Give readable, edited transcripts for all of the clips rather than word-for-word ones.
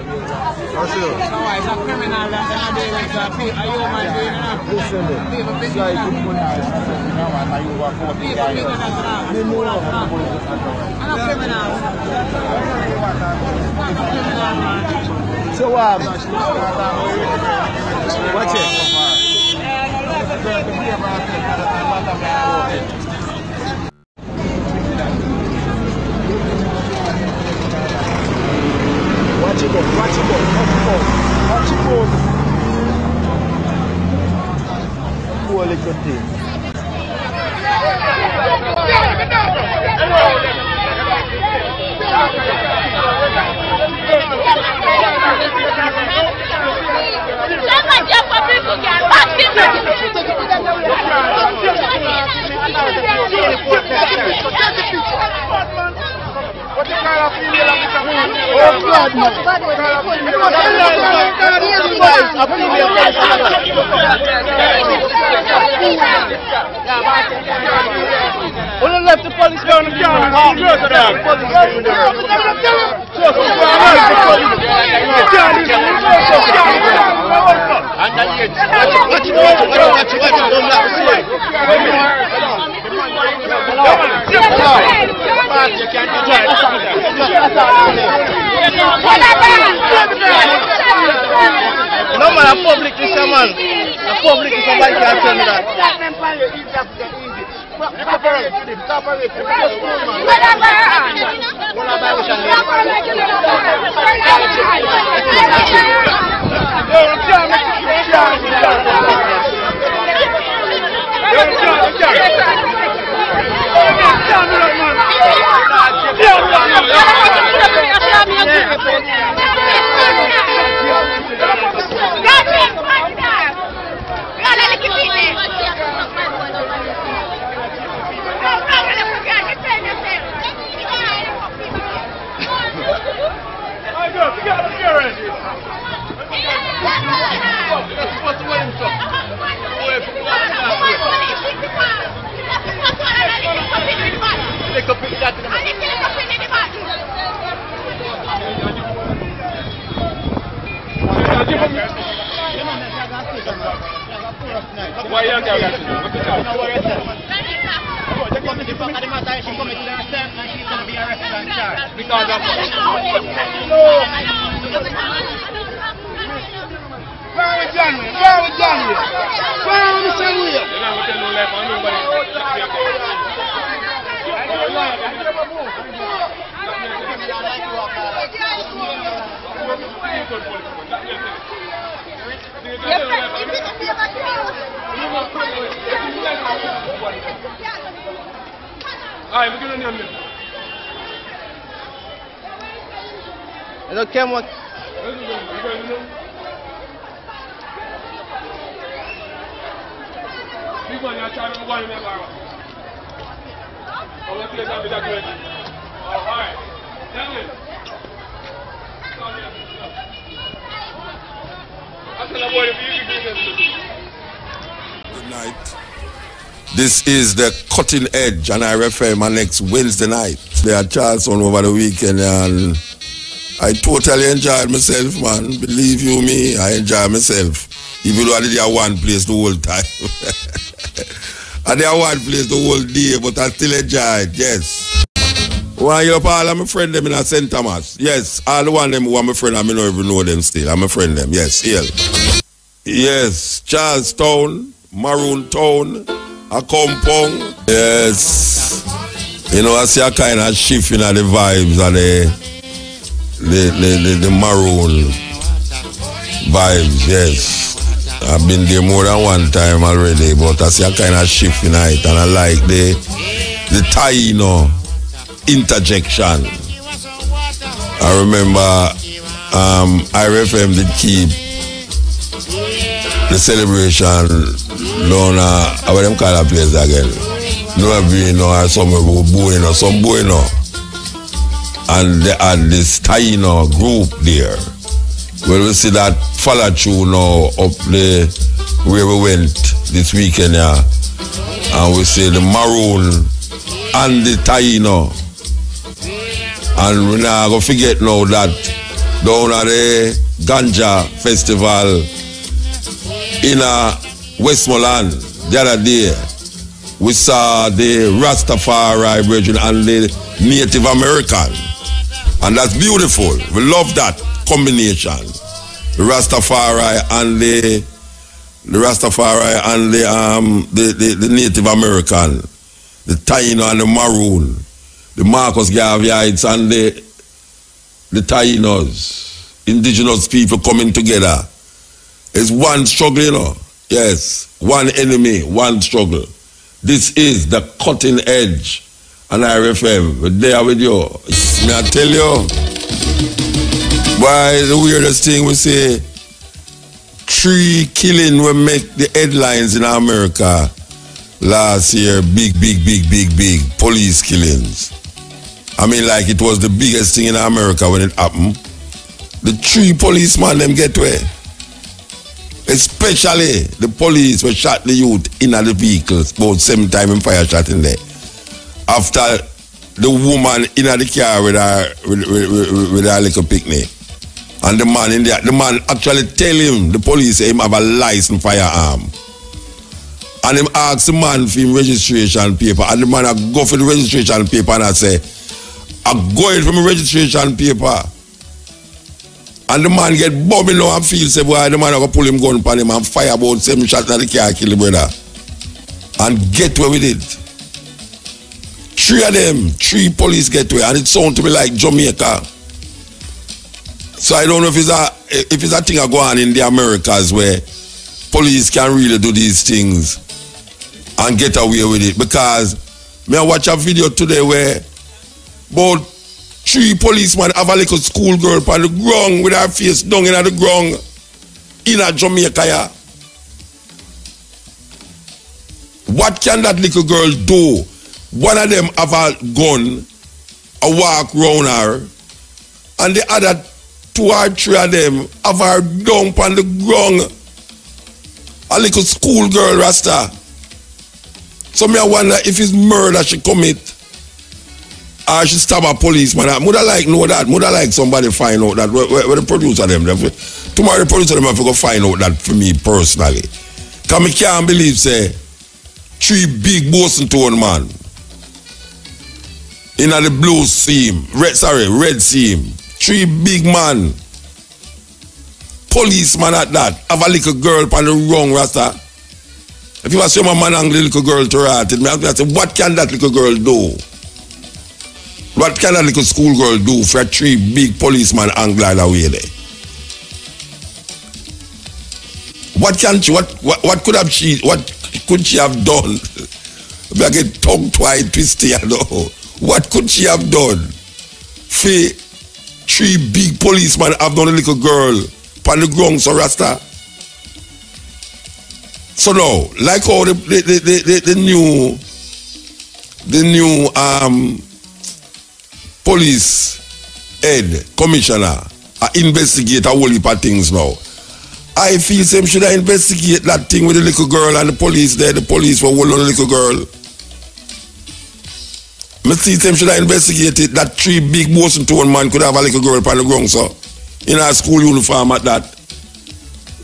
That's it. It's a criminal that they are doing. A human being. Listen, it's like you put out I'm a criminal. so watch it. Watch it go, watch it go, watch it go. Poor little thing. What the kind of female have this? Oh God, man. When I left the police down the corner, I'm going to them. No man, a public is a man. A public is somebody can tell me that. Why you Good night. This is the Cutting Edge, and I refer my next Wednesday night. They are Charleston over the weekend, and I totally enjoyed myself, man. Believe you me, I enjoy myself. Even though I did one place the whole time. I did one place the whole day, but I still enjoyed, yes. One you up all of my friend them in a St. Thomas. Yes, all the one them who are my friend, I don't even know them still. I'm a friend them, yes, here. Yes, Charlestown, Maroon Town, a compound. Yes. You know, I see a kind of shift in the vibes of the Maroon vibes, yes. I've been there more than one time already, but I see a kind of shift in it, and I like the Taino interjection. I remember IRFM did keep the celebration down how them call that place again? No Bueno or somewhere Bueno, some Bueno. And they had this Taino group there. Well, we see that follow through now up the where we went this weekend, yeah. And we see the Maroon and the Taino. And we're not going to forget now that down at the Ganja Festival in Westmoreland the other day. We saw the Rastafari region and the Native American. And that's beautiful. We love that combination. The Rastafari and the Native American, the Taino and the Maroon, the Marcus Garveyites and the Tainos, indigenous people coming together. It's one struggle, you know. Yes, one enemy, one struggle. This is the cutting edge. And RFM, we're there with you. May I tell you? Why the weirdest thing we say, 3 killing will make the headlines in America last year. Big police killings. I mean, like it was the biggest thing in America when it happened. The 3 policemen them get away. Especially the police were shot the youth in the vehicles about 7 times in fire shot in there. After the woman in the car with her little picnic. And the man in there, the man actually tell him, the police say him have a licensed firearm. And him ask the man for him registration paper. And the man go for the registration paper and I say, I'm going for my registration paper. And the man get bumming now and feel say, boy, the man go pull him gun upon him and fire about 7 shots in the car, kill the brother. And get away with it. 3 of them, 3 police get away, and it sounds to me like Jamaica. So I don't know if it's a thing that go on in the Americas where police can really do these things and get away with it. Because me I watch a video today where about 3 policemen have a little school girl on the ground with her face down in the ground in a Jamaica. Yeah. What can that little girl do? One of them have a gun, a walk round her, and the other 2 or 3 of them have her down on the ground. A little school girl, Rasta. So me I wonder if it's murder she commit or she stab a policeman. Would I like know that? Would I like somebody find out that? Where the producer them? Tomorrow the producer them have to go find out that for me personally. Because I can't believe say 3 big Boston Tone man in the blue seam, red seam. 3 big man, policeman at that, have a little girl on the wrong Rasta. If you assume a man and the little girl to rat it, I say, what can that little girl do? What can that little school girl do for 3 big policemen angled away there? What can she, what could she have done? If I get tongue twice twisty, I know. What could she have done? For 3 big policemen have done a little girl on the ground, so Rasta. So now, like how the new police head commissioner investigate a whole heap of things now. I feel same should I investigate that thing with the little girl and the police there, the police were holding the little girl. I see them should I investigate it, that 3 big Boston Tone man could have a little girl on the ground, so in a school uniform at that.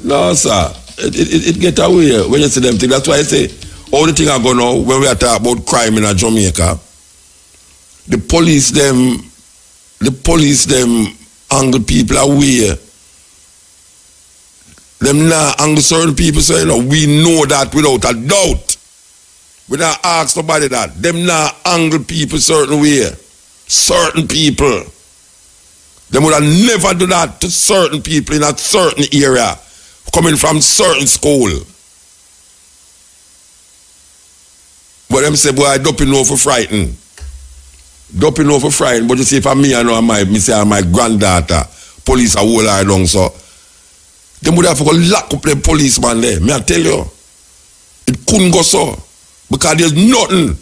No, sir. It get away when you see them things. That's why I say all the things are going on when we are talking about crime in Jamaica. The police them angle people away. Them not angle certain people, so you know, we know that without a doubt. We not ask nobody that. Them not angle people certain way. Certain people. Them would have never do that to certain people in a certain area, coming from certain school. But them say, boy, I don't know for frightened. Don't know for frightened. But you see, for me, I know my granddaughter, police are all eye down, so them would have to go lock up the policeman there. Me I tell you, it couldn't go so. Because there's nothing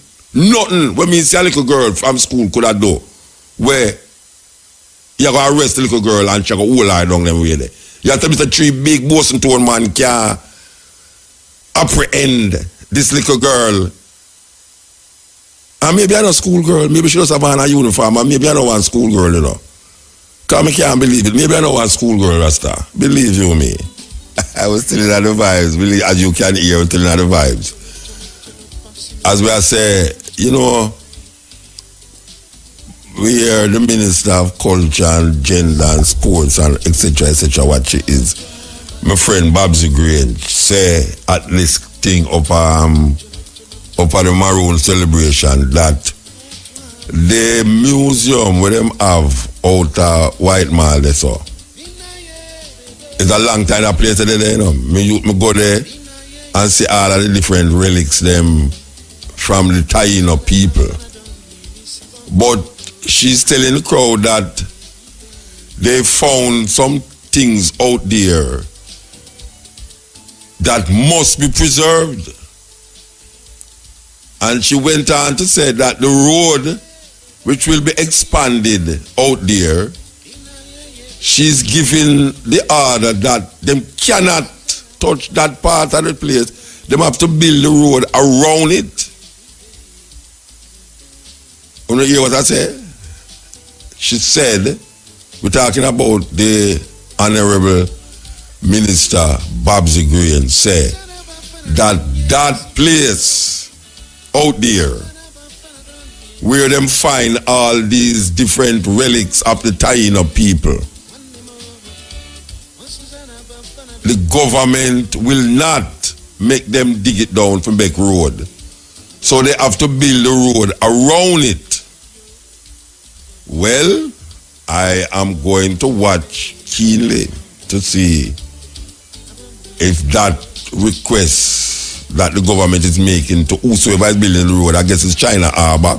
when me see a little girl from school could have do where you go arrest the little girl and she go hold her down them way there. You have to be the 3 big Boston Tone man can apprehend this little girl. And maybe I know school girl, maybe she just have on a uniform, and maybe I know one school girl, you know. Because I can't believe it. Maybe I know a schoolgirl, Rasta. Believe you me. I was telling her the vibes. Believe, as you can hear, I was telling her the vibes. As we are say, you know, we hear the Minister of Culture and Gender and Sports and etc. what she is. My friend Babsy Grange say at this thing up the Maroon celebration that the museum where them have out White Mall there so. It's a long time I place there, you know. Me go there and see all of the different relics them from the Taino people. But she's telling the crowd that they found some things out there that must be preserved. And she went on to say that the road which will be expanded out there, she's giving the order that them cannot touch that part of the place. Them have to build the road around it. You know, hear what I say? She said, we're talking about the Honorable Minister Babsy Green say that place out there where them find all these different relics of the Taino people, the government will not make them dig it down from Beck Road. So they have to build the road around it. Well, I am going to watch keenly to see if that request that the government is making to whosoever is building the road, I guess it's China Harbour,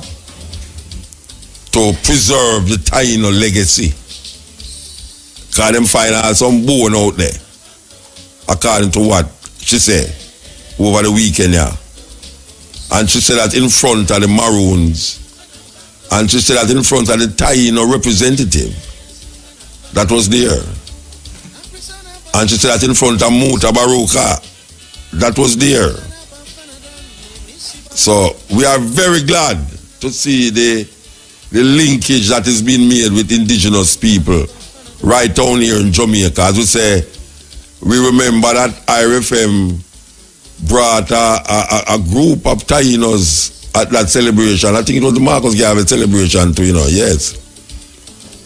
to preserve the Taino legacy. Because them find some bone out there, according to what she said over the weekend, yeah. And she said that in front of the Maroons, and she said that in front of the Taino representative that was there. And she said that in front of Mutabaruka that was there. So we are very glad to see the linkage that is being made with indigenous people right down here in Jamaica. As we say, we remember that IRFM brought a group of Tainos at that celebration. I think it was the Marcus Garvey celebration too, you know, yes.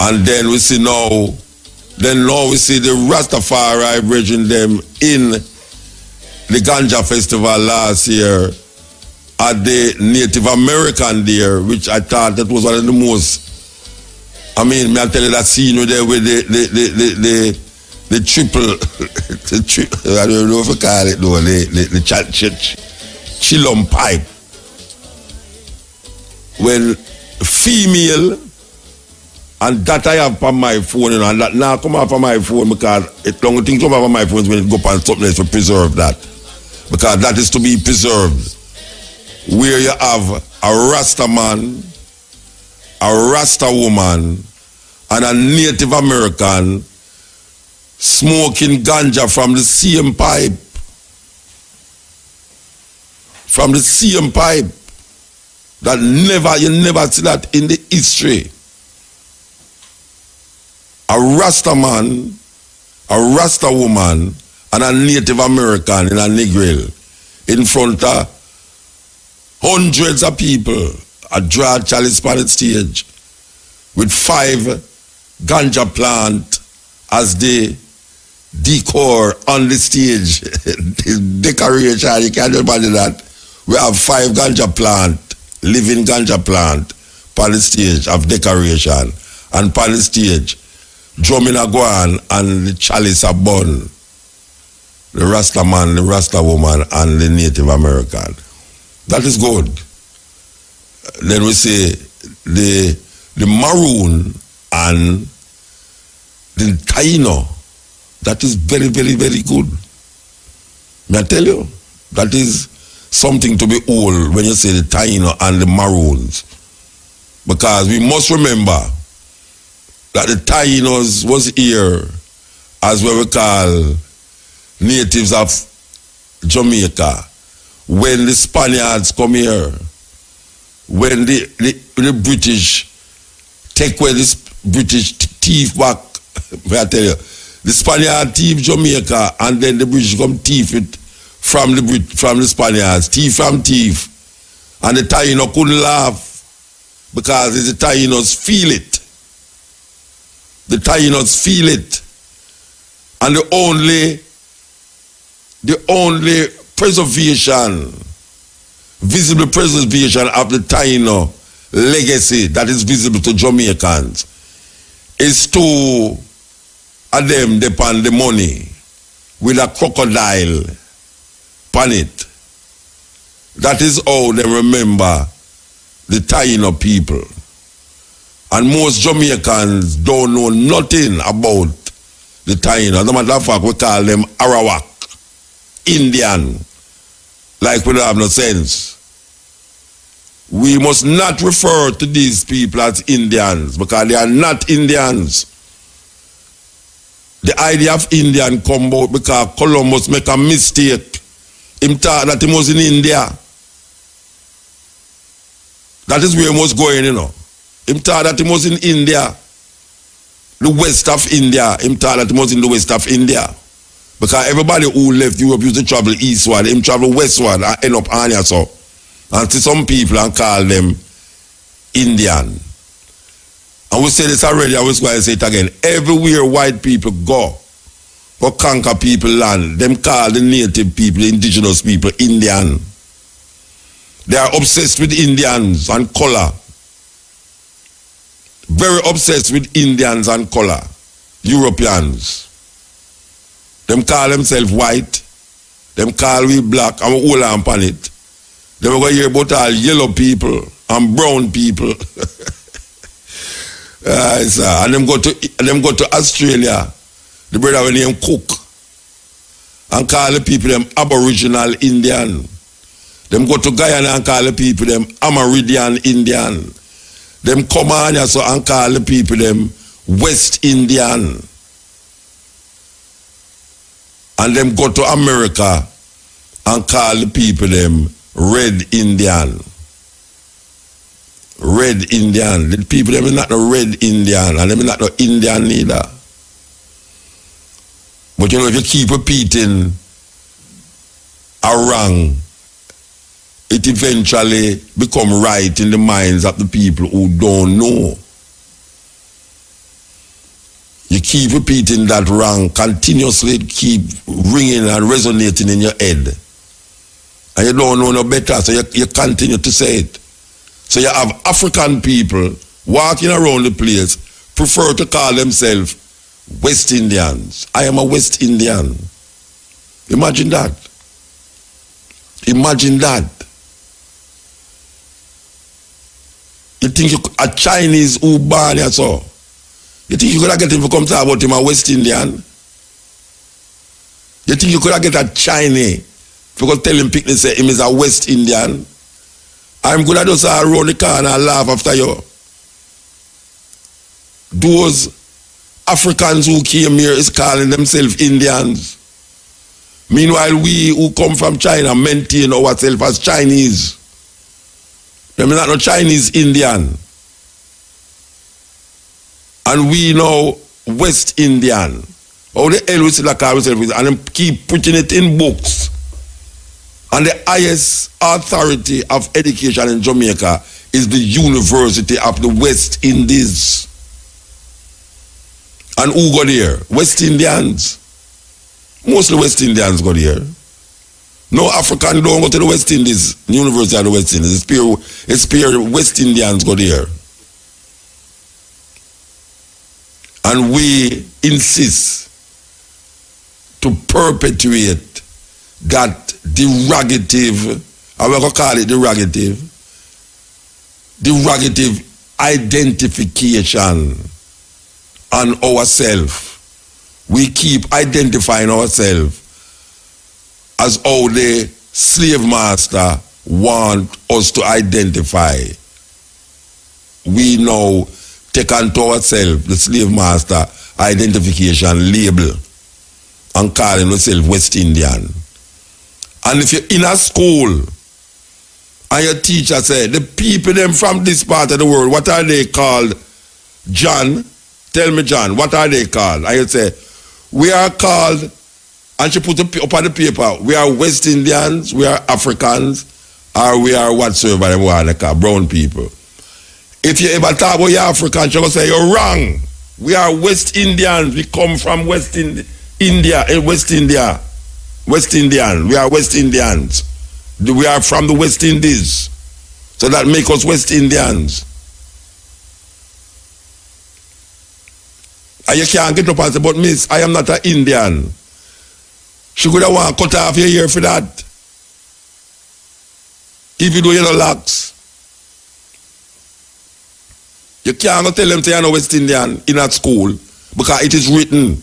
And then we see now we see the Rastafari bridging them in the Ganja Festival last year at the Native American there, which I thought that was one of the most, I mean, may I tell you that scene there with the triple, I don't know if I call it though, the chillum pipe. When female, and that I have on my phone, you know, and that now come off on my phone because it long thing come off on my phone when it go on something else to preserve that. Because that is to be preserved. Where you have a Rasta man, a Rasta woman, and a Native American smoking ganja from the same pipe. From the same pipe. That you never see that in the history. A Rasta man, a Rasta woman, and a Native American in a Negril in front of hundreds of people at draw chalice on the stage with 5 ganja plant as the decor on the stage. The decoration, you can't imagine that. We have 5 ganja plant, living ganja plant, on the stage of decoration, and on the stage, drumming a guan and the chalice a bun. The Rasta man, the Rasta woman, and the Native American. That is good. Then we say the Maroon and the Taino. That is very, very, very good. May I tell you? That is something to be old when you say the Taino and the Maroons. Because we must remember that the Tainos was here as what we call natives of Jamaica. When the Spaniards come here, when the British take away this British thief back. May I tell you, the Spaniard thief Jamaica, and then the British come thief it from the Spaniards, thief from thief. And the Taino couldn't laugh because the Tainos feel it. The Tainos feel it. And the only preservation, visible preservation of the Taino legacy that is visible to Jamaicans is to them depend the money with a crocodile upon it. That is how they remember the Taino people. And most Jamaicans don't know nothing about the Taino. As a matter of fact, we call them Arawak, Indian, like we don't have no sense. We must not refer to these people as Indians because they are not Indians. The idea of Indian come about because Columbus make a mistake. He thought that he was in India. That is where he was going, you know. He thought that he was in India. The west of India. He thought that he was in the west of India. Because everybody who left Europe used to travel eastward. Him travel westward and end up on here, so. And see some people and call them Indian. And we say this already, I was going to say it again. Everywhere white people go conquer people land, them call the native people, the indigenous people, Indian. They are obsessed with Indians and color. Very obsessed with Indians and color. Europeans. Them call themselves white. Them call we black and we all on it. Then we're going to hear about all yellow people and brown people. And them go to Australia. The brother when name Cook. And call the people them Aboriginal Indian. Them go to Guyana and call the people them Amerindian Indian. Them come on here so and call the people them West Indian. And them go to America and call the people them Red Indian. Red Indian. The people them is not no Red Indian and them is not no Indian neither. But you know, if you keep repeating a wrong, it eventually become right in the minds of the people who don't know. You keep repeating that wrong, continuously keep ringing and resonating in your head. And you don't know no better, so you continue to say it. So you have African people walking around the place, prefer to call themselves West Indians. I am a West Indian. Imagine that. Imagine that. You think a Chinese who born here so? You think you could have get him to come talk about him a West Indian? You think you could have get a Chinese to tell him pick say him is a West Indian? I'm good at just around the corner and laugh after you. Those Africans who came here is calling themselves Indians. Meanwhile, we who come from China maintain ourselves as Chinese. Them is not no Chinese Indian. And we know West Indian. How the hell we still call ourselves and them keep putting it in books. And the highest authority of education in Jamaica is the University of the West Indies. And who got here? West Indians. Mostly West Indians got here. No African don't go to the West Indies, University of the West Indies. It's pure West Indians got here. And we insist to perpetuate that derogative, I will call it derogative identification on ourselves. We keep identifying ourselves as how the slave master want us to identify. We now take unto ourselves the slave master identification label and calling ourselves West Indian. And if you're in a school and your teacher said, the people them from this part of the world, what are they called? John, Tell me, John, what are they called? I say, we are called, and she put it up on the paper, we are West Indians, we are Africans, or we are whatsoever they want to call brown people. If you ever talk about you're African, you're going to say you're wrong. We are West Indians. We come from West India, West India. West Indian. We are West Indians. We are from the West Indies. So that makes us West Indians. And you can't get up and say, but miss, I am not an Indian. She could have want to cut off your ear for that. If you do your locks. You can't tell them to you're not West Indian in that school because it is written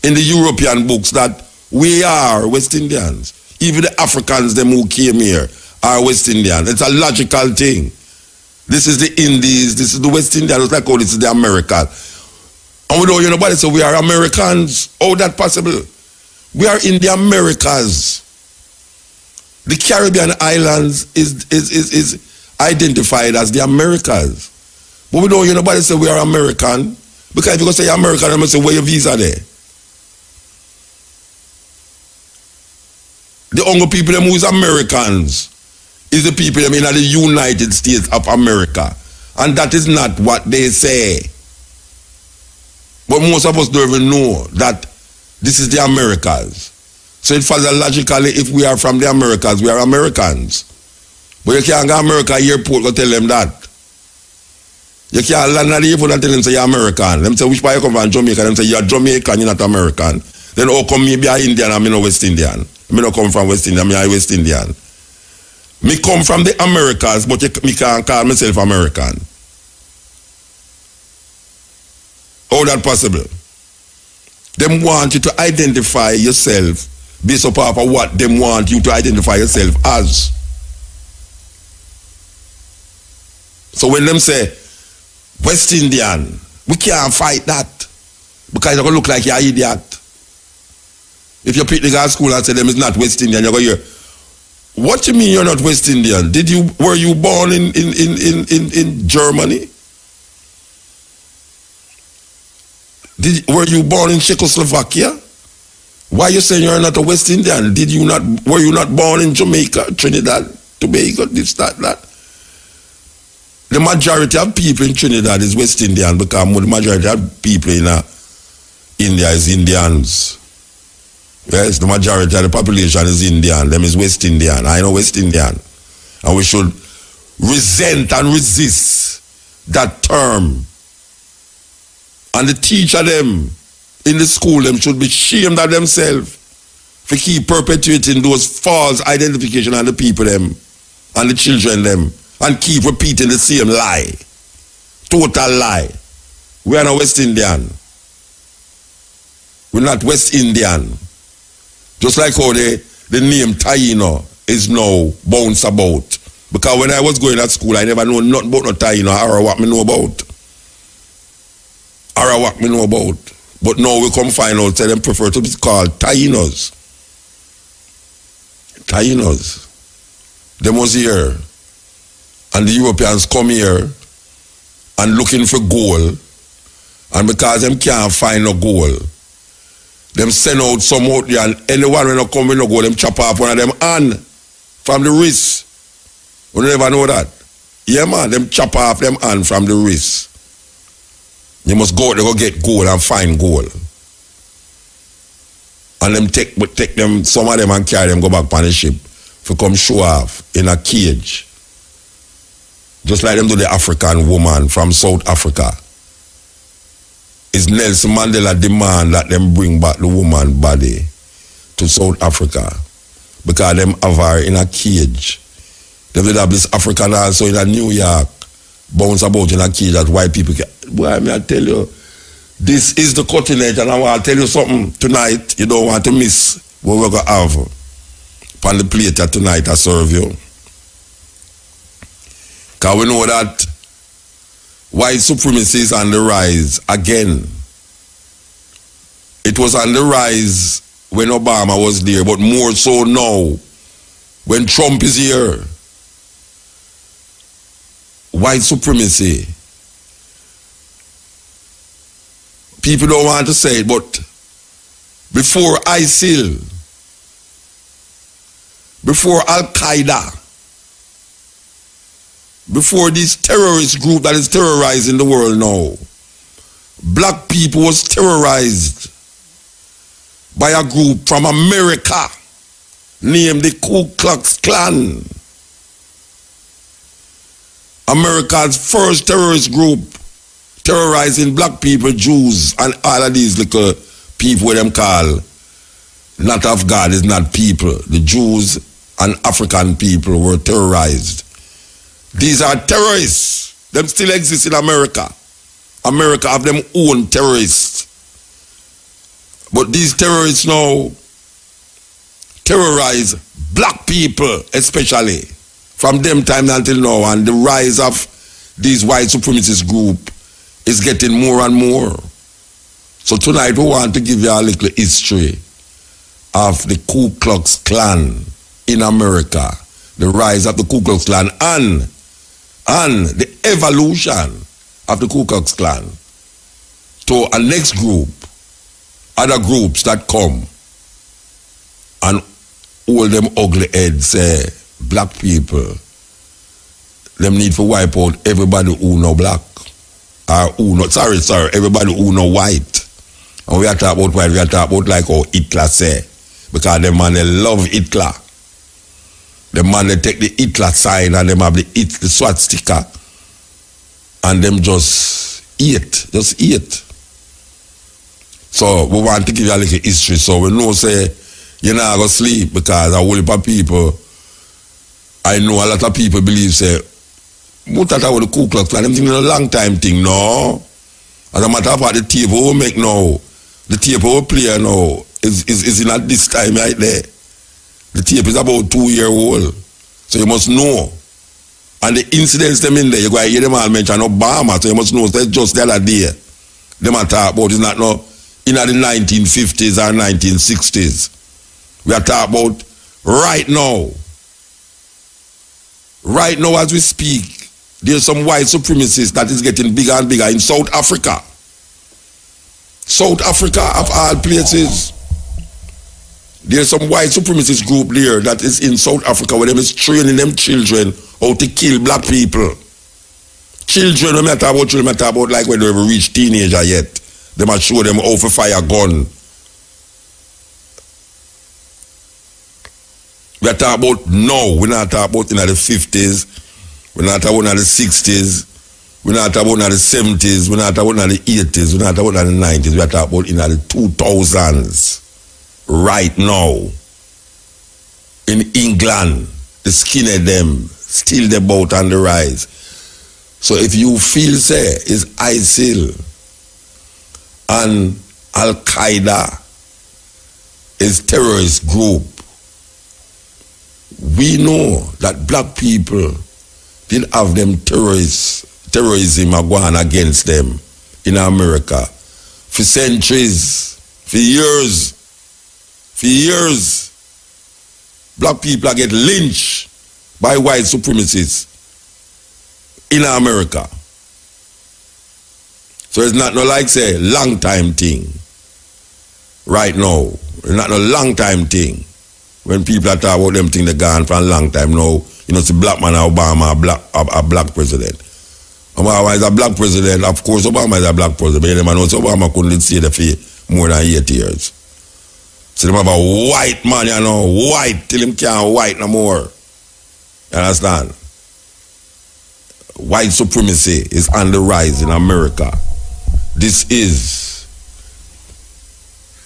in the European books that we are West Indians. Even the Africans, them who came here, are West Indians. It's a logical thing. This is the Indies, this is the West Indians, it's like, oh, this is the Americans. And we don't hear nobody say we are Americans. How that possible? We are in the Americas. The Caribbean islands is identified as the Americas. But we don't hear nobody say we are American. Because if you go say you're American, I'm going to say, where your visa there? The only people them who is Americans is the people them in the United States of America. And that is not what they say. But most of us don't even know that this is the Americas. So it follows logically, if we are from the Americas, we are Americans. But you can't go to America airport and tell them that. You can't land at the airport and tell them say you're American. Them say, which part you come from? Jamaica. Them say you're Jamaican, you're not American. Then how come me be an Indian and me no West Indian? Me no come from West India, me a West Indian. Me come from the Americas, but me can't call myself American. How that possible? Them want you to identify yourself based upon what them want you to identify yourself as. So when them say West Indian, we can't fight that because you're going to look like you're an idiot. If you pick the guy at school and say them is not West Indian, you're going to hear, what you mean you're not West Indian? Were you born in Germany? Were you born in Czechoslovakia? Why are you saying you're not a West Indian? Were you not born in Jamaica, Trinidad, Tobago, this, that? The majority of people in Trinidad is West Indian because the majority of people in India is Indians. Yes, the majority of the population is Indian. Them is West Indian. I know West Indian. And we should resent and resist that term. And the teacher them in the school, them should be ashamed of themselves for keep perpetuating those false identification on the people them and the children them and keep repeating the same lie. Total lie. We are not West Indian. We're not West Indian. Just like how the name Taino is now bounced about. Because when I was going at school, I never know nothing about no Taino or what me know about. Or what me know about. But now we come find out that them prefer to be called Tainos. Tainos. They was here. And the Europeans come here and looking for gold. And because them can't find no gold, them send out some out there, and anyone when they come with no gold, them chop off one of them hand from the wrist. You never know that. Yeah, man, them chop off them hand from the wrist. You must go out there go get gold and find gold. And them take them, some of them and carry them go back on the ship to come show off in a cage. Just like them do the African woman from South Africa. It's Nelson Mandela demand that them bring back the woman body to South Africa because them have her in a cage. They did have this African also in New York bounce about in a cage that white people can. Boy, I tell you, this is the cutting edge, and I want to tell you something tonight you don't want to miss what we're going to have on the plate tonight I serve you. Because we know that white supremacy is on the rise again. It was on the rise when Obama was there, but more so now when Trump is here. White supremacy People don't want to say it, but before ISIL, before Al-Qaeda, before this terrorist group that is terrorizing the world now, black people was terrorized by a group from America named the Ku Klux Klan. America's first terrorist group terrorizing black people, Jews, and all of these little people them call not of God is not people. The Jews and African people were terrorized. These are terrorists. Them still exist in America. America have them own terrorists. But these terrorists now terrorize black people especially from them time until now, and the rise of these white supremacist group is getting more and more. So tonight we want to give you a little history of the Ku Klux Klan in America, the rise of the Ku Klux Klan and the evolution of the Ku Klux Klan to a next group, other groups that come and hold them ugly heads, say black people, them need to wipe out everybody who no black, or who no, sorry, everybody who no white. And we are talking about white, we are talking about like how Hitler say, because them man they love Hitler. The man they take the Hitler sign and them have the swastika and them just eat. So we want to give you a little history so we know say you're not going to sleep, because a whole heap of people, I know a lot of people believe say Mutata with the Ku Klux Klan, them thinking a long time thing, no. As a matter of fact, the tape we make now, the tape we play now is not this time right there. The tape is about 2 years old. So you must know. And the incidents them in there, you go hear them all mention Obama, so you must know that's just the other day. Them are talking about is not no in the 1950s or 1960s. We are talking about right now. Right now as we speak, there's some white supremacists that is getting bigger and bigger in South Africa. South Africa of all places. There's some white supremacist group there that is in South Africa where them is training them children how to kill black people. Children, no matter about children, no matter about like when they ever reach teenager yet. They must show them how to fire a gun. We are talking about now. We're not talking about in the 50s. We're not talking about in the 60s. We're not talking about in the 70s. We're not talking about in the 80s. We're not talking about in the 90s. We are talking about in the 2000s. Right now, in England, the skinhead them still the boat on the rise. So if you feel say is ISIL and Al-Qaeda is terrorist group, we know that black people didn't have them terrorism going against them in America for centuries, for years. For years, black people get lynched by white supremacists in America. So it's not no like say long time thing. Right now, it's not no long time thing. When people are talking about them thing they gone for a long time now, you know, it's a black man Obama, a black president. Obama is a black president, of course Obama is a black president, but man knows Obama couldn't stay there for more than 8 years. So they have a white man, you know, white, till him can't white no more. You understand? White supremacy is on the rise in America. This is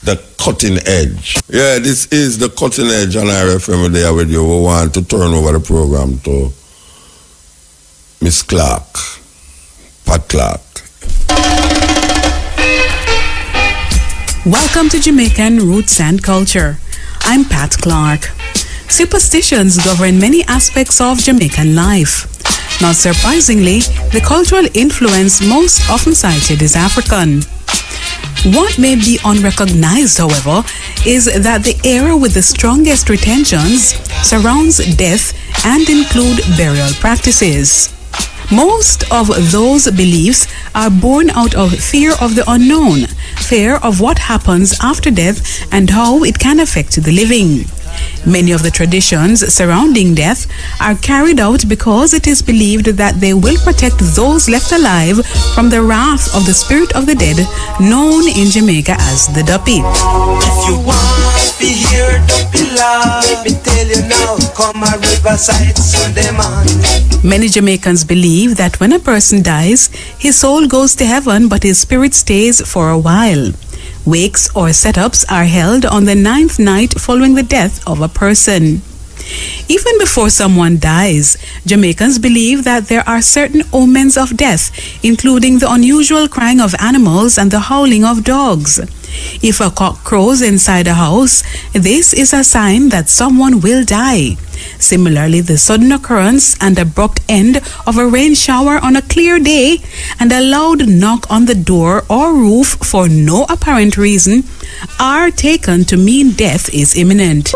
the cutting edge. Yeah, this is the cutting edge on RFM there with you. We want to turn over the program to Miss Clark, Pat Clark. Welcome to Jamaican Roots and Culture. I'm Pat Clark. Superstitions govern many aspects of Jamaican life. Not surprisingly, the cultural influence most often cited is African. What may be unrecognized, however, is that the era with the strongest retentions surrounds death and include burial practices. Most of those beliefs are born out of fear of the unknown, fear of what happens after death and how it can affect the living. Many of the traditions surrounding death are carried out because it is believed that they will protect those left alive from the wrath of the spirit of the dead, known in Jamaica as the Duppy. If you want to hear Duppy laugh, let me tell you now, come a riverside Sunday man. Many Jamaicans believe that when a person dies, his soul goes to heaven but his spirit stays for a while. Wakes or setups are held on the 9th night following the death of a person. Even before someone dies, Jamaicans believe that there are certain omens of death, including the unusual crying of animals and the howling of dogs. If a cock crows inside a house, this is a sign that someone will die. Similarly, the sudden occurrence and abrupt end of a rain shower on a clear day and a loud knock on the door or roof for no apparent reason are taken to mean death is imminent.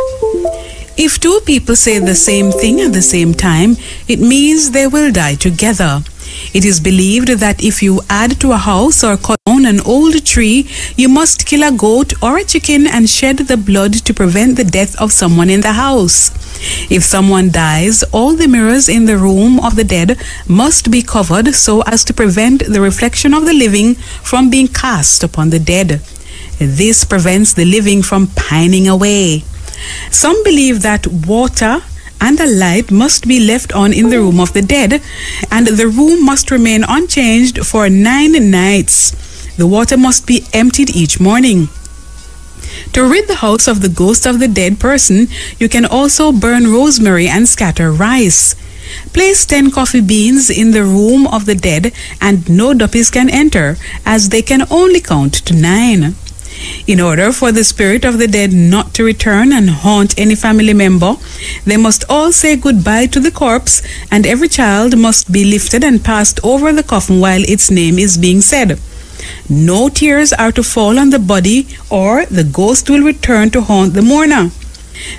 If two people say the same thing at the same time, it means they will die together. It is believed that if you add to a house or cut down an old tree, you must kill a goat or a chicken and shed the blood to prevent the death of someone in the house. If someone dies, all the mirrors in the room of the dead must be covered so as to prevent the reflection of the living from being cast upon the dead. This prevents the living from pining away. Some believe that water and a light must be left on in the room of the dead, and the room must remain unchanged for 9 nights. The water must be emptied each morning. To rid the house of the ghost of the dead person, you can also burn rosemary and scatter rice. Place 10 coffee beans in the room of the dead, and no duppies can enter, as they can only count to 9. In order for the spirit of the dead not to return and haunt any family member, they must all say goodbye to the corpse, and every child must be lifted and passed over the coffin while its name is being said. No tears are to fall on the body, or the ghost will return to haunt the mourner.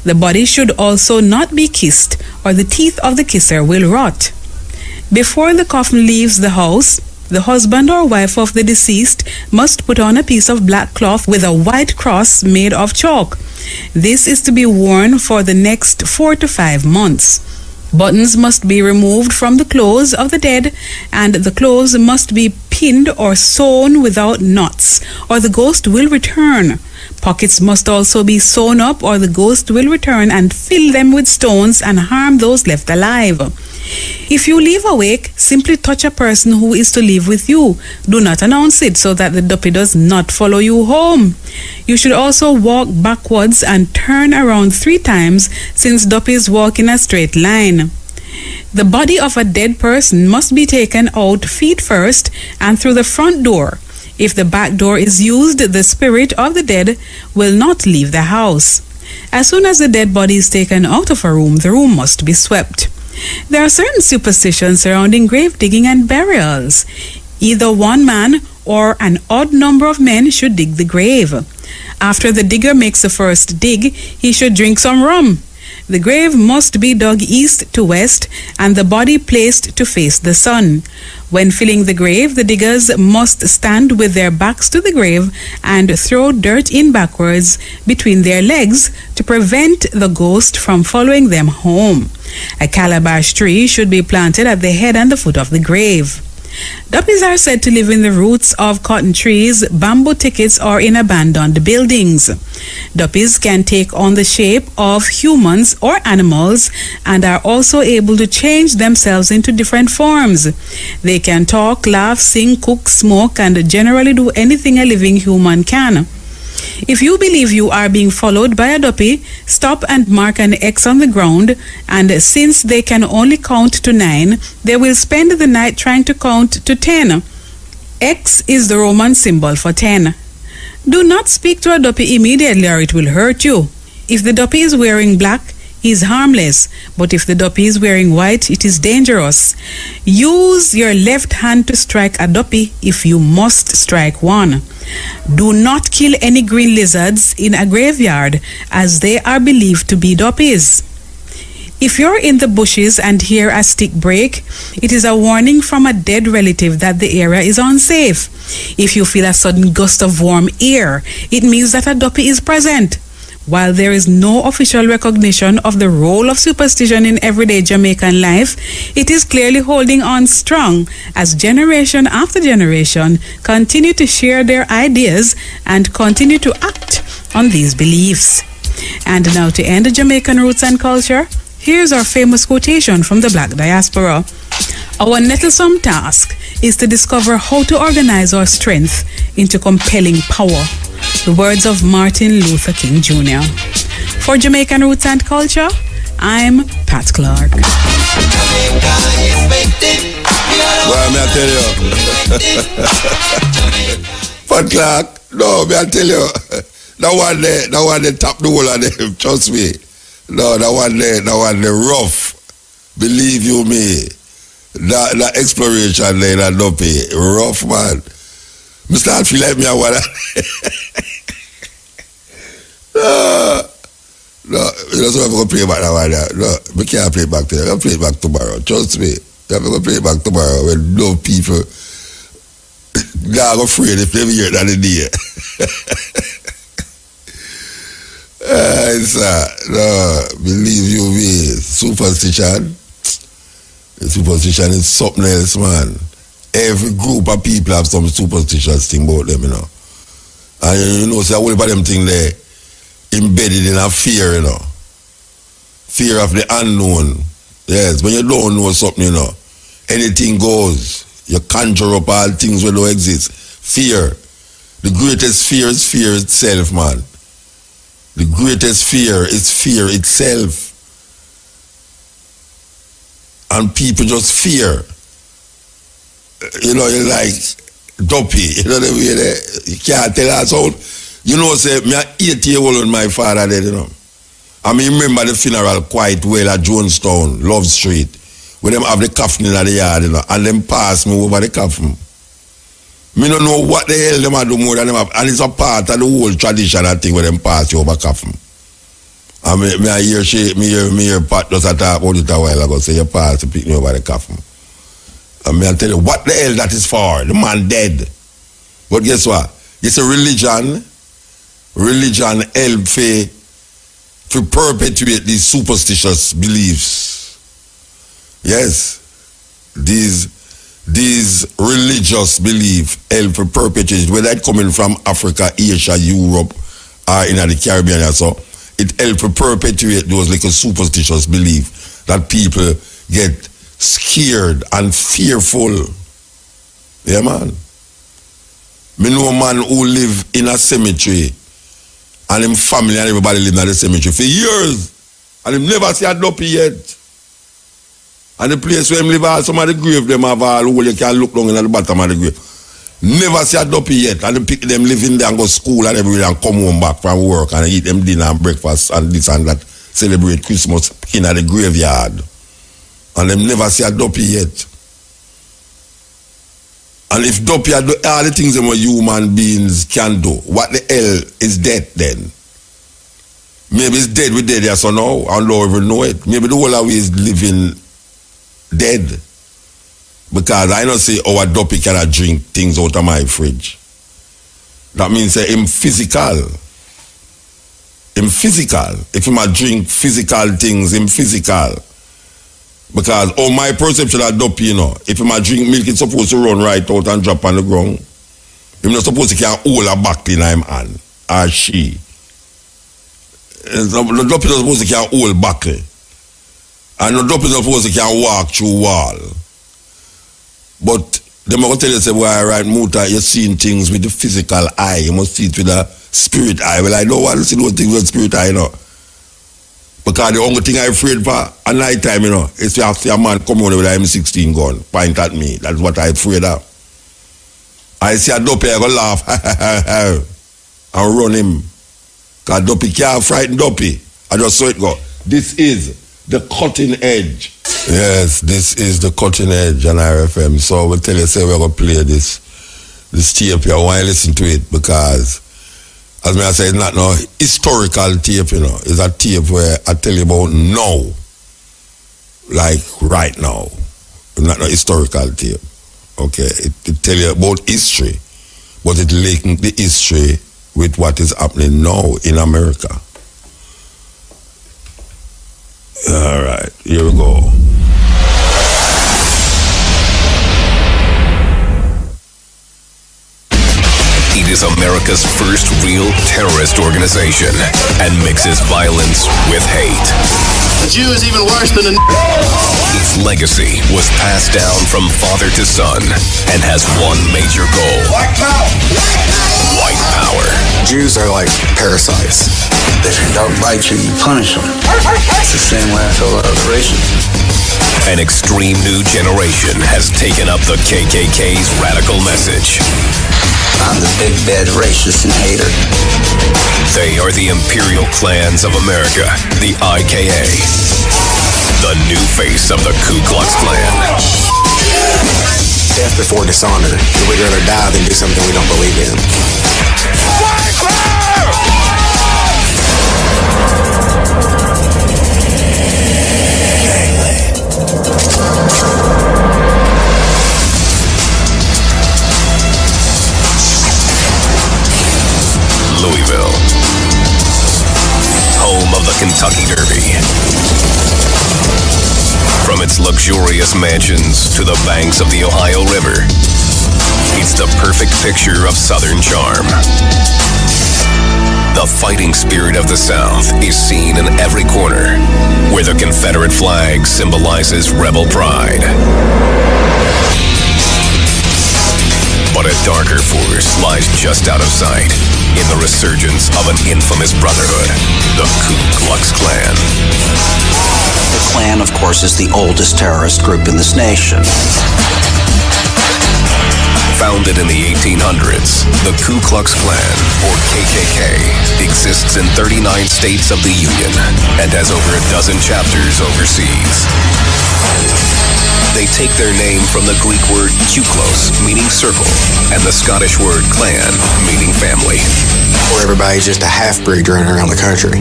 The body should also not be kissed, or the teeth of the kisser will rot. Before the coffin leaves the house, the husband or wife of the deceased must put on a piece of black cloth with a white cross made of chalk. This is to be worn for the next 4 to 5 months. Buttons must be removed from the clothes of the dead, and the clothes must be pinned or sewn without knots, or the ghost will return. Pockets must also be sewn up, or the ghost will return and fill them with stones and harm those left alive. If you leave awake, simply touch a person who is to live with you. Do not announce it so that the duppy does not follow you home. You should also walk backwards and turn around 3 times, since duppies walk in a straight line. The body of a dead person must be taken out feet first and through the front door. If the back door is used, the spirit of the dead will not leave the house. As soon as the dead body is taken out of a room, the room must be swept. There are certain superstitions surrounding grave digging and burials. Either one man or an odd number of men should dig the grave. After the digger makes the first dig, he should drink some rum. The grave must be dug east to west and the body placed to face the sun. When filling the grave, the diggers must stand with their backs to the grave and throw dirt in backwards between their legs to prevent the ghost from following them home. A calabash tree should be planted at the head and the foot of the grave. Duppies are said to live in the roots of cotton trees, bamboo thickets, or in abandoned buildings. Duppies can take on the shape of humans or animals and are also able to change themselves into different forms. They can talk, laugh, sing, cook, smoke, and generally do anything a living human can. If you believe you are being followed by a duppy, stop and mark an X on the ground, and since they can only count to 9, they will spend the night trying to count to 10. X is the Roman symbol for 10. Do not speak to a duppy immediately or it will hurt you. If the duppy is wearing black, he is harmless, but if the duppy is wearing white, it is dangerous. Use your left hand to strike a duppy if you must strike one. Do not kill any green lizards in a graveyard, as they are believed to be duppies. If you're in the bushes and hear a stick break, it is a warning from a dead relative that the area is unsafe. If you feel a sudden gust of warm air, it means that a duppy is present. While there is no official recognition of the role of superstition in everyday Jamaican life, it is clearly holding on strong as generation after generation continue to share their ideas and continue to act on these beliefs. And now, to end the Jamaican roots and culture, here's our famous quotation from the Black diaspora. Our nettlesome task is to discover how to organize our strength into compelling power. The words of Martin Luther King Jr. For Jamaican Roots and Culture, I'm Pat Clark. Well, may I tell you? Pat Clark, no, may I tell you? That one they tap the whole of them, trust me. No, that one they rough. Believe you me. That exploration there, that duppy, rough man. I start feel like me I want No, that's why I'm going to play back that one. No, we can't play it back today. I'm going to play it back tomorrow. Trust me. I'm going to play it back tomorrow when no people are afraid if they hear that in the day. No, believe you me, superstition is something else, man. Every group of people have some superstitious thing about them, you know. And you know, so all about them thing there embedded in a fear, you know. Fear of the unknown. Yes, when you don't know something, you know, anything goes. You conjure up all things that don't exist. Fear. The greatest fear is fear itself, man. The greatest fear is fear itself. And people just fear. You know, you're like duppy. You know the way you can't tell us out. You know, say, me 8-year-old when my father dead, you know. I mean, remember the funeral quite well at Jonestown, Love Street, where them have the coffin in the yard, you know, and them pass me over the coffin. Me don't know what the hell them are do more than them have, and it's a part of the whole traditional thing where them pass you over coffin. And me I hear Pat just talk about it a while ago, say you pass to pick me over the coffin. And me I tell you, what the hell that is for? The man dead. But guess what? It's a religion help to perpetuate these superstitious beliefs. Yes. These religious beliefs help to perpetuate, whether it coming from Africa, Asia, Europe, or in the Caribbean or so, it help to perpetuate those like a superstitious belief that people get scared and fearful. Yeah, man. Me know a man who live in a cemetery and him family and everybody live in the cemetery for years and him never see a duppy yet. And the place where him live, some of the grave them have all who you can look down in the bottom of the grave. Never see a duppy yet. And them pick them live in there and go school and everywhere and come home back from work and eat them dinner and breakfast and this and that. Celebrate Christmas in the graveyard. And them never see a duppy yet. And if duppy are all the things that human beings can do, what the hell is death then? Maybe it's dead, we dead here so now, and don't even know it. Maybe the whole of we is living dead. Because I don't say our duppy cannot drink things out of my fridge. That means him physical. Him physical. If him a drink physical things, him physical. Because my perception of duppy, you know, if him a drink milk, it's supposed to run right out and drop on the ground. Him not supposed to can hold a buckle in him hand. Or she. The duppy not supposed to can hold buckle. And the duppy not supposed to can walk through wall. But they must tell you, say, well, right, Muta, you're seeing things with the physical eye. You must see it with the spirit eye. Well, I don't want to see those things with the spirit eye, you know. Because the only thing I'm afraid for at night time, you know, is to see a man come on with an M16 gun, point at me. That's what I'm afraid of. I see a duppy, I go laugh, and run him. Because duppy can't frighten duppy. I just saw it go. This is the cutting edge. Yes, this is the cutting edge on RFM. So we'll tell you, say we're going to play this tape here. I want to listen to it because, as I say, it's not no historical tape, you know. It's a tape where I tell you about now. like right now. Not a historical tape. Okay, it tell you about history, but it links the history with what is happening now in America. All right, here we go. It is America's first real terrorist organization and mixes violence with hate. The Jew is even worse than a... Its legacy was passed down from father to son and has one major goal. White power! White power. Jews are like parasites. If your dog bites you, you punish them. It's the same way I feel about other races. An extreme new generation has taken up the KKK's radical message. I'm the big bad racist and hater. They are the imperial clans of America, the IKA. The new face of the Ku Klux Klan. Death before dishonor. We'd rather die than do something we don't believe in. Louisville, home of the Kentucky Derby. From its luxurious mansions to the banks of the Ohio River, it's the perfect picture of Southern charm. The fighting spirit of the South is seen in every corner, where the Confederate flag symbolizes rebel pride. But a darker force lies just out of sight in the resurgence of an infamous brotherhood, the Ku Klux Klan. The Klan, of course, is the oldest terrorist group in this nation. Founded in the 1800s, the Ku Klux Klan, or KKK, exists in 39 states of the Union and has over a dozen chapters overseas. They take their name from the Greek word kuklos, meaning circle, and the Scottish word clan, meaning family. Where everybody's just a half-breed running around the country.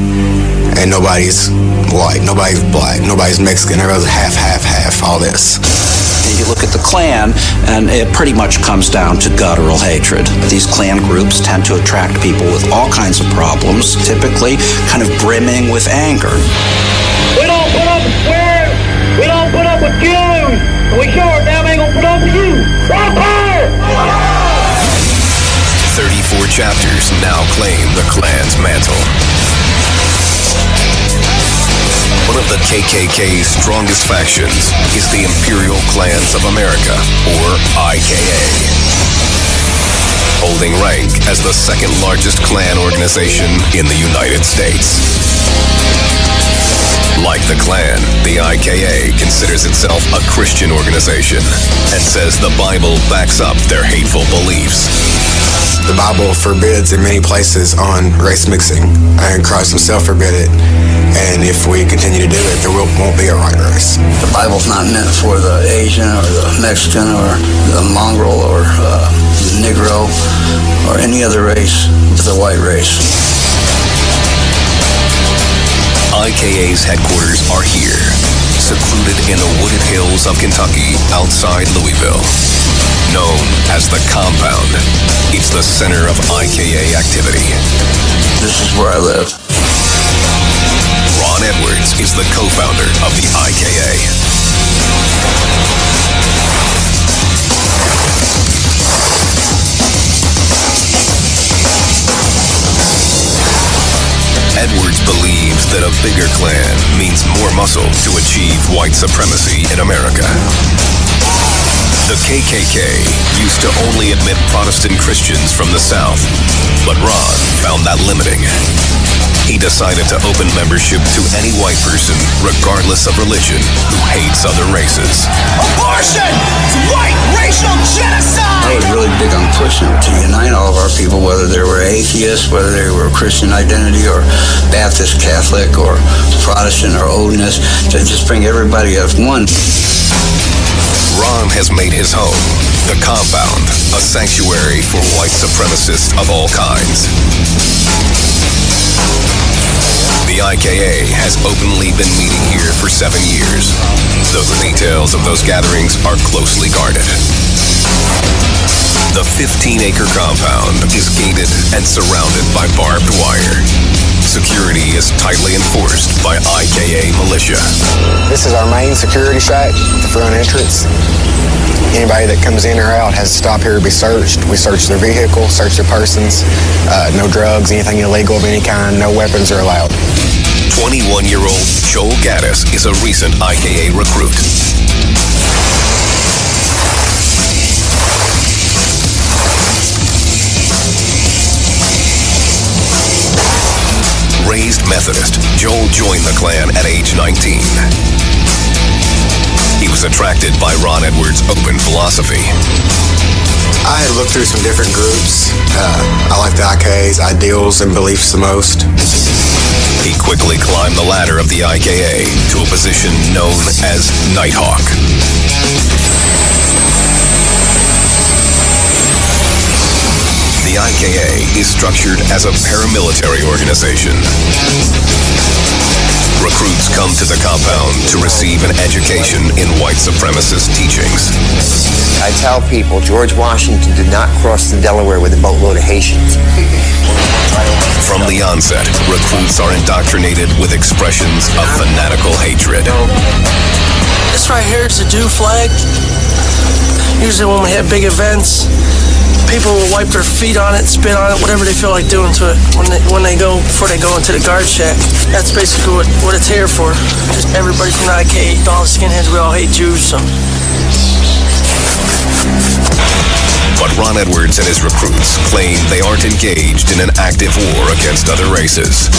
And nobody's white, nobody's black, nobody's Mexican, everybody's half, all this. You look at the Klan, and it pretty much comes down to guttural hatred. These Klan groups tend to attract people with all kinds of problems, typically kind of brimming with anger. We don't put up with swears. We don't put up with Jews. We sure damn ain't gonna put up with you. Rock fire! 34 chapters now claim the Klan's mantle. One of the KKK's strongest factions is the Imperial Clans of America, or IKA, holding rank as the second largest Klan organization in the United States. Like the Klan, the IKA considers itself a Christian organization and says the Bible backs up their hateful beliefs. The Bible forbids in many places on race mixing, and Christ himself forbid it. And if we continue to do it, there won't be a right race. The Bible's not meant for the Asian or the Mexican or the mongrel or the Negro or any other race. It's the white race. IKA's headquarters are here, secluded in the wooded hills of Kentucky outside Louisville. Known as the Compound, it's the center of IKA activity. This is where I live. Ron Edwards is the co-founder of the IKA. Edwards believes that a bigger clan means more muscle to achieve white supremacy in America. The KKK used to only admit Protestant Christians from the South, but Ron found that limiting. He decided to open membership to any white person, regardless of religion, who hates other races. Abortion! It's white racial genocide! I was really big on pushing to unite all of our people, whether they were atheists, whether they were Christian identity, or Baptist, Catholic, or Protestant, or Odinist, to just bring everybody as one. Ron has made his home, the Compound, a sanctuary for white supremacists of all kinds. The The IKA has openly been meeting here for 7 years, though the details of those gatherings are closely guarded. The 15-acre compound is gated and surrounded by barbed wire. Security is tightly enforced by IKA militia. This is our main security shack, the front entrance. Anybody that comes in or out has to stop here to be searched. We search their vehicle, search their persons. No drugs, anything illegal of any kind, no weapons are allowed. 21-year-old Joel Gaddis is a recent IKA recruit. Raised Methodist, Joel joined the Klan at age 19. He was attracted by Ron Edwards' open philosophy. I had looked through some different groups. I like the IKA's ideals and beliefs the most. He quickly climbed the ladder of the IKA to a position known as Nighthawk. The IKA is structured as a paramilitary organization. Recruits come to the compound to receive an education in white supremacist teachings. I tell people George Washington did not cross the Delaware with a boatload of Haitians. From the onset, recruits are indoctrinated with expressions of fanatical hatred. This right here is the Jew flag. Usually when we have big events, people will wipe their feet on it, spit on it, whatever they feel like doing to it before they go into the guard shack. That's basically what it's here for. Just everybody from the IK, all the skinheads, we all hate Jews, so. But Ron Edwards and his recruits claim they aren't engaged in an active war against other races.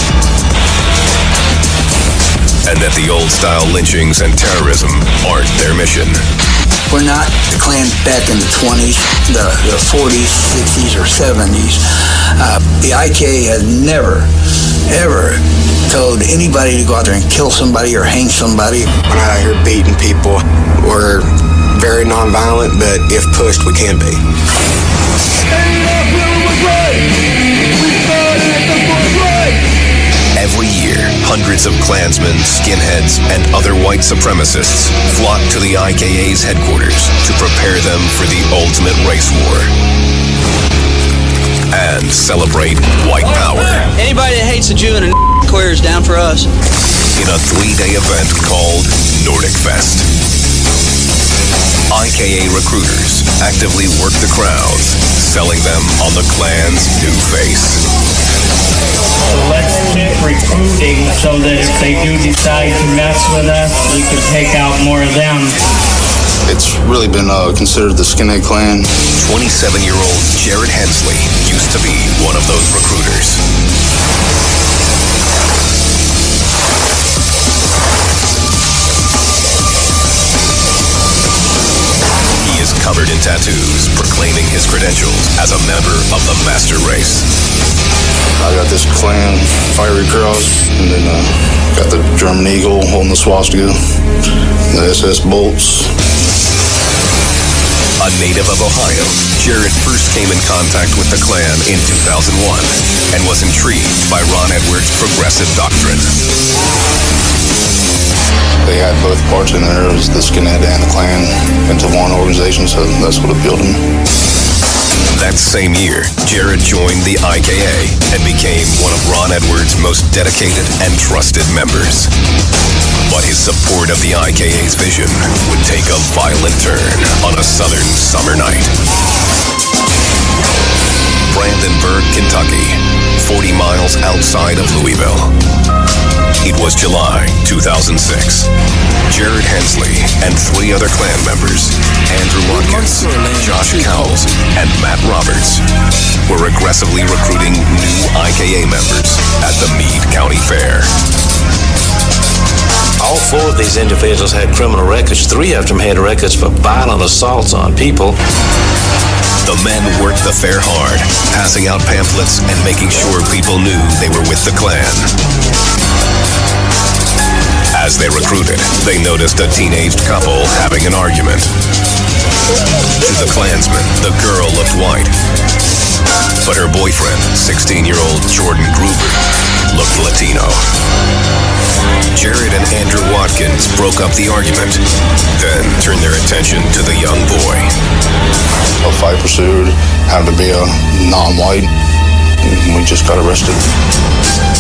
And that the old-style lynchings and terrorism aren't their mission. We're not the Klan back in the 20s, the 40s, 60s, or 70s. The IK has never, ever told anybody to go out there and kill somebody or hang somebody. We're not out here beating people. We're very nonviolent, but if pushed, we can be. Every year, hundreds of Klansmen, skinheads, and other white supremacists flock to the IKA's headquarters to prepare them for the ultimate race war and celebrate white power. Anybody that hates a Jew and a queer is down for us. In a 3-day event called Nordic Fest. IKA recruiters actively work the crowds, selling them on the Klan's new face. So let's keep recruiting so that if they do decide to mess with us, we can take out more of them. It's really been considered the skinhead Klan. 27-year-old Jared Hensley used to be one of those recruiters. He is covered in tattoos, proclaiming his credentials as a member of the master race. I got this Klan fiery cross, and then got the German eagle holding the swastika, the SS bolts. A native of Ohio, Jared first came in contact with the Klan in 2001 and was intrigued by Ron Edwards' progressive doctrine. They had both parts in there, it was the skinhead and the Klan into one organization, so that's what appealed to me. That same year, Jared joined the IKA and became one of Ron Edwards' most dedicated and trusted members. But his support of the IKA's vision would take a violent turn on a southern summer night. Brandenburg, Kentucky, 40 miles outside of Louisville. It was July 2006. Jared Hensley and 3 other Klan members, Andrew Watkins, Josh Cowles, and Matt Roberts, were aggressively recruiting new IKA members at the Meade County Fair. All 4 of these individuals had criminal records. 3 of them had records for violent assaults on people. The men worked the fair hard, passing out pamphlets and making sure people knew they were with the Klan. As they recruited, they noticed a teenaged couple having an argument. To the Klansmen, the girl looked white. But her boyfriend, 16-year-old Jordan Gruber, looked Latino. Jared and Andrew Watkins broke up the argument, then turned their attention to the young boy. A fight pursued, happened to be a non-white. We just got arrested.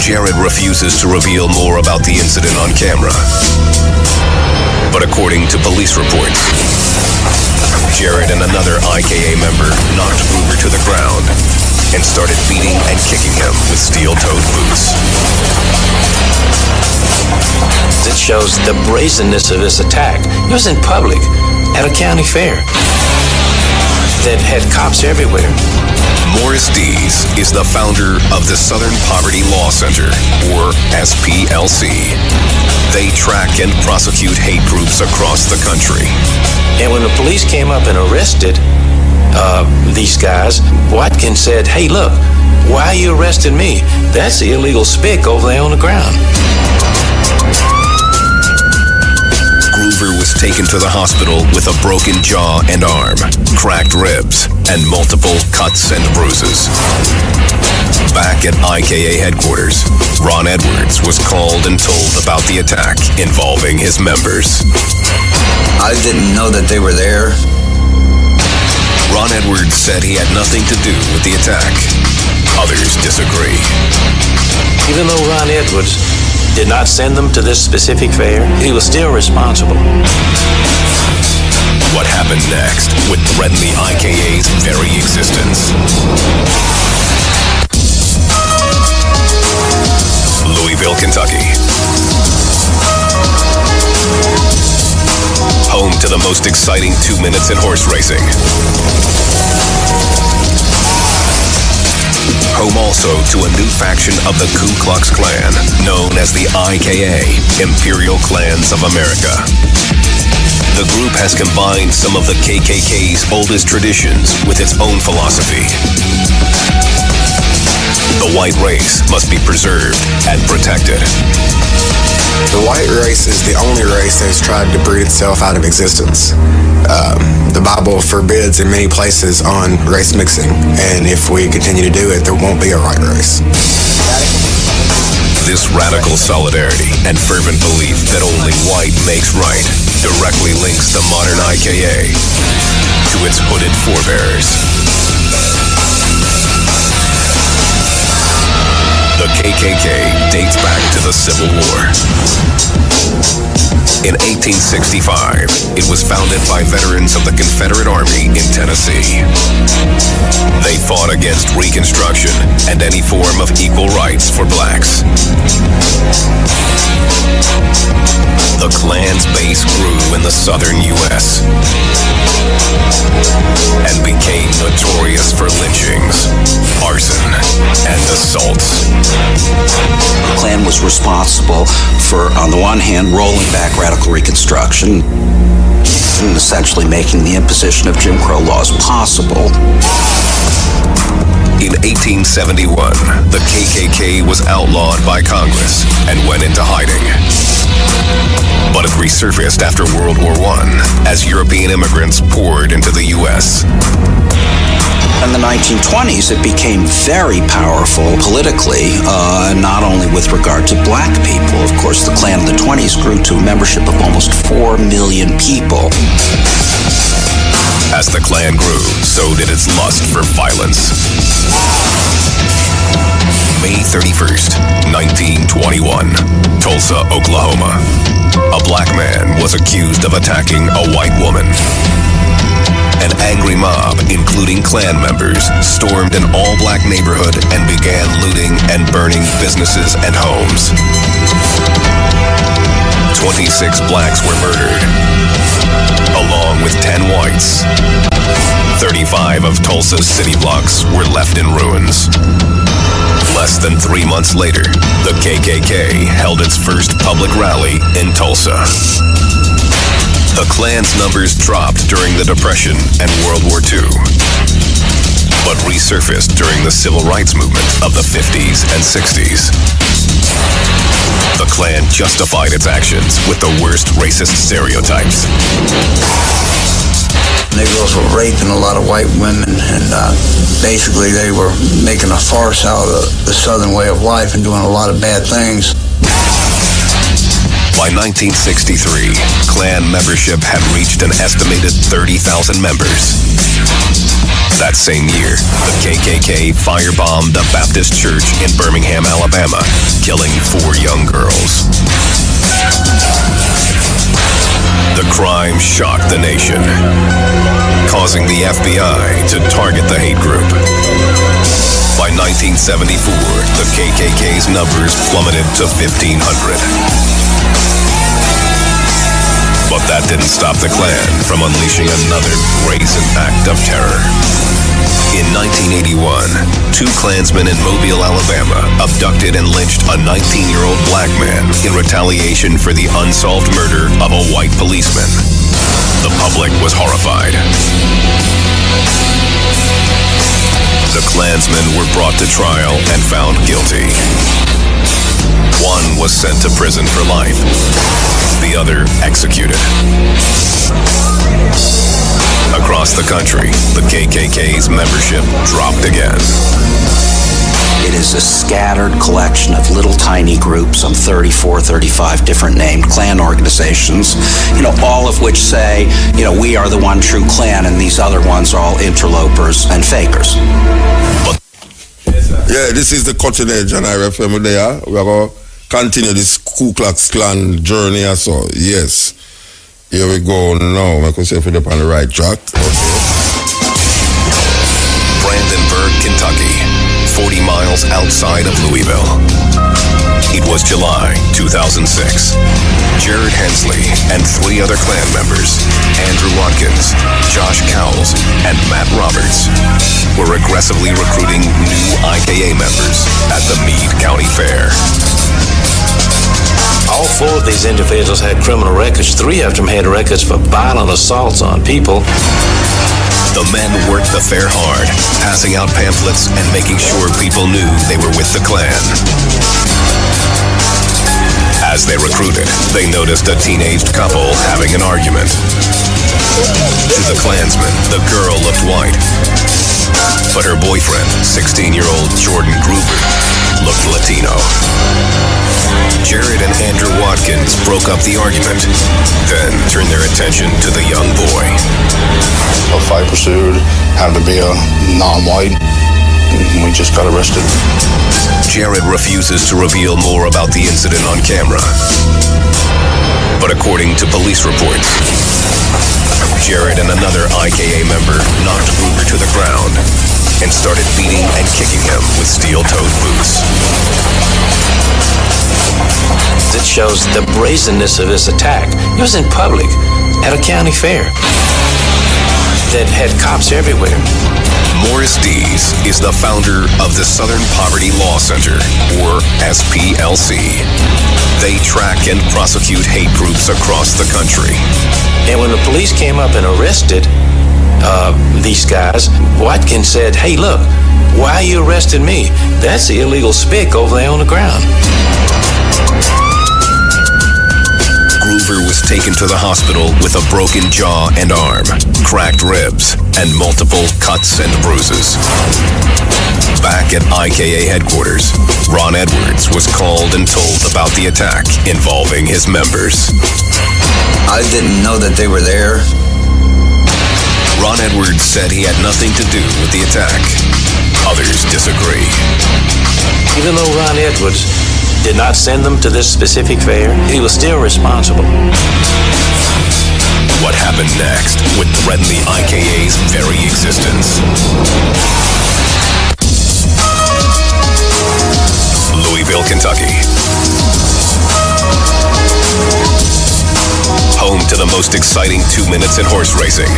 Jared refuses to reveal more about the incident on camera. But according to police reports, Jared and another IKA member knocked Gruber to the ground and started beating and kicking him with steel-toed boots. It shows the brazenness of his attack. It was in public, at a county fair, that had cops everywhere. Morris Dees is the founder of the Southern Poverty Law Center, or SPLC. They track and prosecute hate groups across the country. And when the police came up and arrested these guys, Watkins said, "Hey, look, why are you arresting me? That's the illegal spick over there on the ground." Gruber was taken to the hospital with a broken jaw and arm, cracked ribs, and multiple cuts and bruises. Back at IKA headquarters, Ron Edwards was called and told about the attack involving his members. I didn't know that they were there. Ron Edwards said he had nothing to do with the attack. Others disagree. Even though Ron Edwards did not send them to this specific fair, he was still responsible. What happened next would threaten the IKA's very existence. Louisville, Kentucky. Home to the most exciting 2 minutes in horse racing. Home also to a new faction of the Ku Klux Klan, known as the IKA, Imperial Klans of America. The group has combined some of the KKK's oldest traditions with its own philosophy. The white race must be preserved and protected. The white race is the only race that has tried to breed itself out of existence. The Bible forbids in many places on race mixing, and if we continue to do it, there won't be a white race. This radical solidarity and fervent belief that only white makes right directly links the modern IKA to its hooded forebears. The KKK dates back to the Civil War. In 1865, it was founded by veterans of the Confederate Army in Tennessee. They fought against Reconstruction and any form of equal rights for blacks. The Klan's base grew in the southern U.S. and became notorious for lynchings, arson, and assaults. The Klan was responsible for, on the one hand, rolling back radical Reconstruction and essentially making the imposition of Jim Crow laws possible. In 1871, the KKK was outlawed by Congress and went into hiding. But it resurfaced after World War I as European immigrants poured into the U.S. In the 1920s, it became very powerful politically, not only with regard to black people. Of course, the Klan in the 20s grew to a membership of almost 4 million people. As the Klan grew, so did its lust for violence. May 31st, 1921, Tulsa, Oklahoma. A black man was accused of attacking a white woman. An angry mob, including Klan members, stormed an all-black neighborhood and began looting and burning businesses and homes. 26 blacks were murdered, along with 10 whites. 35 of Tulsa's city blocks were left in ruins. Less than 3 months later, the KKK held its first public rally in Tulsa. The Klan's numbers dropped during the Depression and World War II, but resurfaced during the Civil Rights Movement of the 50s and 60s. The Klan justified its actions with the worst racist stereotypes. Negroes were raping a lot of white women, and basically they were making a farce out of the Southern way of life and doing a lot of bad things. By 1963, Klan membership had reached an estimated 30,000 members. That same year, the KKK firebombed a Baptist church in Birmingham, Alabama, killing 4 young girls. The crime shocked the nation, causing the FBI to target the hate group. By 1974, the KKK's numbers plummeted to 1,500. But that didn't stop the Klan from unleashing another brazen act of terror. In 1981, 2 Klansmen in Mobile, Alabama, abducted and lynched a 19-year-old black man in retaliation for the unsolved murder of a white policeman. The public was horrified. The Klansmen were brought to trial and found guilty. One was sent to prison for life. The other executed. Across the country, the KKK's membership dropped again. It is a scattered collection of little tiny groups, some 34, 35 different named Klan organizations, all of which say, we are the one true Klan and these other ones are all interlopers and fakers. Yeah, this is the Cutting Edge on IRFM there. We're going to continue this Ku Klux Klan journey or so. Yes. Here we go now. I can say if we're on the right track. Okay. Brandenburg, Kentucky, 40 miles outside of Louisville. It was July 2006. Jared Hensley and 3 other Klan members, Andrew Watkins, Josh Cowles, and Matt Roberts, were aggressively recruiting new IKA members at the Meade County Fair. All 4 of these individuals had criminal records. 3 of them had records for violent assaults on people. The men worked the fair hard, passing out pamphlets and making sure people knew they were with the Klan. As they recruited, they noticed a teenaged couple having an argument. To the Klansmen, the girl looked white, but her boyfriend, 16-year-old Jordan Gruber, looked Latino. Jared and Andrew Watkins broke up the argument, then turned their attention to the young boy. A fight pursued, happened to be a non-white, and we just got arrested. Jared refuses to reveal more about the incident on camera. But according to police reports, Jared and another IKA member knocked Gruber to the ground and started beating and kicking him with steel-toed boots. It shows the brazenness of his attack. It was in public, at a county fair, that had cops everywhere. Morris Dees is the founder of the Southern Poverty Law Center, or SPLC. They track and prosecute hate groups across the country. And when the police came up and arrested these guys, Watkins said, "Hey, look, why are you arresting me? That's the illegal spick over there on the ground." Gruber was taken to the hospital with a broken jaw and arm, cracked ribs, and multiple cuts and bruises. Back at IKA headquarters, Ron Edwards was called and told about the attack involving his members. I didn't know that they were there. Ron Edwards said he had nothing to do with the attack. Others disagree. Even though Ron Edwards did not send them to this specific fair, he was still responsible. What happened next would threaten the IKA's very existence. Louisville, Kentucky. Home to the most exciting 2 minutes in horse racing.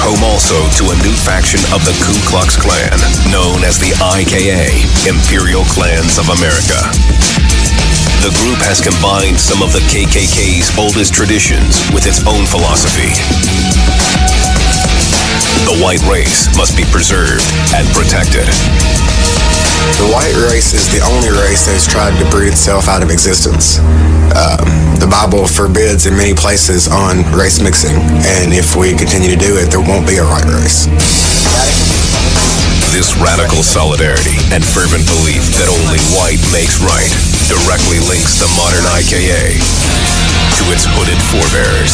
Home also to a new faction of the Ku Klux Klan, known as the IKA, Imperial Klans of America. The group has combined some of the KKK's oldest traditions with its own philosophy. The white race must be preserved and protected. The white race is the only race that has tried to breed itself out of existence. The Bible forbids in many places on race mixing, and if we continue to do it, there won't be a white race. This radical solidarity and fervent belief that only white makes right directly links the modern IKA to its hooded forebears.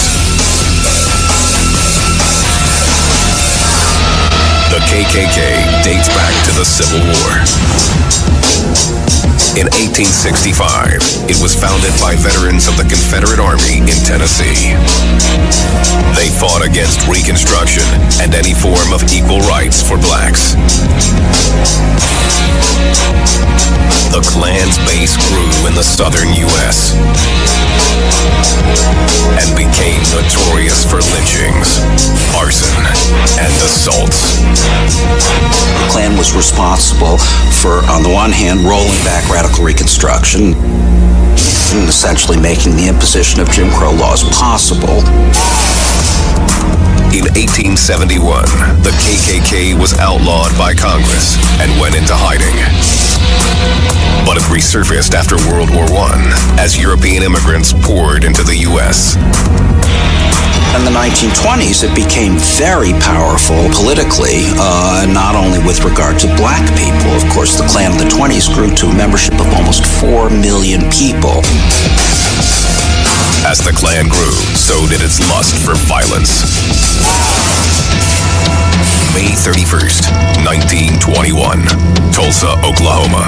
The KKK dates back to the Civil War. In 1865, it was founded by veterans of the Confederate Army in Tennessee. They fought against Reconstruction and any form of equal rights for blacks. The Klan's base grew in the southern U.S. and became notorious for lynchings, arson, and assaults. The Klan was responsible for, on the one hand, rolling back radical Reconstruction and essentially making the imposition of Jim Crow laws possible. In 1871, the KKK was outlawed by Congress and went into hiding. But it resurfaced after World War I as European immigrants poured into the U.S. In the 1920s, it became very powerful politically, not only with regard to black people. Of course, the Klan of the 20s grew to a membership of almost 4 million people. As the Klan grew, so did its lust for violence. May 31st, 1921, Tulsa, Oklahoma.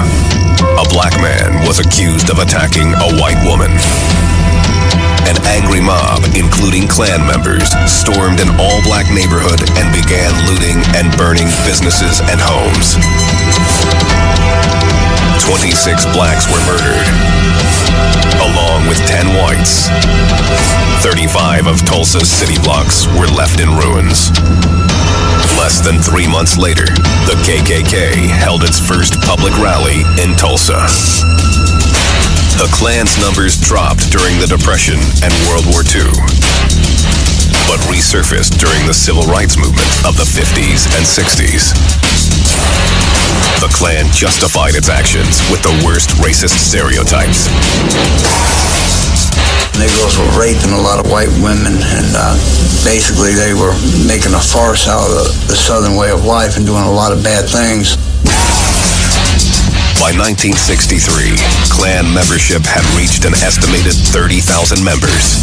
A black man was accused of attacking a white woman. An angry mob, including Klan members, stormed an all-black neighborhood and began looting and burning businesses and homes. 26 blacks were murdered, along with 10 whites. 35 of Tulsa's city blocks were left in ruins. Less than 3 months later, the KKK held its first public rally in Tulsa. The Klan's numbers dropped during the Depression and World War II, but resurfaced during the Civil Rights Movement of the 50s and 60s. The Klan justified its actions with the worst racist stereotypes. Negroes were raping a lot of white women, and basically they were making a farce out of the Southern way of life and doing a lot of bad things. By 1963, Klan membership had reached an estimated 30,000 members.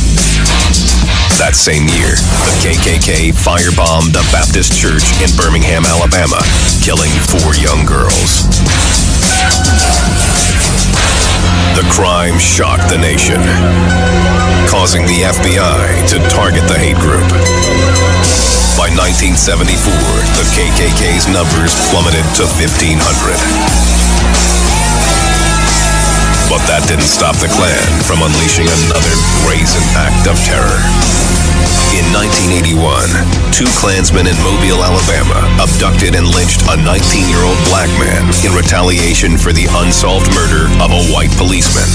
That same year, the KKK firebombed a Baptist church in Birmingham, Alabama, killing 4 young girls. The crime shocked the nation, causing the FBI to target the hate group. By 1974, the KKK's numbers plummeted to 1,500. But that didn't stop the Klan from unleashing another brazen act of terror. In 1981, 2 Klansmen in Mobile, Alabama, abducted and lynched a 19-year-old black man in retaliation for the unsolved murder of a white policeman.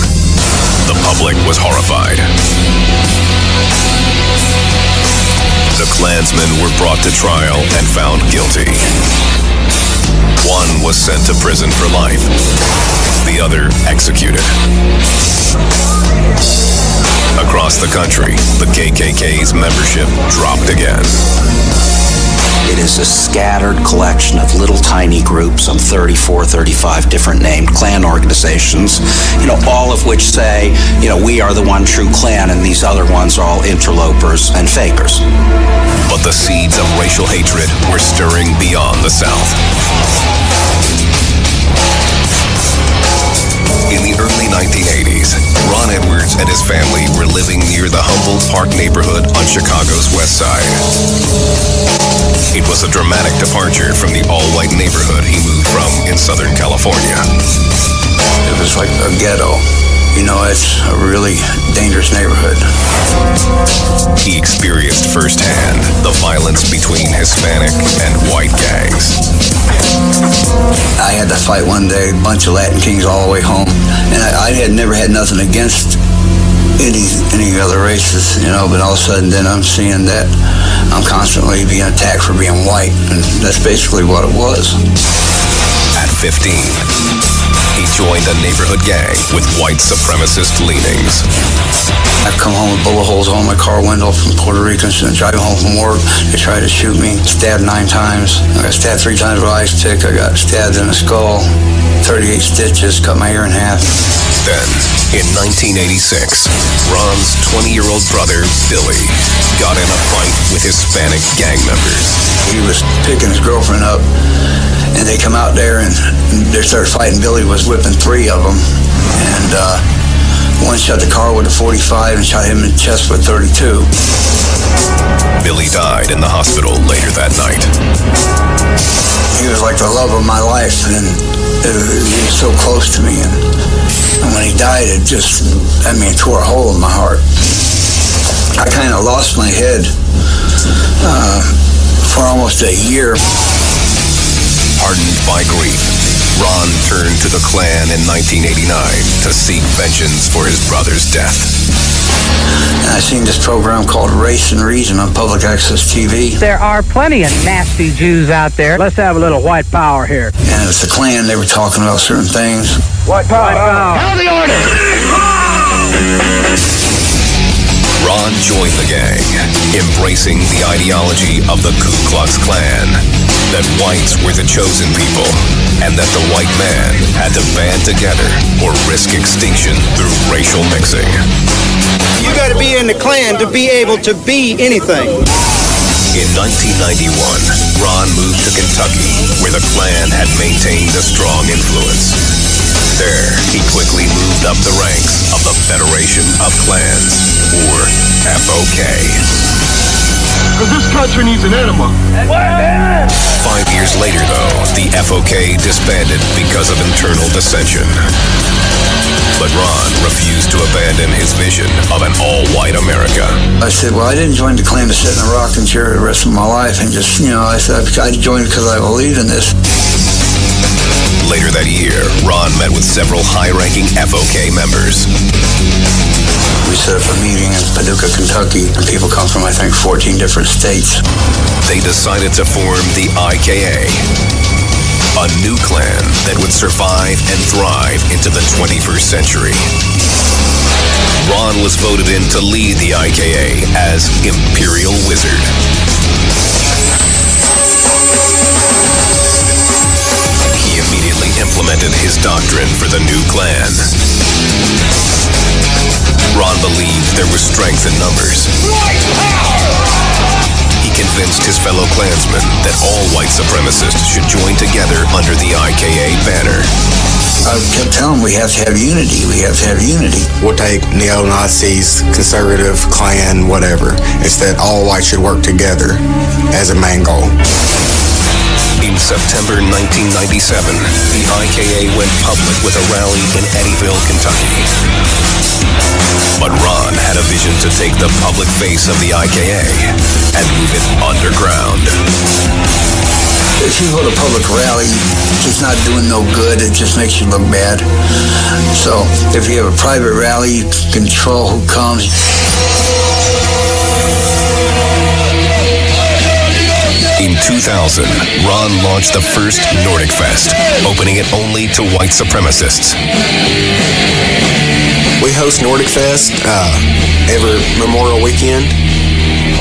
The public was horrified. The Klansmen were brought to trial and found guilty. One was sent to prison for life. The other executed. Across the country, the KKK's membership dropped again. It is a scattered collection of little tiny groups, some 34, 35 different named Klan organizations, all of which say, we are the one true Klan and these other ones are all interlopers and fakers. But the seeds of racial hatred were stirring beyond the South. In the early 1980s, Ron Edwards and his family were living near the Humboldt Park neighborhood on Chicago's west side. It was a dramatic departure from the all-white neighborhood he moved from in Southern California. It was like a ghetto. It's a really dangerous neighborhood. He experienced firsthand the violence between Hispanic and white gangs. I had to fight one day, a bunch of Latin Kings all the way home, and I had never had nothing against any other races, but all of a sudden then I'm seeing that I'm constantly being attacked for being white, and that's basically what it was. At 15, he joined a neighborhood gang with white supremacist leanings. I come home with bullet holes on my car window from Puerto Ricans and driving home from work. They tried to shoot me, stabbed 9 times. I got stabbed 3 times with an ice pick. I got stabbed in the skull, 38 stitches, cut my ear in half. Then, in 1986, Ron's 20-year-old brother, Billy, got in a fight with Hispanic gang members. He was picking his girlfriend up, and they come out there and they started fighting. Billy was whipping 3 of them, and one shot the car with a 45 and shot him in the chest with 32. Billy died in the hospital later that night. He was like the love of my life, and he was so close to me. And when he died, it just, tore a hole in my heart. I kind of lost my head for almost a year. Hardened by grief, Ron turned to the Klan in 1989 to seek vengeance for his brother's death. And I seen this program called Race and Reason on public access TV. There are plenty of nasty Jews out there. Let's have a little white power here. And it's the Klan, they were talking about certain things. White power. Hell the order! Ron joined the gang, embracing the ideology of the Ku Klux Klan, that whites were the chosen people, and that the white man had to band together or risk extinction through racial mixing. You gotta be in the Klan to be able to be anything. In 1991, Ron moved to Kentucky, where the Klan had maintained a strong influence. There, he quickly moved up the ranks of the Federation of Klans, or FOK. Because this country needs an enema. 5 years later, though, the FOK disbanded because of internal dissension. But Ron refused to abandon his vision of an all-white America. I said, well, I didn't join the Klan to sit in a rocking chair the rest of my life and just, I said, I joined because I believed in this. Later that year, Ron met with several high-ranking FOK members. We set up a meeting in Paducah, Kentucky, and people come from, I think, 14 different states. They decided to form the IKA, a new Klan that would survive and thrive into the 21st century. Ron was voted in to lead the IKA as Imperial Wizard. He immediately implemented his doctrine for the new Klan. Ron believed there was strength in numbers. He convinced his fellow Klansmen that all white supremacists should join together under the IKA banner. I kept telling them we have to have unity. We have to have unity. We'll take neo-Nazis, conservative, Klan, whatever. It's that all whites should work together as a main goal. In September 1997, the IKA went public with a rally in Eddyville, Kentucky. But Ron had a vision to take the public face of the IKA and move it underground. If you go to a public rally, it's not doing no good. It just makes you look bad. So if you have a private rally, you control who comes. In 2000, Ron launched the first Nordic Fest, opening it only to white supremacists. We host Nordic Fest every Memorial Weekend.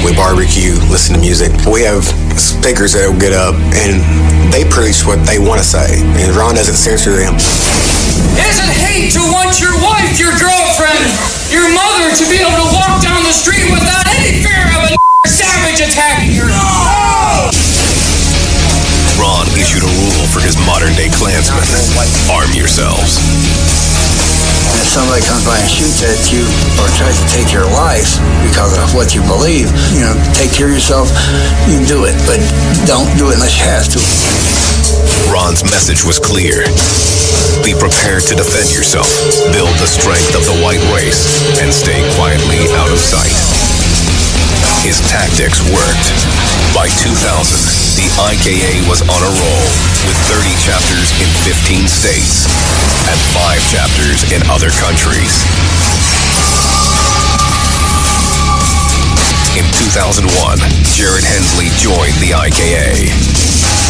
We barbecue, listen to music. We have speakers that will get up and they preach what they want to say. And Ron doesn't censor them. Isn't hate to want your wife, your girlfriend, your mother to be able to walk down the street without any fear of a savage attacking her? Ron issued a rule for his modern-day Klansmen: arm yourselves. If somebody comes by and shoots at you or tries to take your life because of what you believe, take care of yourself, you do it, but don't do it unless you have to. Ron's message was clear. Be prepared to defend yourself, build the strength of the white race, and stay quietly out of sight. His tactics worked. By 2000, the IKA was on a roll, with 30 chapters in 15 states and 5 chapters in other countries. In 2001, Jared Hensley joined the IKA.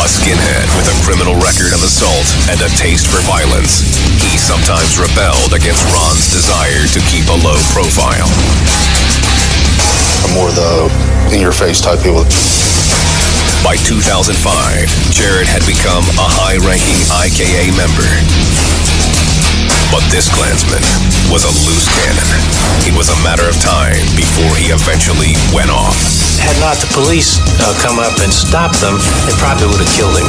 A skinhead with a criminal record of assault and a taste for violence, he sometimes rebelled against Ron's desire to keep a low profile. I'm more the in-your-face type people. By 2005, Jared had become a high-ranking IKA member. But this Klansman was a loose cannon. It was a matter of time before he eventually went off. Had not the police come up and stopped them, they probably would have killed him.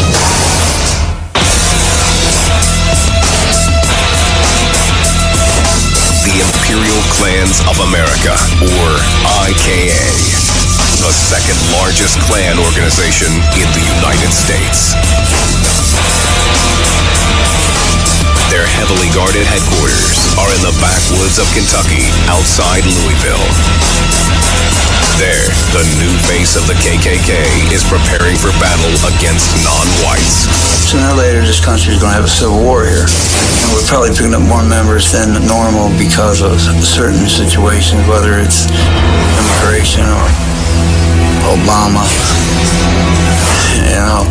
The Imperial Clans of America, or IKA, the second largest Klan organization in the United States. Their heavily guarded headquarters are in the backwoods of Kentucky, outside Louisville. There, the new face of the KKK is preparing for battle against non-whites. Sooner or later, this country is going to have a civil war here. And we're probably picking up more members than normal because of certain situations, whether it's immigration or Obama. You know.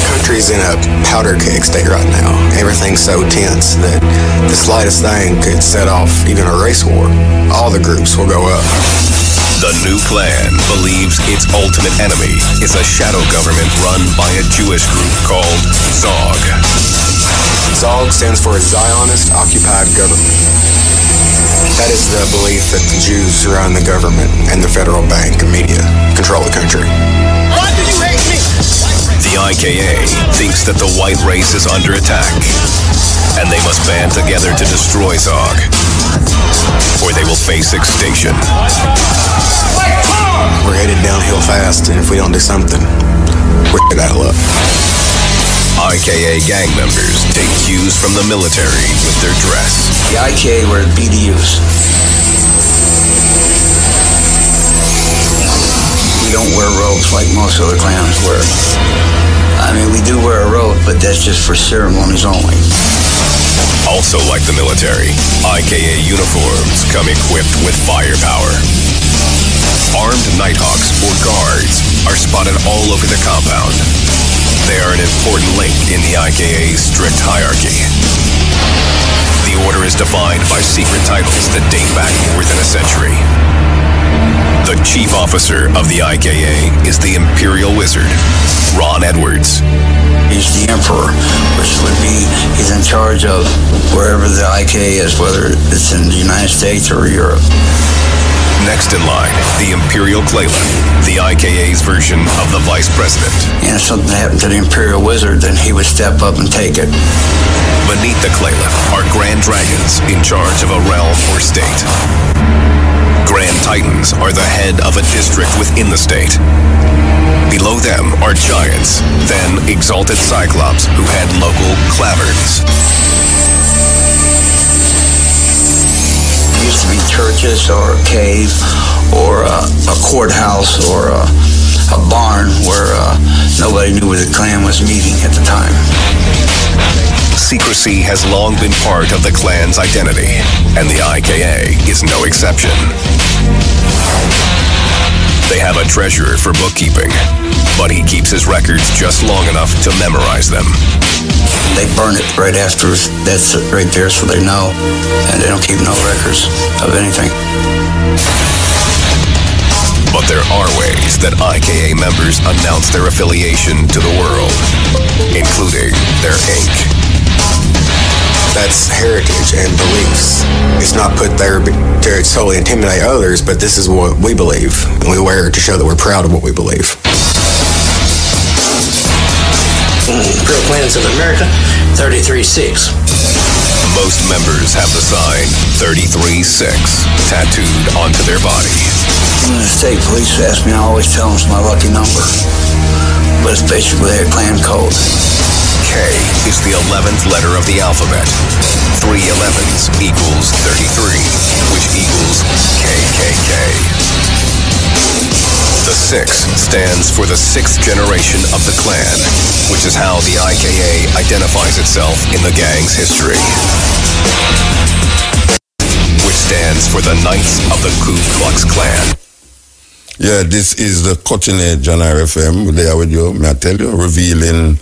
Country's in a powder keg state right now. Everything's so tense that the slightest thing could set off even a race war. All the groups will go up. The new Klan believes its ultimate enemy is a shadow government run by a Jewish group called ZOG. ZOG stands for Zionist Occupied Government. That is the belief that the Jews run the government and the federal bank and media control the country. Why do you hate me? The IKA thinks that the white race is under attack, and they must band together to destroy ZOG, or they will face extinction. We're headed downhill fast, and if we don't do something, we're out of luck. IKA gang members take cues from the military with their dress. The IKA wear BDUs. We don't wear robes like most other clans wear. I mean, we do wear a robe, but that's just for ceremonies only. Also like the military, IKA uniforms come equipped with firepower. Armed Nighthawks, or guards, are spotted all over the compound. They are an important link in the IKA's strict hierarchy. The order is defined by secret titles that date back more than a century. The chief officer of the IKA is the Imperial Wizard, Ron Edwards. He's the emperor, which would be, he's in charge of wherever the IKA is, whether it's in the United States or Europe. Next in line, the Imperial Claylin, the IKA's version of the vice president. And if something happened to the Imperial Wizard, then he would step up and take it. Beneath the Claylin are Grand Dragons in charge of a realm or state. Grand Titans are the head of a district within the state. Below them are Giants, then Exalted Cyclops, who head local Claverns. Used to be churches or a cave or a courthouse or a barn where nobody knew where the Klan was meeting at the time. Secrecy has long been part of the Klan's identity, and the IKA is no exception. They have a treasurer for bookkeeping, but he keeps his records just long enough to memorize them. They burn it right after, that's it right there, so they know, and they don't keep no records of anything. But there are ways that IKA members announce their affiliation to the world, including their ink. That's heritage and beliefs. It's not put there to solely intimidate others, but this is what we believe, and we wear it to show that we're proud of what we believe. Imperial Clans of America, 33-6. Most members have the sign 33-6 tattooed onto their body. When the state police ask me, I always tell them it's my lucky number. But it's basically a clan code. K is the 11th letter of the alphabet. 3 11s equals 33, which equals KKK. The 6 stands for the 6th generation of the Klan, which is how the IKA identifies itself in the gang's history. Which stands for the Knights of the Ku Klux Klan. Yeah, this is the Cutting Edge on RFM. We're there with you, may I tell you, revealing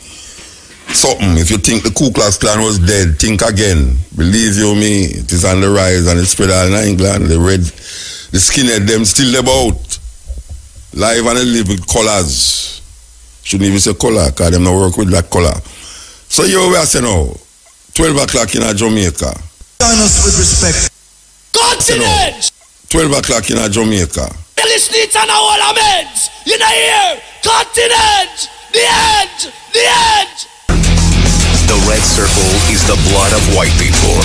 something. If you think the Ku Klux Klan was dead, think again. Believe you me, it is on the rise and it spread all in England. The skinhead, them still about. Live and live with colors. Shouldn't even say color, because them don't work with that color. So you we are saying now, 12 o'clock in Jamaica. Join us with respect. Cutting Edge! 12 o'clock in Jamaica. Listening to all our meds. You know here. Cutting Edge. The edge. The edge. The red circle is the blood of white people.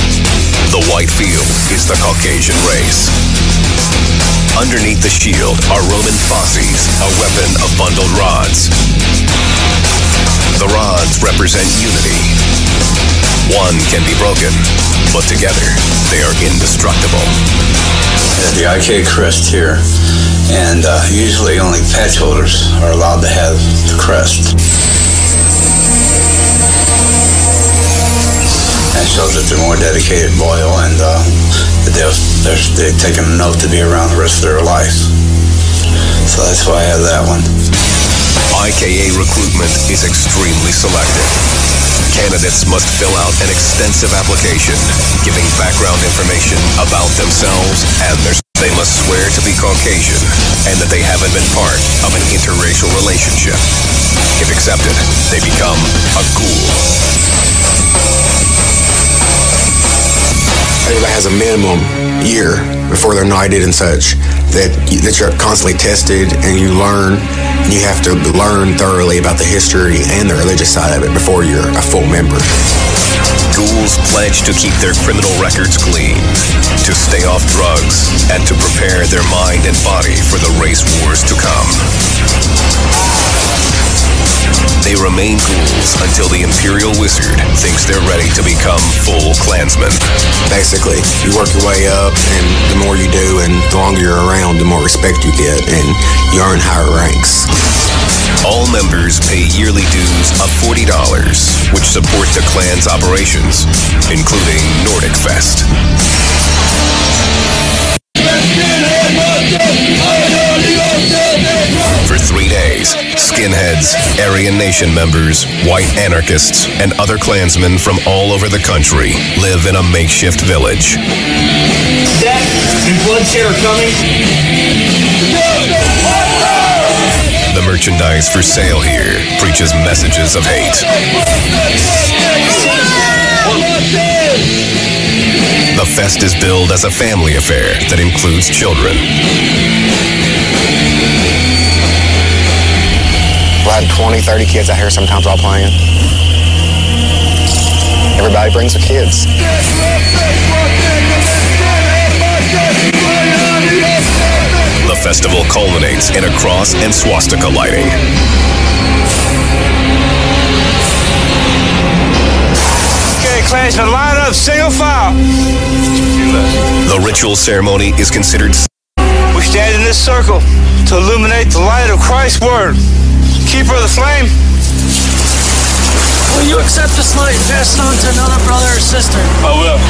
The white field is the Caucasian race. Underneath the shield are Roman fasces, a weapon of bundled rods. The rods represent unity. One can be broken, but together they are indestructible. The IK crest here, and usually only patch holders are allowed to have the crest. That shows that they're more dedicated, loyal, and they're taking a note to be around the rest of their life. So that's why I have that one. IKA recruitment is extremely selective. Candidates must fill out an extensive application, giving background information about themselves and they must swear to be Caucasian and that they haven't been part of an interracial relationship. If accepted, they become a ghoul. Everybody has a minimum year before they're knighted and such that you're constantly tested and you learn. You have to learn thoroughly about the history and the religious side of it before you're a full member. Ghouls pledge to keep their criminal records clean, to stay off drugs, and to prepare their mind and body for the race wars to come. They remain ghouls until the Imperial Wizard thinks they're ready to become full Klansmen. Basically, you work your way up, and the more you do and the longer you're around, the more respect you get, and you earn higher ranks. All members pay yearly dues of $40, which support the Klan's operations, including Nordic Fest. For 3 days, skinheads, Aryan Nation members, white anarchists, and other Klansmen from all over the country live in a makeshift village. Death and bloodshed are coming. The merchandise for sale here preaches messages of hate. The fest is billed as a family affair that includes children. We'll have 20, 30 kids out here sometimes all playing. Everybody brings their kids. The festival culminates in a cross and swastika lighting. Okay, Klansmen, line up, single file. The ritual ceremony is considered. We stand in this circle to illuminate the light of Christ's word. Keeper of the flame. Will you accept this light and pass it on to another brother or sister? I will.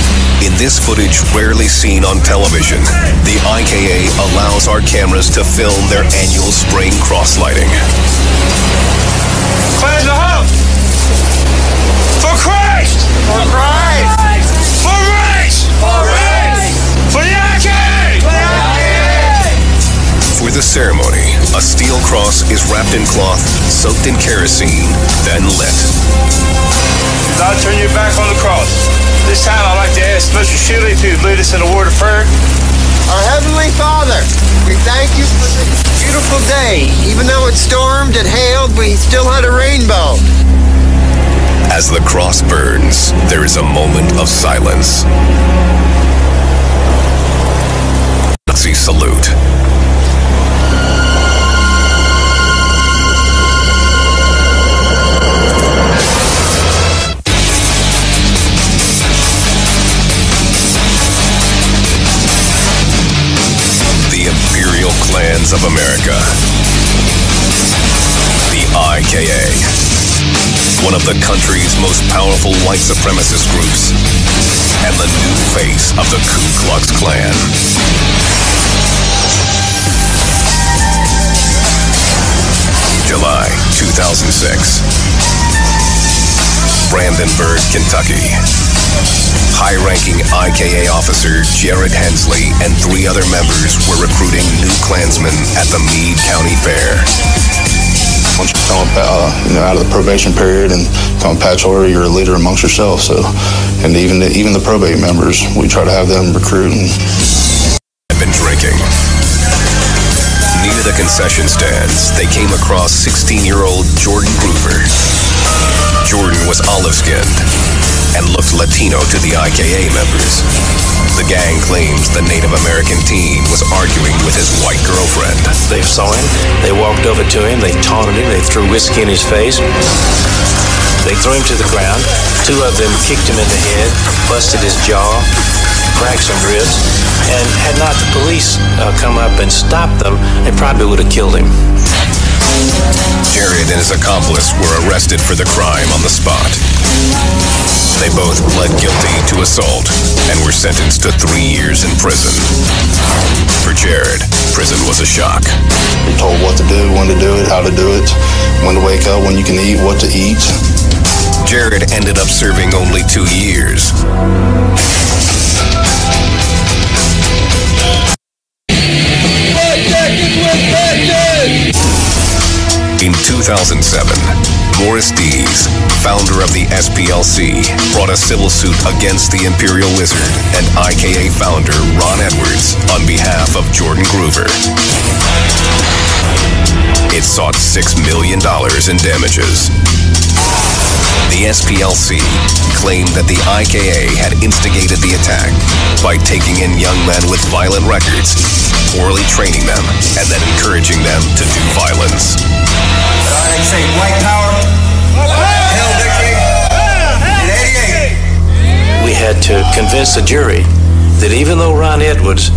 In this footage rarely seen on television, the IKA allows our cameras to film their annual spring cross lighting. Klansmen, up! For Christ! For Christ! For race! For race! For the IKA! For the IKA! For the ceremony, a steel cross is wrapped in cloth, soaked in kerosene, then lit. Now turn your back on the cross. This time I'd like to ask Mr. Shirley to lead us in a word of prayer. Our Heavenly Father, we thank you for this beautiful day. Even though it stormed and hailed, we still had a rainbow. As the cross burns, there is a moment of silence. Nazi salute. Klans of America. The IKA. One of the country's most powerful white supremacist groups. And the new face of the Ku Klux Klan. 2006. Brandenburg, Kentucky. High-ranking IKA officer Jared Hensley and 3 other members were recruiting new Klansmen at the Meade County Fair. Once you come out of the probation period and become a patch holder, you're a leader amongst yourself. So, and even the probate members, we try to have them recruit. Had been drinking. Near the concession stands, they came across 16-year-old Jordan Groover. Jordan was olive-skinned and looked Latino to the IKA members. The gang claims the Native American teen was arguing with his white girlfriend. They saw him, they walked over to him, they taunted him, they threw whiskey in his face. They threw him to the ground. 2 of them kicked him in the head, busted his jaw, cracked some ribs, and had not the police come up and stopped them, they probably would have killed him. Jared and his accomplice were arrested for the crime on the spot. They both pled guilty to assault and were sentenced to 3 years in prison. For Jared, prison was a shock. You're told what to do, when to do it, how to do it, when to wake up, when you can eat, what to eat. Jared ended up serving only 2 years. In 2007, Morris Dees, founder of the SPLC, brought a civil suit against the Imperial Wizard and IKA founder Ron Edwards on behalf of Jordan Groover. It sought $6 million in damages. The SPLC claimed that the IKA had instigated the attack by taking in young men with violent records, poorly training them, and then encouraging them to do violence. I say white power, hell Dixie, in 88. We had to convince the jury that even though Ron Edwards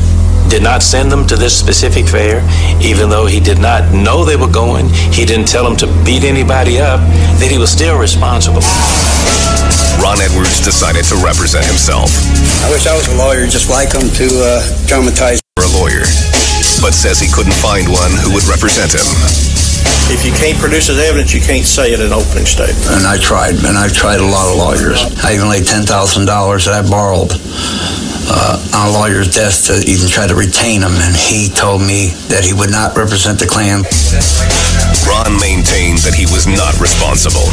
did not send them to this specific fair, even though he did not know they were going, he didn't tell them to beat anybody up, that he was still responsible. Ron Edwards decided to represent himself. I wish I was a lawyer just like him to traumatize. For a lawyer, but says he couldn't find one who would represent him. If you can't produce his evidence, you can't say it in an opening statement. And I tried a lot of lawyers. I even laid $10,000 that I borrowed on a lawyer's desk to even try to retain him, and he told me that he would not represent the Klan. Ron maintained that he was not responsible.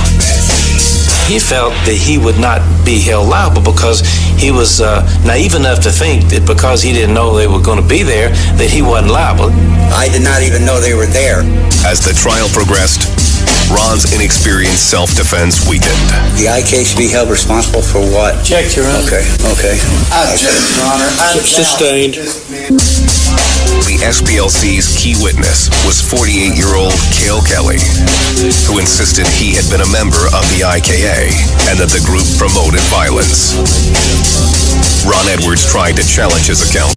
He felt that he would not be held liable because he was naive enough to think that because he didn't know they were going to be there, that he wasn't liable. I did not even know they were there. As the trial progressed, Ron's inexperienced self-defense weakened. The IK should be held responsible for what? Object, Your Honor. Okay. Object, Your Honor. Sustained. The SPLC's key witness was 48-year-old Cale Kelly, who insisted he had been a member of the IKA and that the group promoted violence. Ron Edwards tried to challenge his account.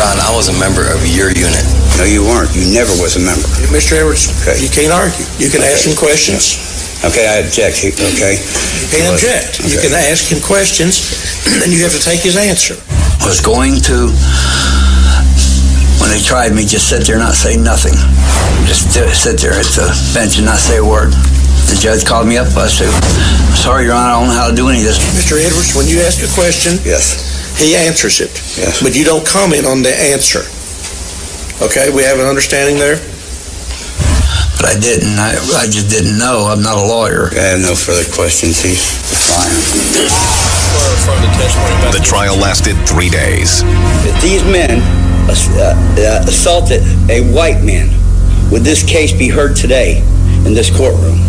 Ron, I was a member of your unit. No, you weren't. You never was a member. Mr. Edwards, you can't argue. You can ask him questions. Okay, I object. Okay. You can't object. Okay. You can ask him questions, and you have to take his answer. I was going to, when they tried me, just sit there and not say nothing. Just sit there at the bench and not say a word. The judge called me up. I said, sorry, Your Honor, I don't know how to do any of this. Mr. Edwards, when you ask a question, yes, he answers it. Yes. But you don't comment on the answer. Okay, we have an understanding there? But I didn't. I just didn't know. I'm not a lawyer. I have no further questions. He's fine. The trial lasted 3 days. If these men assaulted a white man, would this case be heard today in this courtroom?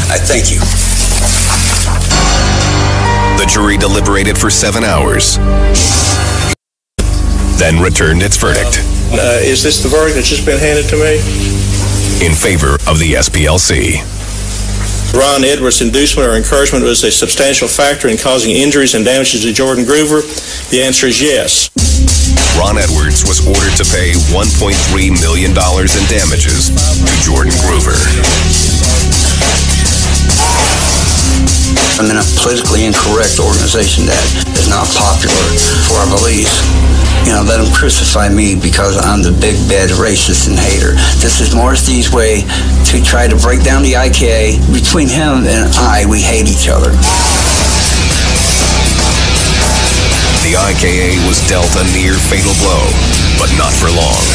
I thank you. The jury deliberated for 7 hours, then returned its verdict. Is this the verdict that's just been handed to me? In favor of the SPLC. Ron Edwards' inducement or encouragement was a substantial factor in causing injuries and damages to Jordan Groover. The answer is yes. Ron Edwards was ordered to pay $1.3 million in damages to Jordan Groover. I'm in a politically incorrect organization that is not popular for our beliefs. You know, let them crucify me because I'm the big, bad racist and hater. This is Morris D's way to try to break down the IKA. Between him and I, we hate each other. The IKA was dealt a near fatal blow, but not for long.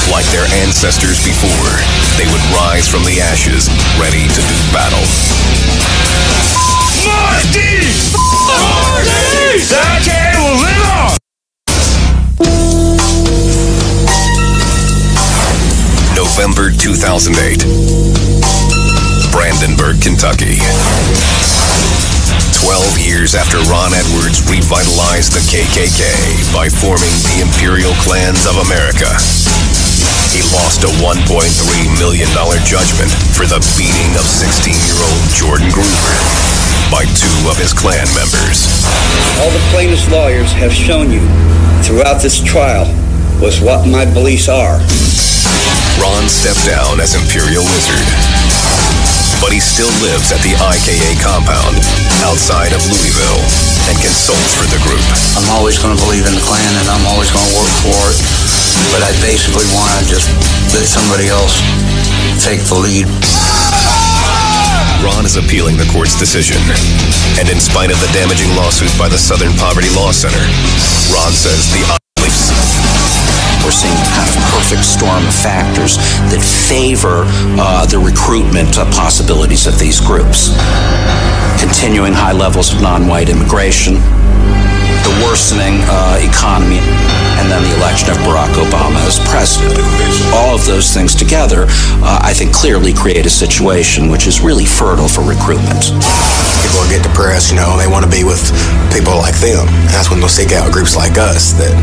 Like their ancestors before, they would rise from the ashes, ready to do battle. Marty! Marty! The IKA will live on! November 2008, Brandenburg, Kentucky. 12 years after Ron Edwards revitalized the KKK by forming the Imperial Clans of America, he lost a $1.3 million judgment for the beating of 16-year-old Jordan Groover by two of his Klan members. All the plaintiff's lawyers have shown you throughout this trial was what my beliefs are. Ron stepped down as Imperial Wizard, but he still lives at the IKA compound outside of Louisville and consults for the group. I'm always going to believe in the Klan and I'm always going to work for it, but I basically want to just let somebody else take the lead. Ron is appealing the court's decision, and in spite of the damaging lawsuit by the Southern Poverty Law Center, Ron says the beliefs. We're seeing a kind of perfect storm of factors that favor the recruitment possibilities of these groups. Continuing high levels of non-white immigration, the worsening economy, and then the election of Barack Obama as president. All of those things together, I think, clearly create a situation which is really fertile for recruitment. People get depressed, you know, they want to be with people like them. That's when they'll seek out groups like us that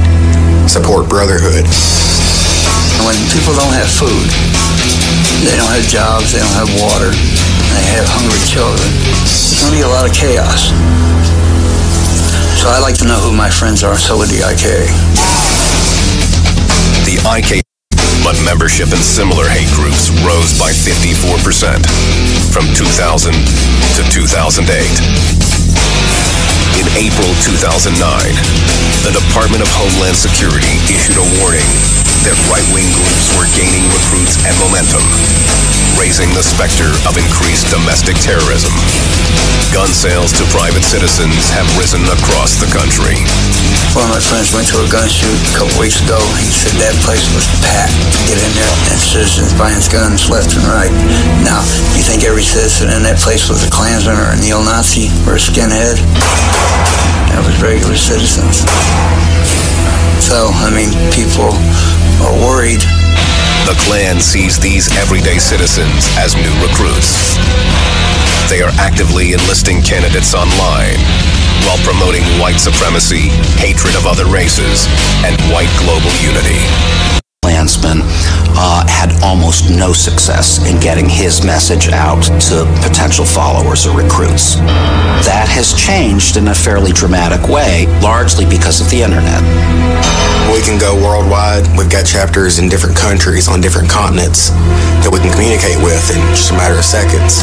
support brotherhood. When people don't have food, they don't have jobs, they don't have water, they have hungry children, there's going to be a lot of chaos. So I like to know who my friends are, so would the IKA. The IKA, but membership in similar hate groups rose by 54% from 2000 to 2008. In April 2009, the Department of Homeland Security issued a warning that right-wing groups were gaining recruits and momentum, raising the specter of increased domestic terrorism. Gun sales to private citizens have risen across the country. One of my friends went to a gun shoot a couple weeks ago. He said that place was packed to get in there, and citizens buying guns left and right. Now, do you think every citizen in that place was a Klansman or a neo-Nazi or a skinhead? That was regular citizens. So, I mean, people are worried. The Klan sees these everyday citizens as new recruits. They are actively enlisting candidates online while promoting white supremacy, hatred of other races, and white global unity. Klansman had almost no success in getting his message out to potential followers or recruits. That has changed in a fairly dramatic way, largely because of the internet. We can go worldwide. We've got chapters in different countries on different continents that we can communicate with in just a matter of seconds.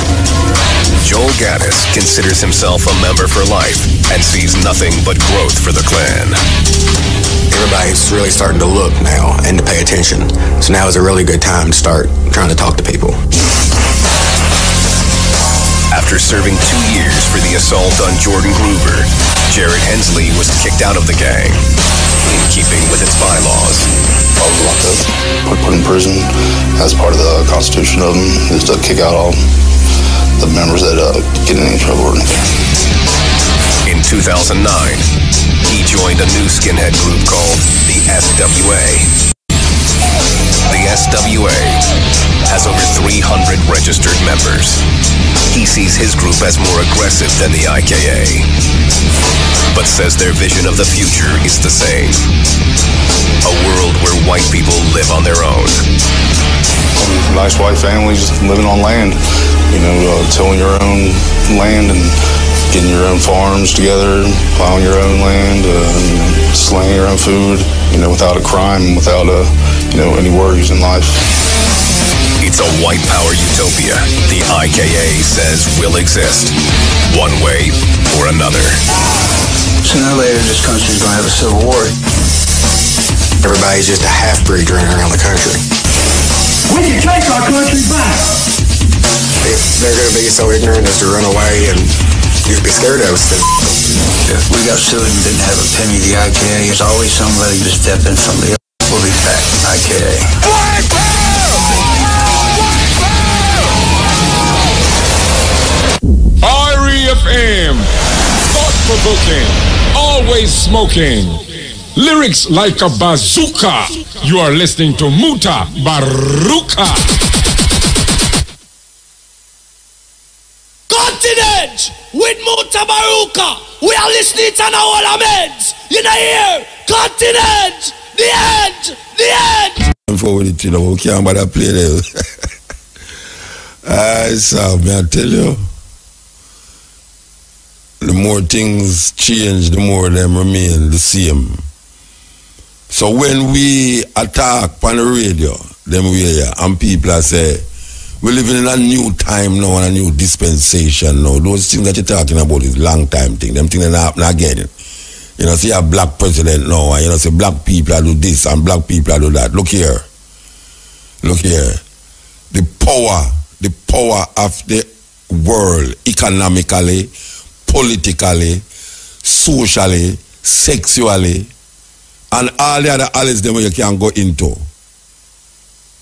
Joel Gaddis considers himself a member for life and sees nothing but growth for the Klan. Everybody's really starting to look now and to pay attention. So now is a really good time to start trying to talk to people. After serving 2 years for the assault on Jordan Groover, Jared Hensley was kicked out of the gang, in keeping with its bylaws. I was locked up, put in prison. As part of the constitution of them is to kick out all the members that get in any trouble or anything. In 2009, he joined a new skinhead group called the SWA. The SWA has over 300 registered members. He sees his group as more aggressive than the IKA, but says their vision of the future is the same. A world where white people live on their own. Nice white families living on land, you know, tilling your own land and getting your own farms together, plowing your own land, slaying your own food, you know, without a crime, without any worries in life. creates a white power utopia the IKA says will exist, one way or another. Sooner or later, this country's going to have a civil war. Everybody's just a half-breed running around the country. We can take our country back. If they're going to be so ignorant as to run away and you'd be scared of us, then If we got sued and didn't have a penny, the IKA, there's always somebody to step in, somebody else. We'll be back, IKA. REFM, thought-provoking, always smoking, lyrics like a bazooka. You are listening to Mutabaruka. Continent with Mutabaruka. We are listening to our meds. You know here, continent, the end, the end. I'm forward it, you know, we can't bother play there. So, may I tell you, the more things change, the more them remain the same. So when we attack on the radio, them we hear, and people are say, we're living in a new time now and a new dispensation now. Those things that you're talking about is long time thing. Them things that happen again. You know, see a black president now, and you know, say black people are do this and black people are do that. Look here. Look here. The power of the world economically, politically, socially, sexually, and all the other alleys them you can go into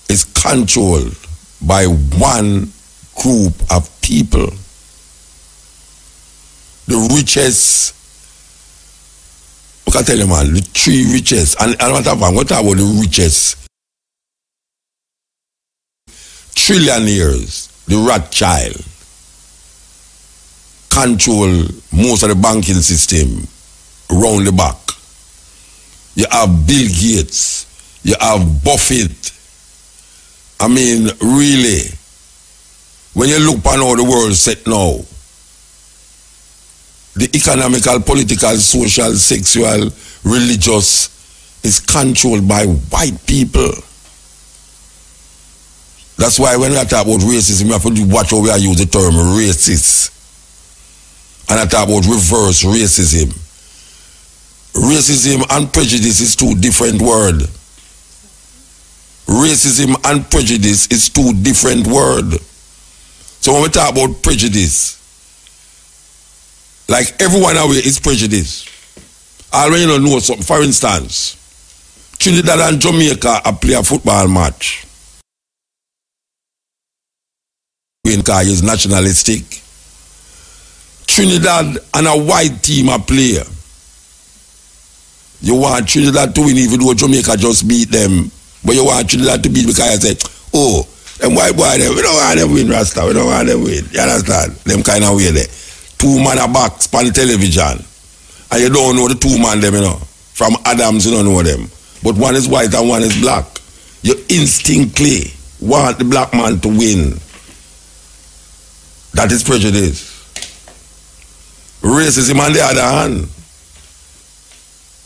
is controlled by one group of people. The richest, I can tell you, man, the three richest, and I'm talking about the richest trillionaires, the Rothschild, control most of the banking system around the back. You have Bill Gates, you have Buffett. I mean, really, when you look upon how the world set now, the economical, political, social, sexual, religious is controlled by white people. That's why when we talk about racism, we have to watch how we use the term racist. And I talk about reverse racism. Racism and prejudice is two different words. Racism and prejudice is two different words. So when we talk about prejudice, like everyone away is prejudice. I already know something. For instance, Trinidad and Jamaica are play a football match. Because is nationalistic. Trinidad and a white team are player. You want Trinidad to win even though Jamaica just beat them. But you want Trinidad to beat because you say, oh, them white boy, we don't want them win, Rasta. We don't want them win. You understand? Them kind of way there. Two man a box on television. And you don't know the two man them, you know. From Adams, you don't know them. But one is white and one is black. You instinctively want the black man to win. That is prejudice. Racism, on the other hand,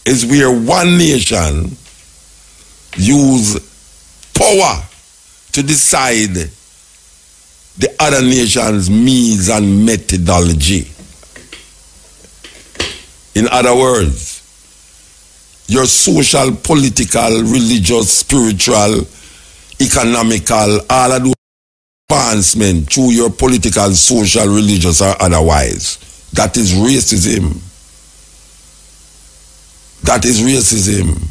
is where one nation use power to decide the other nation's means and methodology. In other words, your social, political, religious, spiritual, economical, all of those advancement through your political, social, religious, or otherwise. That is racism. That is racism.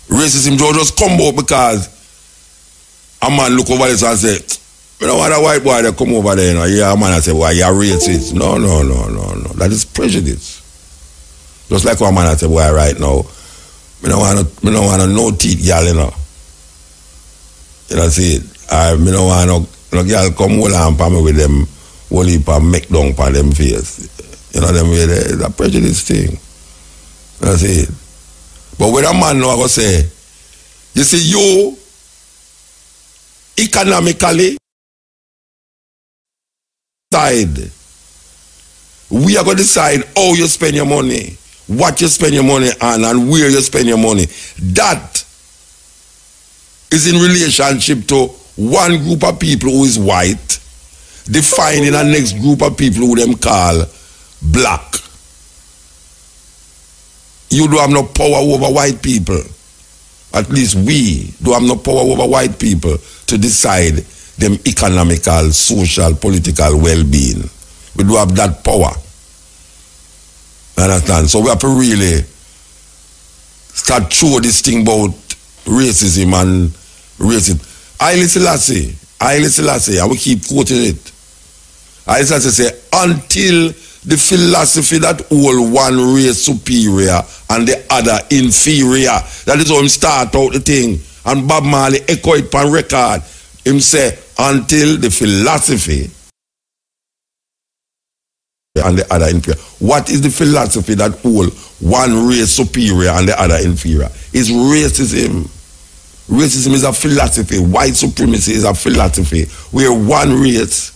Racism don't just come out because a man look over this and say, you don't want a white boy to come over there, you know. Yeah, a man and say, well, you're racist. No. That is prejudice. Just like one man and say, well, right now, I don't want a no teeth girl, you know. You know, see it. I don't want no girl come hold on for me with them whole heap of make down for them face. You know them way there. It's a prejudice thing. You know, see it. But when a man know I go say, you see, you economically decide. We are going to decide how you spend your money, what you spend your money on, and where you spend your money. That is in relationship to one group of people who is white, defining a next group of people who them call black. You don't have no power over white people. At least we don't have no power over white people to decide them economical, social, political well-being. We don't have that power. Understand? So we have to really start through this thing about racism and racism. Haile Selassie, I will keep quoting it. Haile Selassie say, until the philosophy that all one race superior and the other inferior, that is how him start out the thing. And Bob Marley echo it on record. Him say, until the philosophy and the other inferior. What is the philosophy that all one race superior and the other inferior? It's racism. Racism is a philosophy. White supremacy is a philosophy where one race,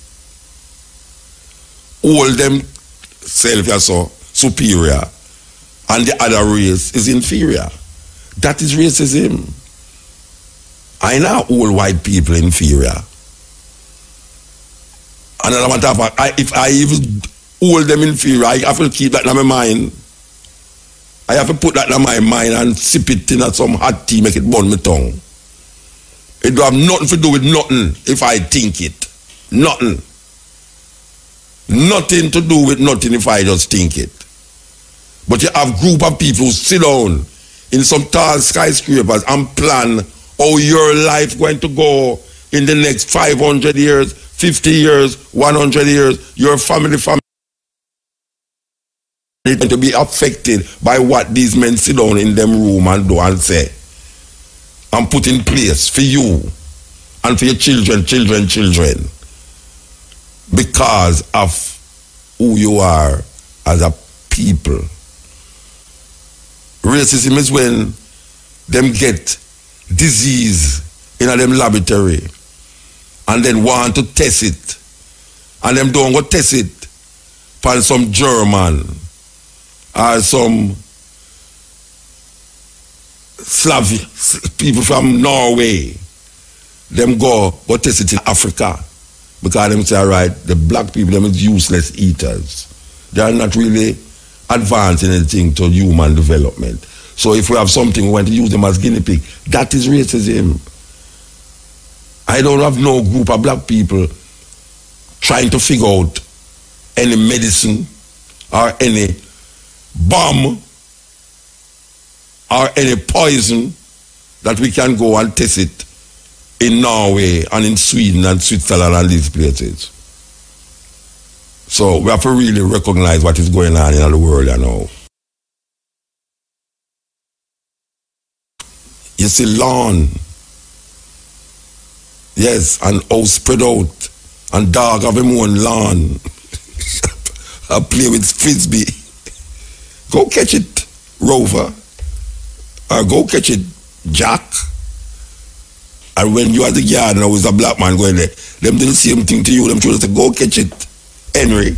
all them self so superior and the other race is inferior. That is racism. I know all white people inferior. Another matter of fact, if I even hold them inferior, I have to keep that in my mind. I have to put that in my mind and sip it in some hot tea, make it burn my tongue. It don't have nothing to do with nothing if I think it. Nothing. Nothing to do with nothing if I just think it. But you have a group of people who sit down in some tall skyscrapers and plan how your life going to go in the next 500 years, 50 years, 100 years. Your family is going to be affected by what these men sit down in them room and do and say and put in place for you and for your children, because of who you are as a people. Racism is when them get disease in a them laboratory and then want to test it, and them don't go test it for some German or some Slavic people from Norway. Them go test it in Africa. Because them say, all right, the black people, them is useless eaters. They are not really advancing anything to human development. So if we have something, we want to use them as guinea pig. That is racism. I don't have no group of black people trying to figure out any medicine or any bomb or any poison that we can go and test it in Norway and in Sweden and Switzerland and these places. So we have to really recognize what is going on in the world, you know. You see lawn, yes, and house spread out, and dog have him own lawn. I play with frisbee. Go catch it, Rover, or go catch it, Jack. And when you are the yard and was a black man going there, them do the same thing to you. Them children say, go catch it, Henry.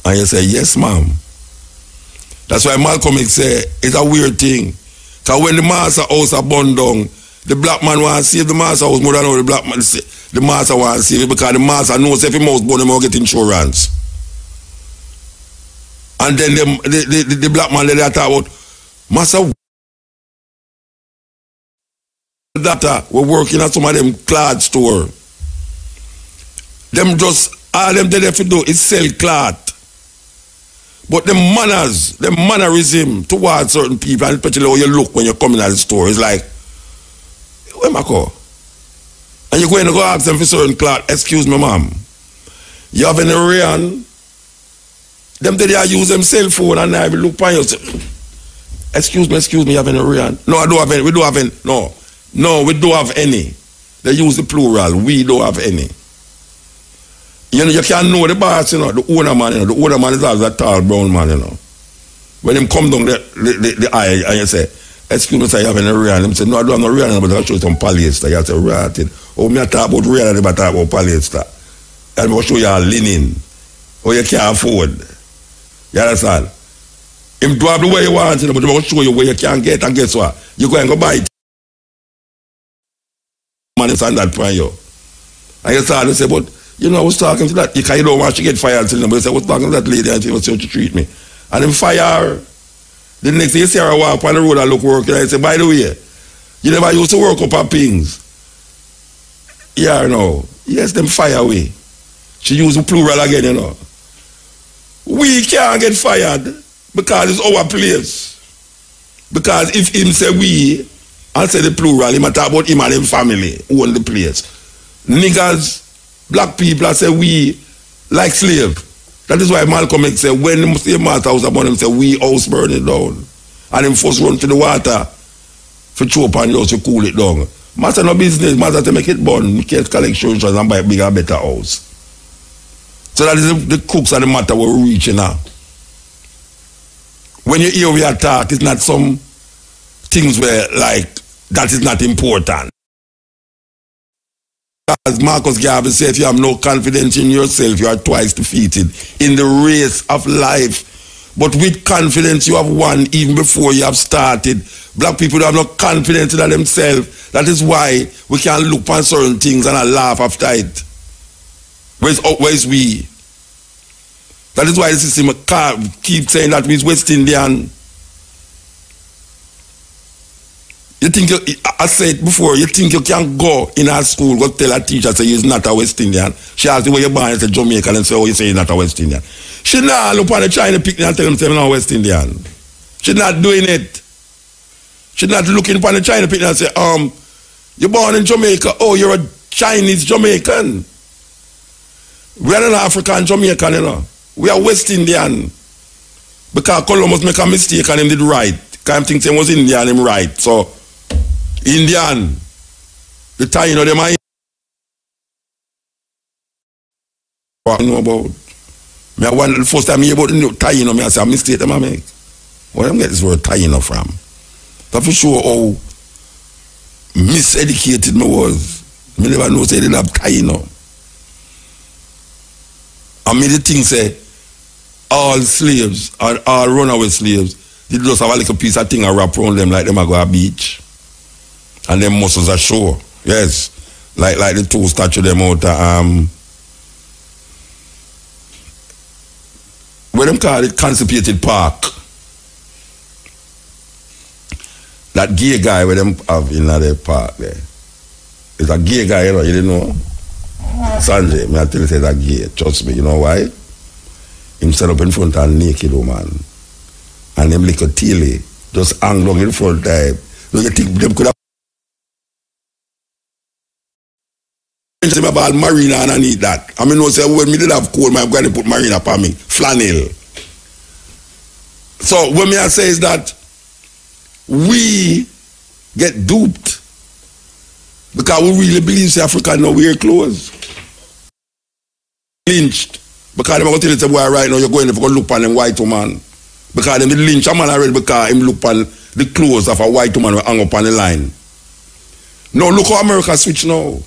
And you say, yes, ma'am. That's why Malcolm X say, it's a weird thing. Because when the master house are burned down, the black man want to save the master house more than how the black man say. The master want to save it because the master knows if he must burn, he will get insurance. And then the black man, they talk about, master, that we're working at some of them cloth store. Them just, all them they have to do is sell cloth. But the manners, the mannerism towards certain people, and especially how you look when you come in at the store, is like, where am I go? And you're going to go ask them for certain cloth, excuse me, ma'am, you have any rayon? Them they use them cell phone and I will look on you say, excuse me, you have any rayon? No, I don't have any, we don't have any, no, we don't have any. They use the plural, we don't have any. You know, you can't know the boss, you know, the owner man, you know, the owner man is always a tall brown man, you know. When him come down the aisle and you say, excuse me, sir, you have any rayon? Him say, no, I don't have no rayon, but I show you some polyester. You say, right, oh, me I talk about rayon, I talk about polyester. And I will show you a linen, or you can't afford. You understand? Him do have the way you want, you know, but I will show you where you can get, and guess what? You go and go buy it. man is on that for you. And you start to say, but you know, I was talking to that, you don't want to get fired till them, but I said, I was talking to that lady and she was how to treat me. And then fire her. The next day you see her walk on the road and look working and I say, by the way, you never used to work up on things. Yeah, no. Yes, them fire away. She used the plural again, you know. We can't get fired because it's our place. Because if him say we, and say the plural, he might talk about him and his family who own the place. Niggas, black people, I say we like slave. That is why Malcolm X said, when the slave master was upon him, say we house burn it down. And him first run to the water for throw upon the house to cool it down. Master no business, master to make it burn. We can't collect insurance and buy a bigger, better house. So that is the crux of the matter we're reaching now. When you hear we attack, it's not some things where like that is not important. As Marcus Garvey said, if you have no confidence in yourself, you are twice defeated in the race of life. But with confidence, you have won even before you have started. Black people don't have no confidence in themselves. That is why we can't look on certain things and laugh after it. Where's we? That is why the system keep saying that we're West Indian. You think, I said before, you think you can go in a school, go tell a teacher, say you're not a West Indian. She asks you where you're born, and say Jamaican, and say, oh, you say you're not a West Indian. She not look on the China picnic and tell them, say, I'm not West Indian. She's not doing it. She's not looking upon the China picnic and say, you're born in Jamaica, oh, you're a Chinese Jamaican. We are an African Jamaican, you know. We are West Indian. Because Columbus make a mistake and him did right. Because him think he was Indian, him right. So, Indian. The time, you know, them are what I know about. The first time I hear about the tie, you know, I say, a mistake them I make. Where them get this word tie, you know, from? That for sure how miseducated I was. I never know say they didn't have tie, you know. I mean the thing say, all slaves, or all runaway slaves, they just have a little piece of thing and wrap around them like them a go a beach. And them muscles are sure. Yes. Like the two statue them out what them call it, Constipated Park. That gay guy where them have in the park there. It's a gay guy, you know, you didn't know? Sanjay, me I tell you say that gay. Trust me, you know why? Him set up in front of a naked woman. And them little tilly just hang down in front there. So you think them could have about marina and I need that. I mean, no say when me did have cold, I'm going to put marina upon me. Flannel. So what me I say is that we get duped because we really believe Africa now wear clothes. Lynched. Because them are going to tell you boy right now you're going to look on them white woman. Because them lynch a man already because him look on the clothes of a white woman who hang up on the line. Now look how America switch now.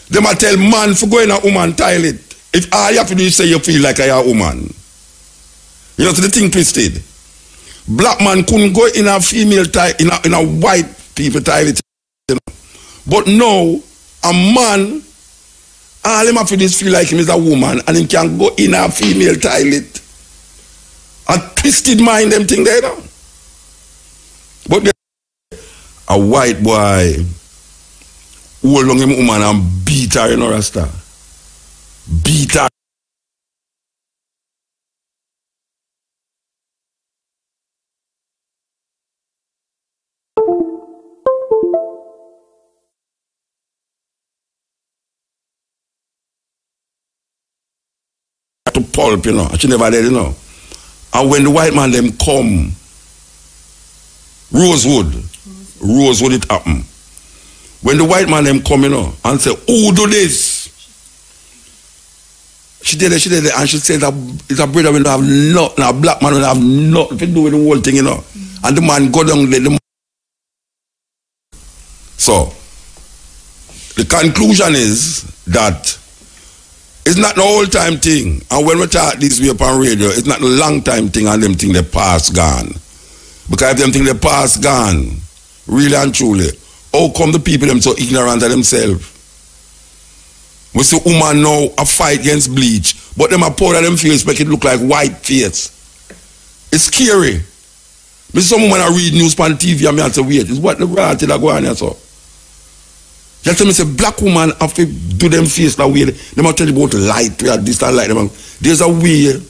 Them a tell man for going a woman toilet. If all you have to do is say you feel like a woman. You know, so the thing twisted. Black man couldn't go in a female toilet, in a white people toilet. You know? But now, a man, all him have to do is feel like him is a woman and he can go in a female toilet. A twisted mind them thing there now. But a white boy hold on him woman and beat her, you know, Rasta. Beat her. To pulp, you know, she never did, you know. And when the white man them come, Rosewood it happen. When the white man them come, you know, and say, who do this? She did it, and she said that it's a brother will have nothing, a black man will have nothing to do with the whole thing, you know. And the man go down there. So, the conclusion is that it's not the whole time thing. And when we talk this way upon radio, it's not a long time thing and them think they past gone. Because if them think they past gone, really and truly, How come the people them so ignorant of themselves? We see woman now a fight against bleach, but them a powder them face make it look like white face. It's scary. Me see some woman I read news on TV and me say, wait, it's what the reality that go on here so. Just tell me say black woman have to do them face that way. Them a tell you about light, we are this and light. There's a way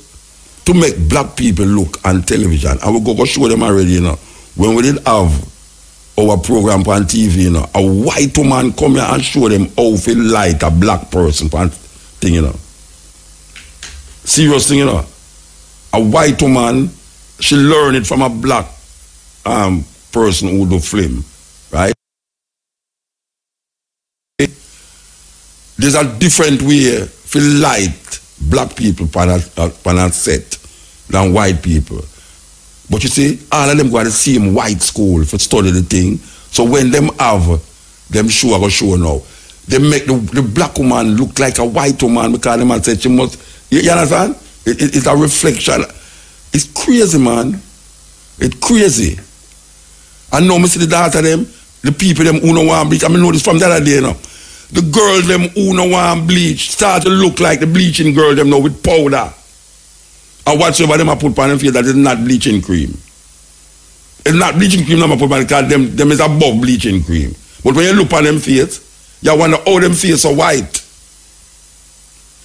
to make black people look on television. And we go show them already, you know. When we did have our program on TV, you know, a white woman come here and show them how to light a black person thing, you know. Serious thing, you know. A white woman, she learned it from a black person who do film, right? There's a different way to light black people on a set than white people. But you see, all of them go to the same white school for study the thing. So when them have them show now, they make the black woman look like a white woman because the man said she must. You understand? It's a reflection. It's crazy, man. It's crazy. And now I see the daughter them, the people them who don't want bleach. I mean, know this from the other day, you know. The girls them who don't want bleach start to look like the bleaching girl them now with powder. And whatsoever them I put on them face, that is not bleaching cream. It's not bleaching cream them I put on because them is above bleaching cream. But when you look on them face, you wonder how them face are white.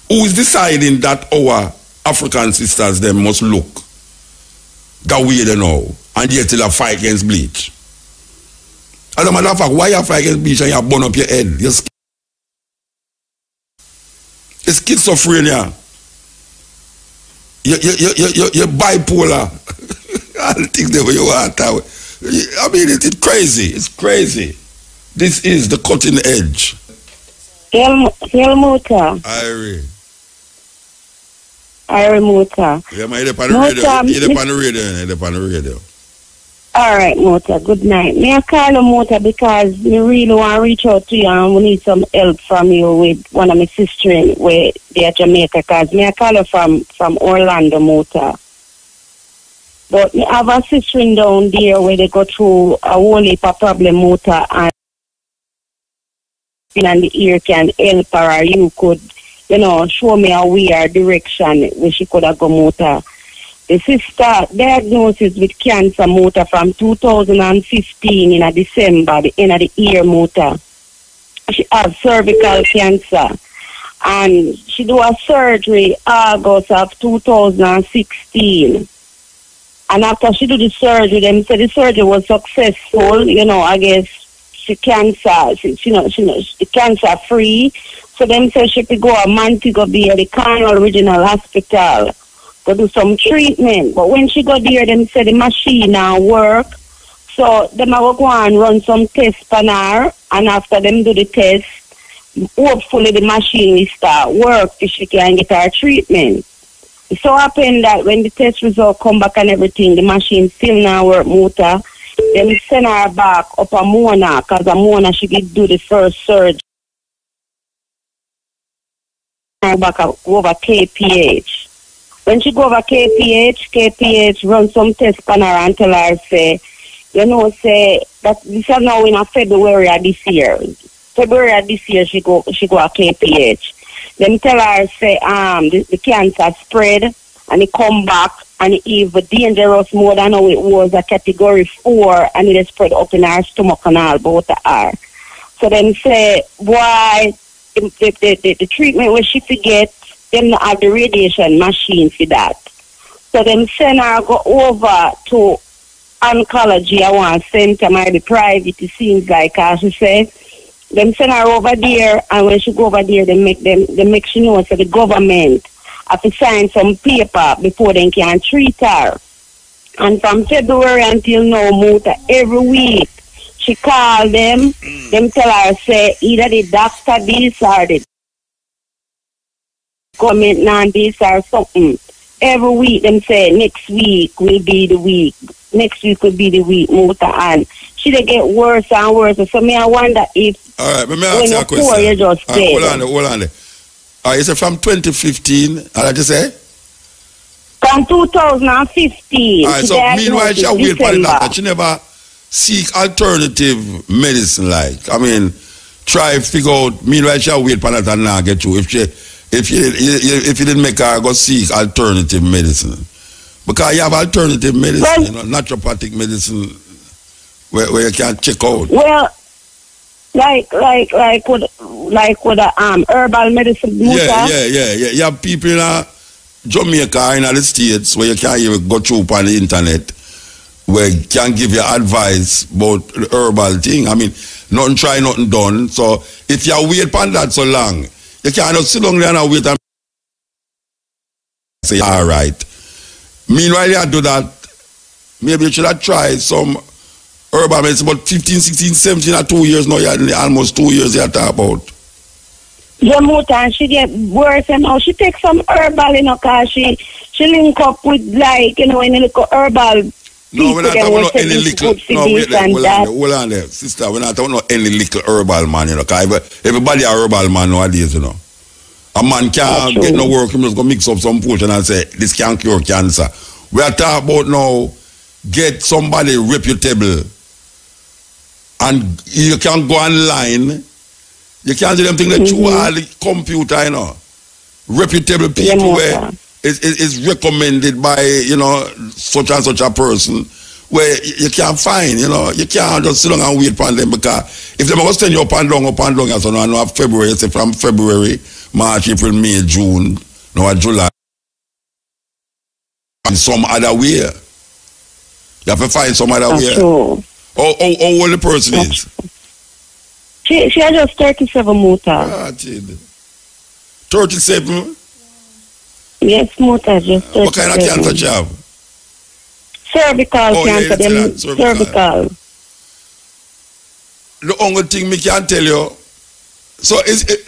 Who is deciding that our African sisters them must look that way they know and yet still a fight against bleach? As a matter of fact, why you fight against bleach and you burn up your head? It's schizophrenia. You're bipolar. I don't think the way you are. I mean, it's crazy. It's crazy. This is the cutting edge. Muta. Irie Muta. Yeah, man, you're on the radio. All right, Muta. Good night. Me I call you Muta because me really want to reach out to you and we need some help from you with one of my sisters where they are Jamaica because me I call you from Orlando, Muta. But me have a sister down there where they go through a whole heap of problem, Muta, and the ear can help her or you could, you know, show me a weird direction where she could have go, Muta. The sister diagnosis with cancer, Muta, from 2015 in December, the end of the year, Muta. She has cervical cancer. And she do a surgery August of 2016. And after she do the surgery, them said the surgery was successful. You know, I guess she cancer free. So them said she could go to Montego Bay, the Cornwall Regional Hospital, to do some treatment. But when she got there, them said the machine now work. So them will go and run some tests on her. And after them do the test, hopefully the machine will start work so she can get her treatment. It so happened that when the test result come back and everything, the machine still now work, Muta. Then send her back up a Mona, because a Mona she did do the first surgery. Her back over KPH. When she go over KPH run some tests on her and tell her, say, you know, say, that this is now in February of this year. February of this year she go to KPH. Them tell her, say, the cancer spread and it come back and it even dangerous more than how it was a category 4 and it spread up in her stomach and all both of her. So them say, why the treatment where she forget, them not have the radiation machine for that. So them send her go over to oncology, I want center, might be private, it seems like, as she said. Them send her over there, and when she go over there, they make she know so the government have to sign some paper before they can treat her. And from February until now, Muta, every week, she call them tell her, say, either the doctor this or the government non this or something. Every week, them say, next week will be the week. Next week will be the week, Muta, and she they get worse and worse. So me, I wonder if all right, but me ask you a question. Poor, you just hold on. All right, you say from 2015, how did you say? From 2015. All right, so meanwhile she wait for the doctor. seek alternative medicine, like. I mean, try figure out, meanwhile she'll wait for that and not get you. If you didn't make her go seek alternative medicine. Because you have alternative medicine, you know, naturopathic medicine where you can check out. Well, like with herbal medicine. Yeah. You have people in Jamaica, in the States, where you can't even go through on the internet, where you can give you advice about the herbal thing. I mean, nothing try, nothing done. So if you wait on that so long, you can't just sit down there and wait and say, all right. Meanwhile, you do that, maybe you should have tried some herbal medicine, about 15, 16, 17 or 2 years now, almost 2 years you talk about. Yeah, Muta, she get worse and now she takes some herbal, you know, because she link up with, like, you know, any little herbal. No, we're not talking about any little, no, wait there, hold on there, sister, we're not talking about any little herbal man, you know, because everybody a herbal man nowadays, you know. A man can't get no work, he just go mix up some potion and say, this can cure cancer. We are talking about now, get somebody reputable, and you can go online, you can't do them things that you are the computer, you know. Reputable people where is recommended by, you know, such and such a person, where you can't find, you know, you can't just sit down and wait for them, because if they're going to send you up and down, so now I know February, say from February, March, April, May, June, now July, in some other way. You have to find some other way. How old the person is? She has just 37 Muta. 37? Yes, Muta, just 37. What kind of cancer you have? Cervical cancer, cervical. The only thing me can tell you, so is it,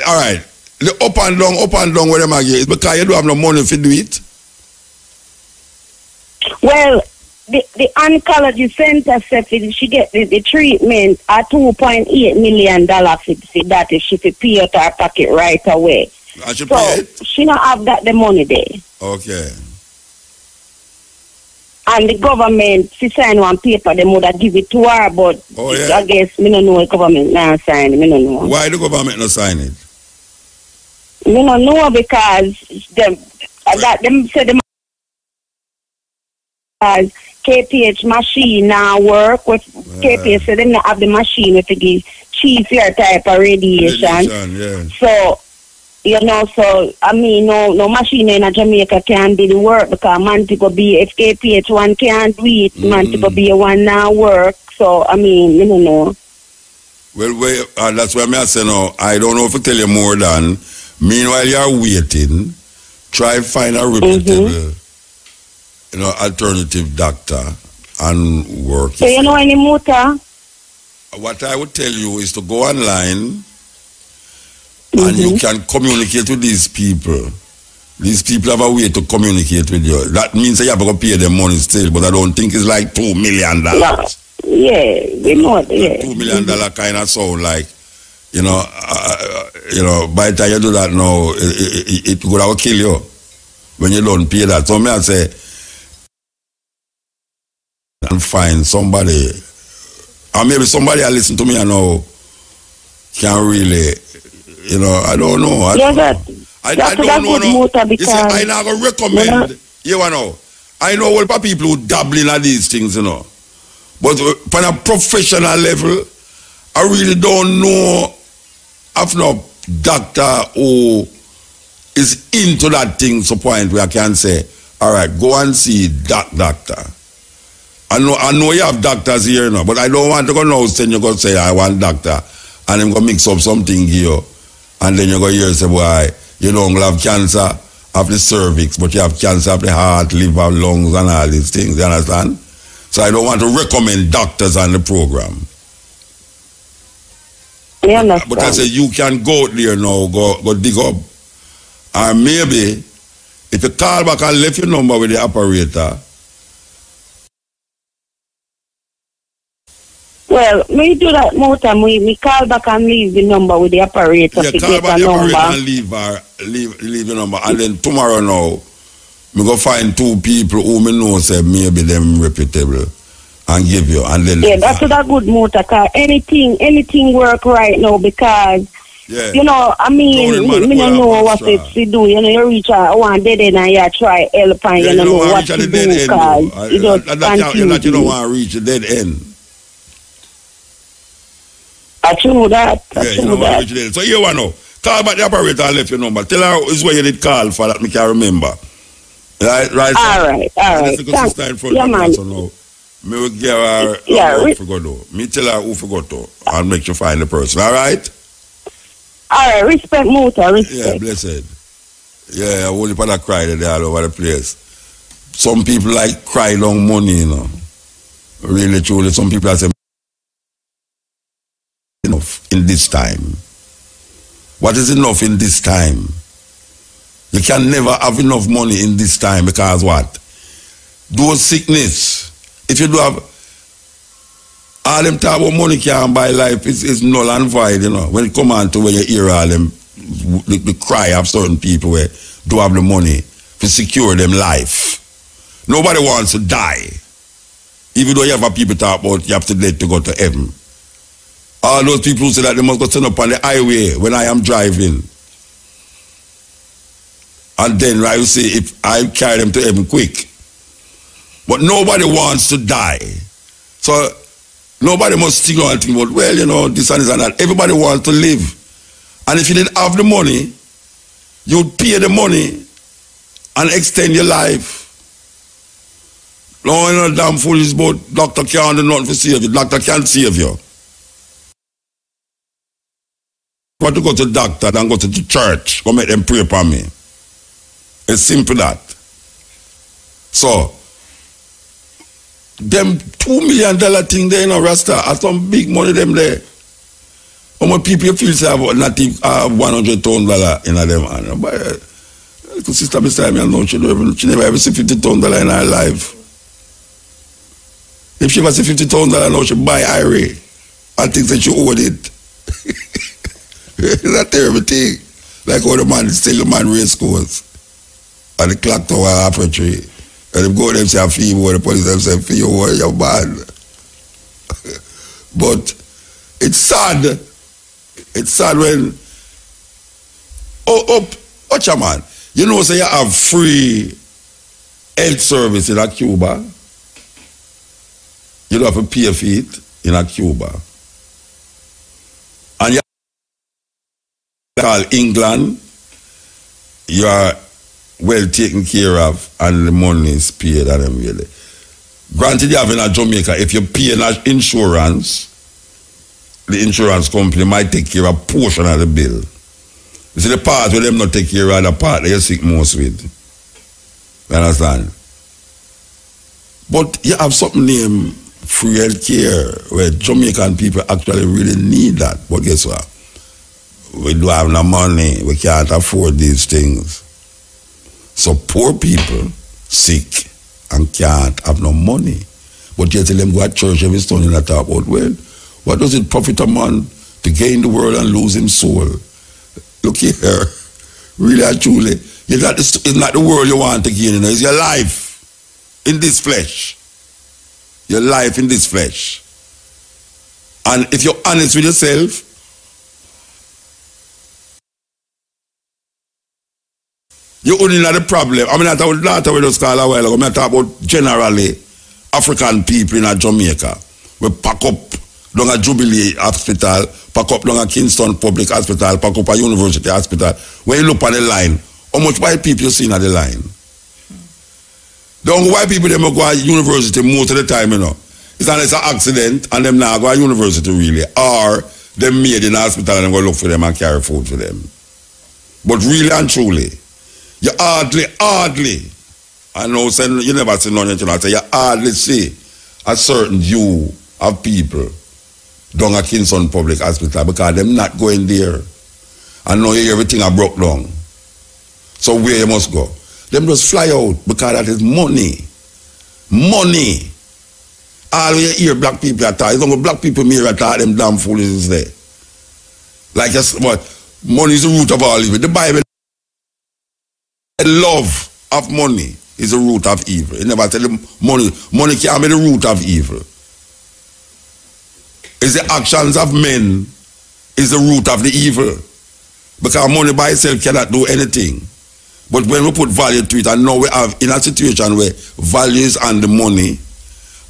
all right, the up and down where them are is because you don't have no money to do it? Well, the oncology center said she get the treatment at $2.8 million for that if she pay out her pocket right away. And she pay it? She not have that the money there. Okay. And the government, she sign one paper, they would have give it to her, but I guess me don't know the government now sign it, me don't know. Why the government not sign it? Me don't know because them say the KPH machine now work with KPH, so them not have the machine to give cheap your type of radiation. So you know, so I mean, no machine in Jamaica can do the work because man people be if KPH one can't do it, man people be one now work. So I mean, you don't know. Well, that's why I say no. I don't know if I tell you more than. Meanwhile, you're waiting. Try find a reputable, you know, alternative doctor and work. So you know any Muta? What I would tell you is to go online. And you can communicate with these people. These people have a way to communicate with you. That means that you have to pay them money still, but I don't think it's like $2 million. Yeah, we know. $2 million kind of sound like, you know, by the time you do that now, it could have kill you when you don't pay that. So me I say, and find somebody, or maybe somebody I listen to me and know can really. You know, I don't know. I don't know. You see, I'm not going to recommend. You know, I know all the people who dabble in these things, you know. But on a professional level, I really don't know of no doctor who is into that thing to the point where I can say, all right, go and see that doctor. I know you have doctors here now, but I don't want to go now and you go say, I want doctor, and I'm going to mix up something here. And then you go here and say, boy, you don't have cancer of the cervix, but you have cancer of the heart, liver, lungs, and all these things. You understand? So I don't want to recommend doctors on the program. I understand. But I say you can go out there now, go dig up. Or maybe, if you call back and left your number with the operator. Well, me do that more time. We call back and leave the number with the operator. Yeah, call back the operator and leave the number. And then tomorrow now, we go find two people who me know say maybe them reputable. and give you, and then yeah, that's a good motor car. Anything work right now because you know, I mean, me don't know what to do. You know, you reach out one dead end and you try help and you don't know what to do because you just confused. You don't want to reach the dead end. I true that. You don't want to reach the dead end. So you want to know. Call back the operator and left your number. Tell her is where you did call for that me can remember. Right. All right. Yeah, man. So now, me will give her who forgot to. Me tell her who forgot to and make you find the person. All right. All right, respect motor, respect. Yeah, blessed. Yeah, only for that cry they all over the place. Some people like cry long money, you know. Really, truly, some people are saying enough in this time. What is enough in this time? You can never have enough money in this time because what? Those sickness, if you do have all them talk about money can't buy life is null and void, you know. When it come on to when you hear all them the cry of certain people where do have the money to secure them life. Nobody wants to die. Even though you have people talk about you have to live to go to heaven. All those people who say that they must go turn up on the highway when I am driving. And then I will say if I carry them to heaven quick. But nobody wants to die. So nobody must think and think about, well, you know, this and this and that. Everybody wants to live. And if you didn't have the money, you'd pay the money and extend your life. No, you know, damn foolish about doctor can't do nothing to save you. Doctor can't save you. I want to go to the doctor and go to the church. Go make them pray for me. It's simple that. So, them $2 million thing there, you know, Rasta, are some big money them there. How much people you feel say about nothing $100,000 in them hand. But little sister beside me, I know she never ever see $50,000 in her life. If she ever see $50,000, I know she buy IRA and thinks that she owed it. It's a terrible thing. Like how the man still the man race course. And the clock tower half a tree. And they go them say a fee more, the police them say fee over your man. But it's sad. It's sad when watch a man. You know say you have free health service in a Cuba. You don't have to pay for it in a Cuba. And you call England, you are well taken care of and the money is paid and them really. Granted you have in a Jamaica, if you pay an insurance, the insurance company might take care of a portion of the bill. You see the part where them not take care of the part that you're sick most with. You understand? But you have something named free health care where Jamaican people actually really need that. But guess what? We don't have no money. We can't afford these things. So poor people sick and can't have no money. But you tell them go to church every Sunday and talk about, well, what does it profit a man to gain the world and lose his soul? Look here, really and truly, it's not the world you want to gain, you know, it's your life in this flesh. Your life in this flesh. And if you're honest with yourself, you only know the problem. I mean, I talk about those call a while ago. I talk about generally African people in Jamaica. We pack up down a Jubilee Hospital, pack up down a Kingston Public Hospital, pack up a University Hospital. When you look on the line, how much white people you see on the line? The only white people them go to university most of the time, you know. It's unless an accident and them now go to university really. Or them made in the hospital and them go look for them and carry food for them. But really and truly, you hardly, I know you never see none of you, you hardly see a certain view of people down at Kingston Public Hospital because them not going there. And now everything are broke down. So where you must go? Them just fly out because that is money. Money. All you hear black people attack. It's only black people here attack them damn foolishness there. Like what? Money is the root of all evil. The Bible, the love of money is the root of evil. It never tell them money can't be the root of evil. is the actions of men is the root of the evil. Because money by itself cannot do anything. But when we put value to it, and now we have in a situation where value is on the money,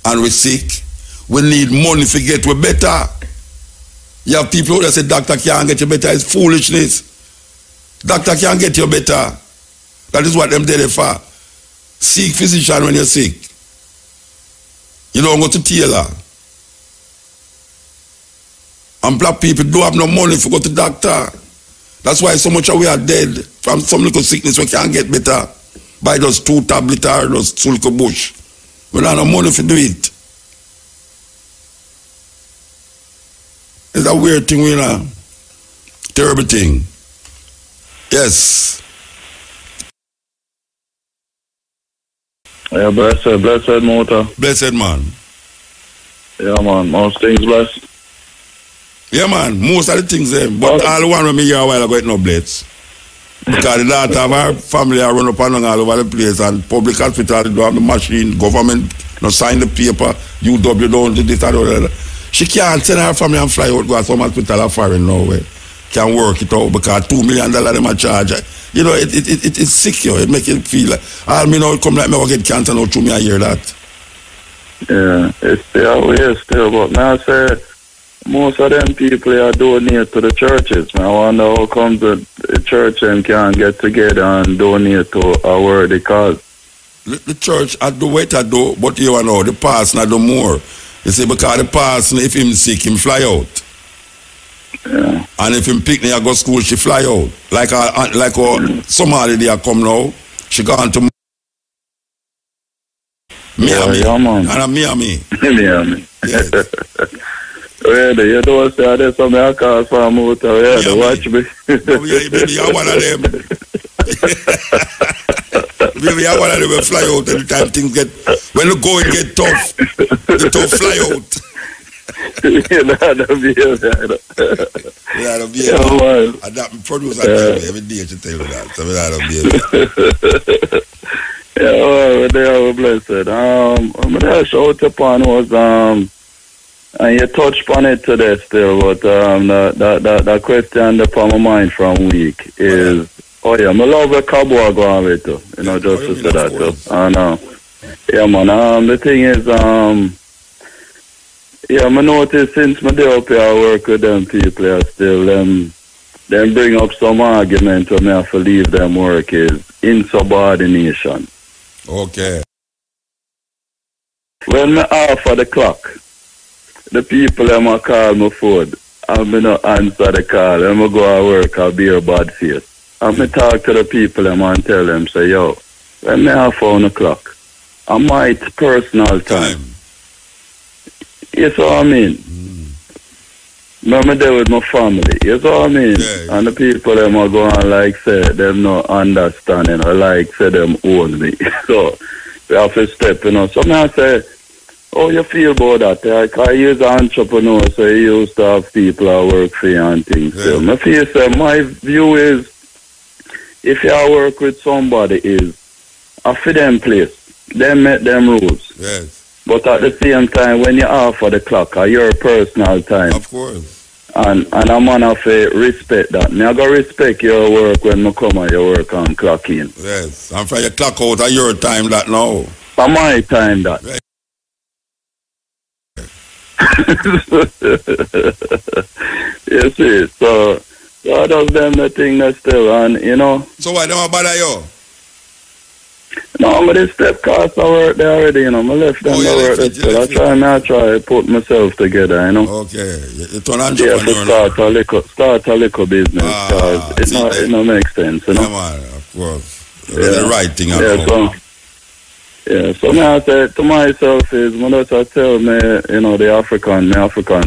and we're sick, we need money to get we better. You have people that say, doctor can't get you better. It's foolishness. Doctor can't get you better. That is what them did it for. Seek physician when you're sick. You don't go to tailor. And black people don't have no money to go to doctor. That's why so much of we are dead from some little sickness we can't get better. By those 2 tablets or those sulco bush. We don't have no money to do it. It's a weird thing, you know. Terrible thing. Yes. Yeah, blessed motor. Blessed man. Yeah, man. Most things blessed. Yeah, man. Most of the things there. But all the one with me here a while ago, it no blitz. Because the daughter of our family are run up and down all over the place, and public hospital don't have the machine, government no sign the paper, UW don't do this and that. She can't send her family and fly out, go to some hospital or foreign nowhere. Can work it out because $2 million them a charge. You know, it's sick, yo. It make you feel like, all me now come like me go get cancer now through me I hear that. Yeah, it's still way still, but now I say most of them people are donate to the churches. I wonder how come the church and can get together and donate to a worthy cause. The church I do what I do, but you know, the pastor I do more. You see, because the pastor, if him sick, him fly out. Yeah. And if him picnic I go school, she fly out. Like Somali they come now, she gone to Miami. Yeah, man. And Miami. Miami. Yes. Really, you don't say there's some I call for a motor. Yeah, watch me. Maybe you're one of them. Maybe you're one of them will fly out every time things get, when the going get tough, the tough fly out. You know how to behave. Yeah, the behave. And that producer tell me every day to tell me that. So we know how to behave. Yeah, well, they are blessed. I'm going to shout upon was, and you touched upon it today still, but that question upon my mind from week is, oh yeah, I love a cowboy going with you, you know, just to say that too. And yeah, man, the thing is, yeah, I noticed since my day up here, I work with them people still, them bring up some argument when I have to leave them work is insubordination. Okay. When I offer the clock, the people them call my phone, and I not answer the call, and I go to work, I'll be a bad face. And I talk to the people them and tell them, say, yo, when I offer on the clock, I might personal time. You see what I mean? I'm there with my family, you see what I mean? Yeah. And the people them are going like say, them not understanding, or like say them own me. So, we have to step, you know. So I say, how you feel about that? Like, I use an entrepreneur, so you used to have people that work for you and things. Yeah. So, I feel say, my view is, if you work with somebody is, for them place, them make them rules. Yes. But at the same time, when you offer the clock, your personal time. Of course. And I'm gonna respect that. I gotta respect your work when I come and your work and clock in. Yes. And for your clock out at your time that now. For my time that. Right. You see, so does them the thing that still, and you know. So why don't bother you? No, I'm going to step cast I work there already, you know. I left them to work there still. I try to put myself together, you know. Okay. You turn entrepreneur now. Start a little business, because it no makes sense, you know. Yeah, man, of course. The right thing. So I say to myself is, when I tell me, you know, the African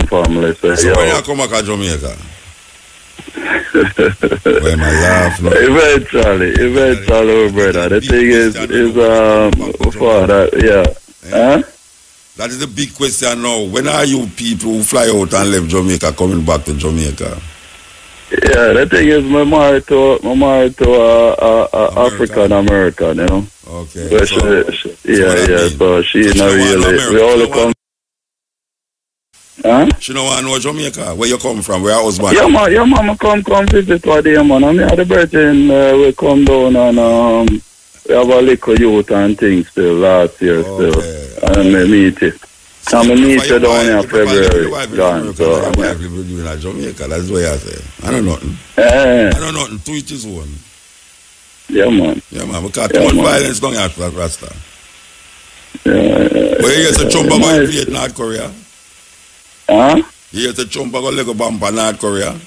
family, say, so when you come back to Jamaica? When I laugh, no. Eventually, brother. The thing is for that, yeah. Huh? That is the big question now. When are you people who fly out and leave Jamaica coming back to Jamaica? Yeah, the thing is, I'm married to African American, you know. Okay. But so she, so she not really. We all come. Huh? She don't want to know Jamaica. Where you come from? Where your husband? Yeah, man, I come visit one day, man. I mean, the birthday, we come down and we have a little youth and things still last year still. And we meet it. And we meet it down here in February. Gone, so, wife doing in Jamaica. That's what I say. I know nothing. I know nothing. To each his own. Yeah, man. Yeah, man. Because too much violence down here, Rasta. Yeah. But you hear the Chumba go invade North Korea? Huh? You hear the Chumba go Lego bomb for North Korea?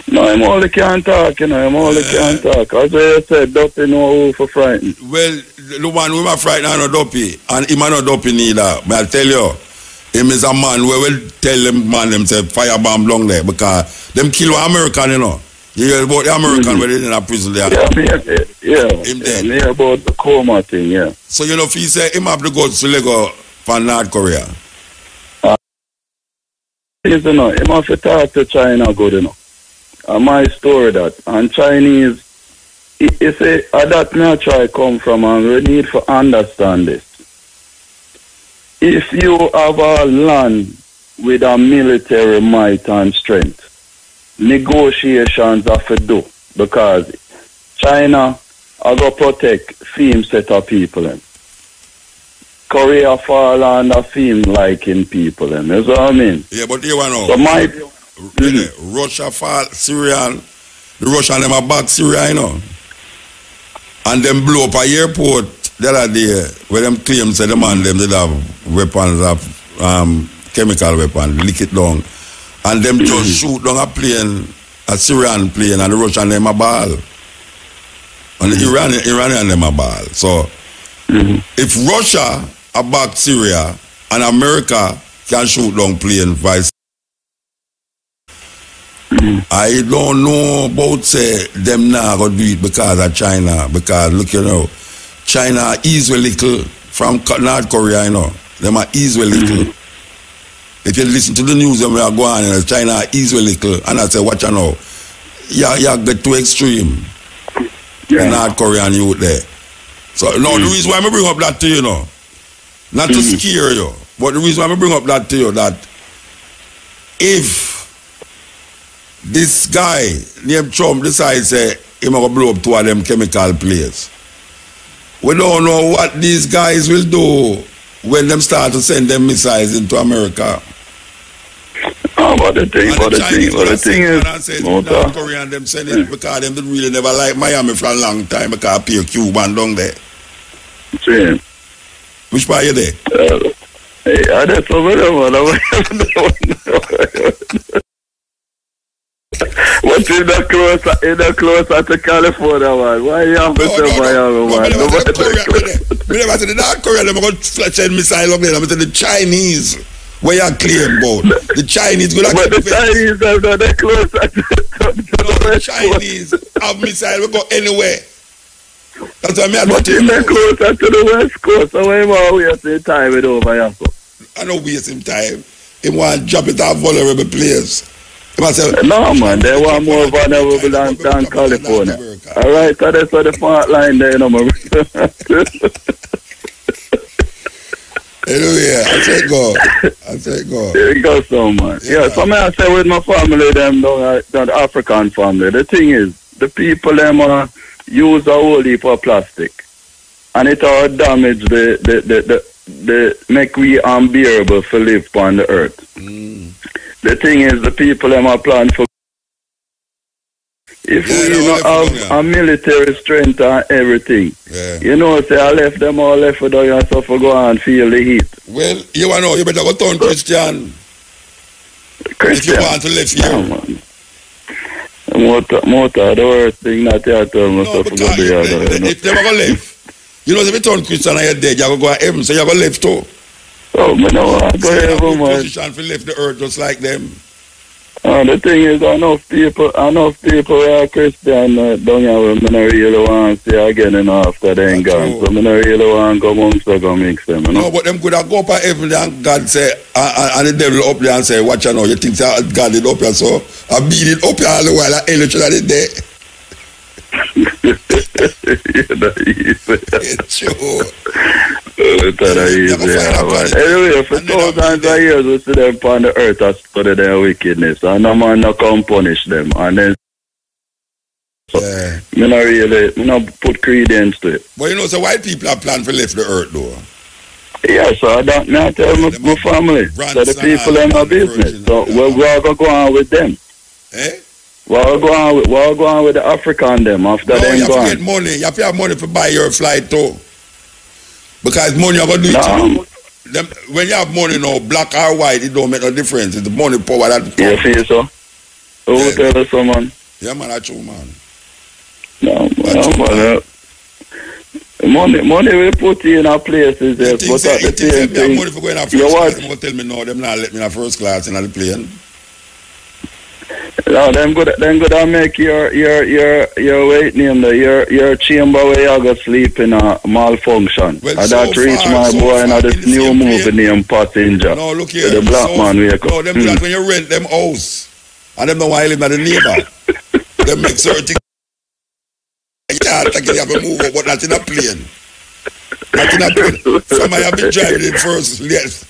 No, I'm only can't talk, you know. I'm only can't talk. As I said, Duppy know who for frightened. Well, the one who are frightened are not Duppy. And him are not Duppy neither. But I tell you, him is a man who will tell them man themselves firebomb long there because them kill one American, you know. You hear about the American where they in a prison there? Yeah, him dead. Me about the coma thing, yeah. So, you know, if he say him have to go to Lego for North Korea. You know, him have to talk to China good, you know. My story that. And Chinese, you say, that me I try come from, and we need to understand this. If you have a land with a military might and strength, negotiations have to do, because China are going to protect same set of people. Them. Korea fall under same liking people. Them. You know what I mean? Yeah, but you know. So my... Russia fall, Syrian, the Russian them a back Syria, you know. And them blow up a airport the other day where them claim say the man them did have weapons of chemical weapons, lick it down. And them just shoot down a plane, a Syrian plane, and the Russian them a ball. And the Iranian them a ball. So if Russia a back Syria and America can shoot down plane vice I don't know about say them now go do it because of China. Because look, you know, China is a little from North Korea, you know. Them are easy little. If you listen to the news, them are going on, China is a little. And I say, watch you know. You get too extreme. The North Korean youth there. So now the reason why I bring up that to you, know, not to scare you, but the reason why I bring up that to you, that if this guy named Trump decides he might blow up two of them chemical places, we don't know what these guys will do when them start to send them missiles into America. But the thing is, North Korean them send it because them didn't really never like Miami for a long time because pure Cuban down there. Same. Which part you there? That's over there, man. What's in the closer to California, man? Why you have to say Miami, man? We never said the North Korea, they're going to send missile up there. I'm saying the Chinese, where you claim about. The Chinese go like... But the Chinese are not closer to the Chinese have missile, we go anywhere. That's why I'm but they're closer to the West Coast, so why am I wasting time with over here? I don't waste him time. He want to drop it off vulnerable place. No, man, they want more vulnerable than California. All right, so that's the fault line there, you know, man. Anyway, I say go. There you go, so man. Yeah, so I say with my family, them, the African family, the thing is, the people, them, use a whole heap of plastic. And it all damage the make we unbearable to live on the earth. The thing is, the people them are plan for. If we have a military strength and everything, you know, say I left them all left for down and so for go and feel the heat. Well, you know, you better go turn Christian. If you want to live here. Motor, the worst thing that you have to no, if they ever go left, you know, if you turn Christian and you're dead, you're going to go to heaven, so you're going to live too. Oh, man, no, I go heaven, man. Position to live the earth just like them. The thing is, enough people are Christian down here, I don't really want to see again after they ain't gone. So I don't really want to go amongst them and mix them. You know? No, but them could have go up at heaven and God say, and the devil up there and say, watch you know, you think God did up here, so I beat it up here all the while, I ain't literally there. It's true. Anyway, for thousands of years, we see them upon the earth and study their wickedness, and no man no come punish them. And then, me not put credence to it. But you know, so white people are planning to leave the earth, though. Yeah, so I don't know, tell my family. So the people are my business. So we're going to go on with them. Eh? We're going on with the African them after no, them you have gone. to get money. You have to have money to buy your flight too. Because money you're going to do it. Them, when you have money now, black or white, it don't make no difference. It's the money power that comes. You feel so? Who will tell us so, man? Yeah, man, that's true, man. No, man. Money we put in our places, yes, but at the same thing, money for going to first class, them tell me no, them not let me in first class in the plane. No, them good to make your weight name, your chamber where you go sleep in a malfunction. Well, and so that reach far, my so boy in this new movie plane. named Passenger. No, look here. The black man wake up. No, them do that when you rent them house. And them know why you live in the neighbor. Them make certain you can't take it, you have to move up, but not in a plane. Not in a plane. Somebody have been driving in first, yes.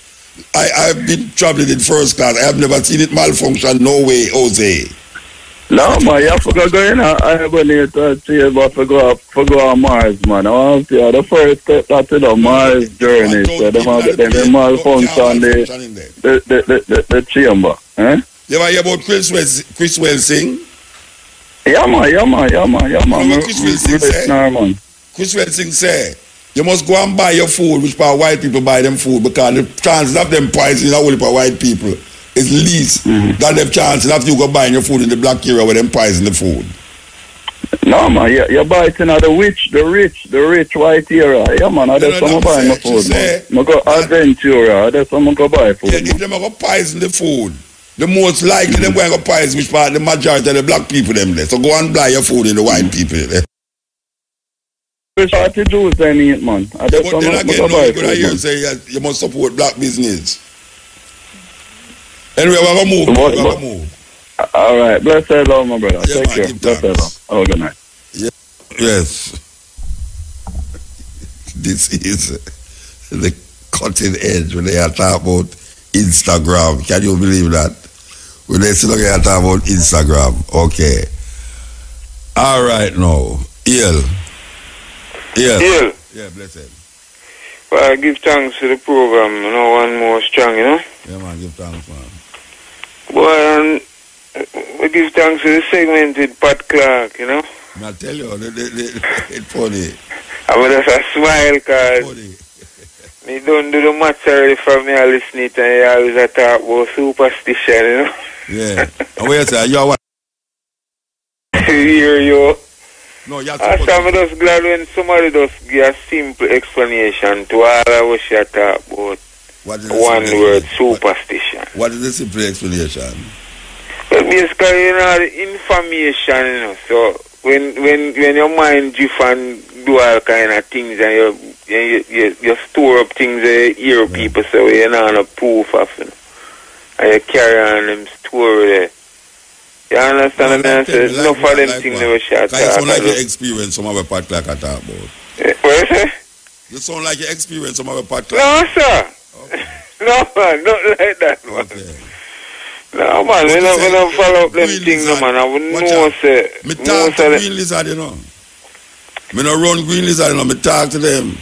I've been traveling in first class. I have never seen it malfunction. No way, Jose. No, man, you have to go in. I have need to see about to go on Mars, man. I want to see the first step that's in the Mars journey. So them have them malfunction the chamber. Eh? You ever hear about Chris Welsing? Yeah, man. You know what Chris Welsing say? Chris Welsing say, you must go and buy your food, which part white people buy them food, because the chances of them poisoning only for white people is least than the chances of you go buying your food in the black area where them poison the food. No, man, you buy it in the rich white area. Yeah, man, that's some buy my food, man. I go Adventura, that's some go buy food. Yeah, if them go poison the food, the most likely them going to poison which part the majority of the black people them there. So go and buy your food in the white people there. Which part the Jews them eat, man? But then again, no, you say you must support black business. Anyway, we're going to move. All right. Bless the Lord, my brother. Yeah, take care. Bless the Lord. Oh, good night. Yeah. Yes. This is the cutting edge when they are talking about Instagram. Can you believe that? When they still talk about Instagram. Okay. All right, now. Yeah, blessed. Well, I give thanks for the program. You know, one more strong, you know? Yeah, man, give thanks, man. Well, we give thanks for the segment with Pat Clark, you know? I tell you, it's funny. I mean, just a smile, because me don't do the maths already for me. I listen it, and you always talk about superstition, you know? Yeah. And what you say? You are what? Hear you. No, you have I'm just glad when somebody just give a simple explanation to all of what you talk about. One word, superstition. What is the simple explanation? Well, basically, you know, the information, you know, so when your mind drift and do all kind of things and you store up things you hear people say, you're not a proof of it. And you carry on them story there. You understand what I say? No for them things never shot. You sound like you experience some of the part like I talk about. What you say? You sound like you experience some of the part. No, sir. Okay. No, man, not like that, man. Okay. No, man, we don't follow up them things, man. I would know, say. Me talk to Green Lizard, you know. Me no run Green Lizard, you know. Me talk to them.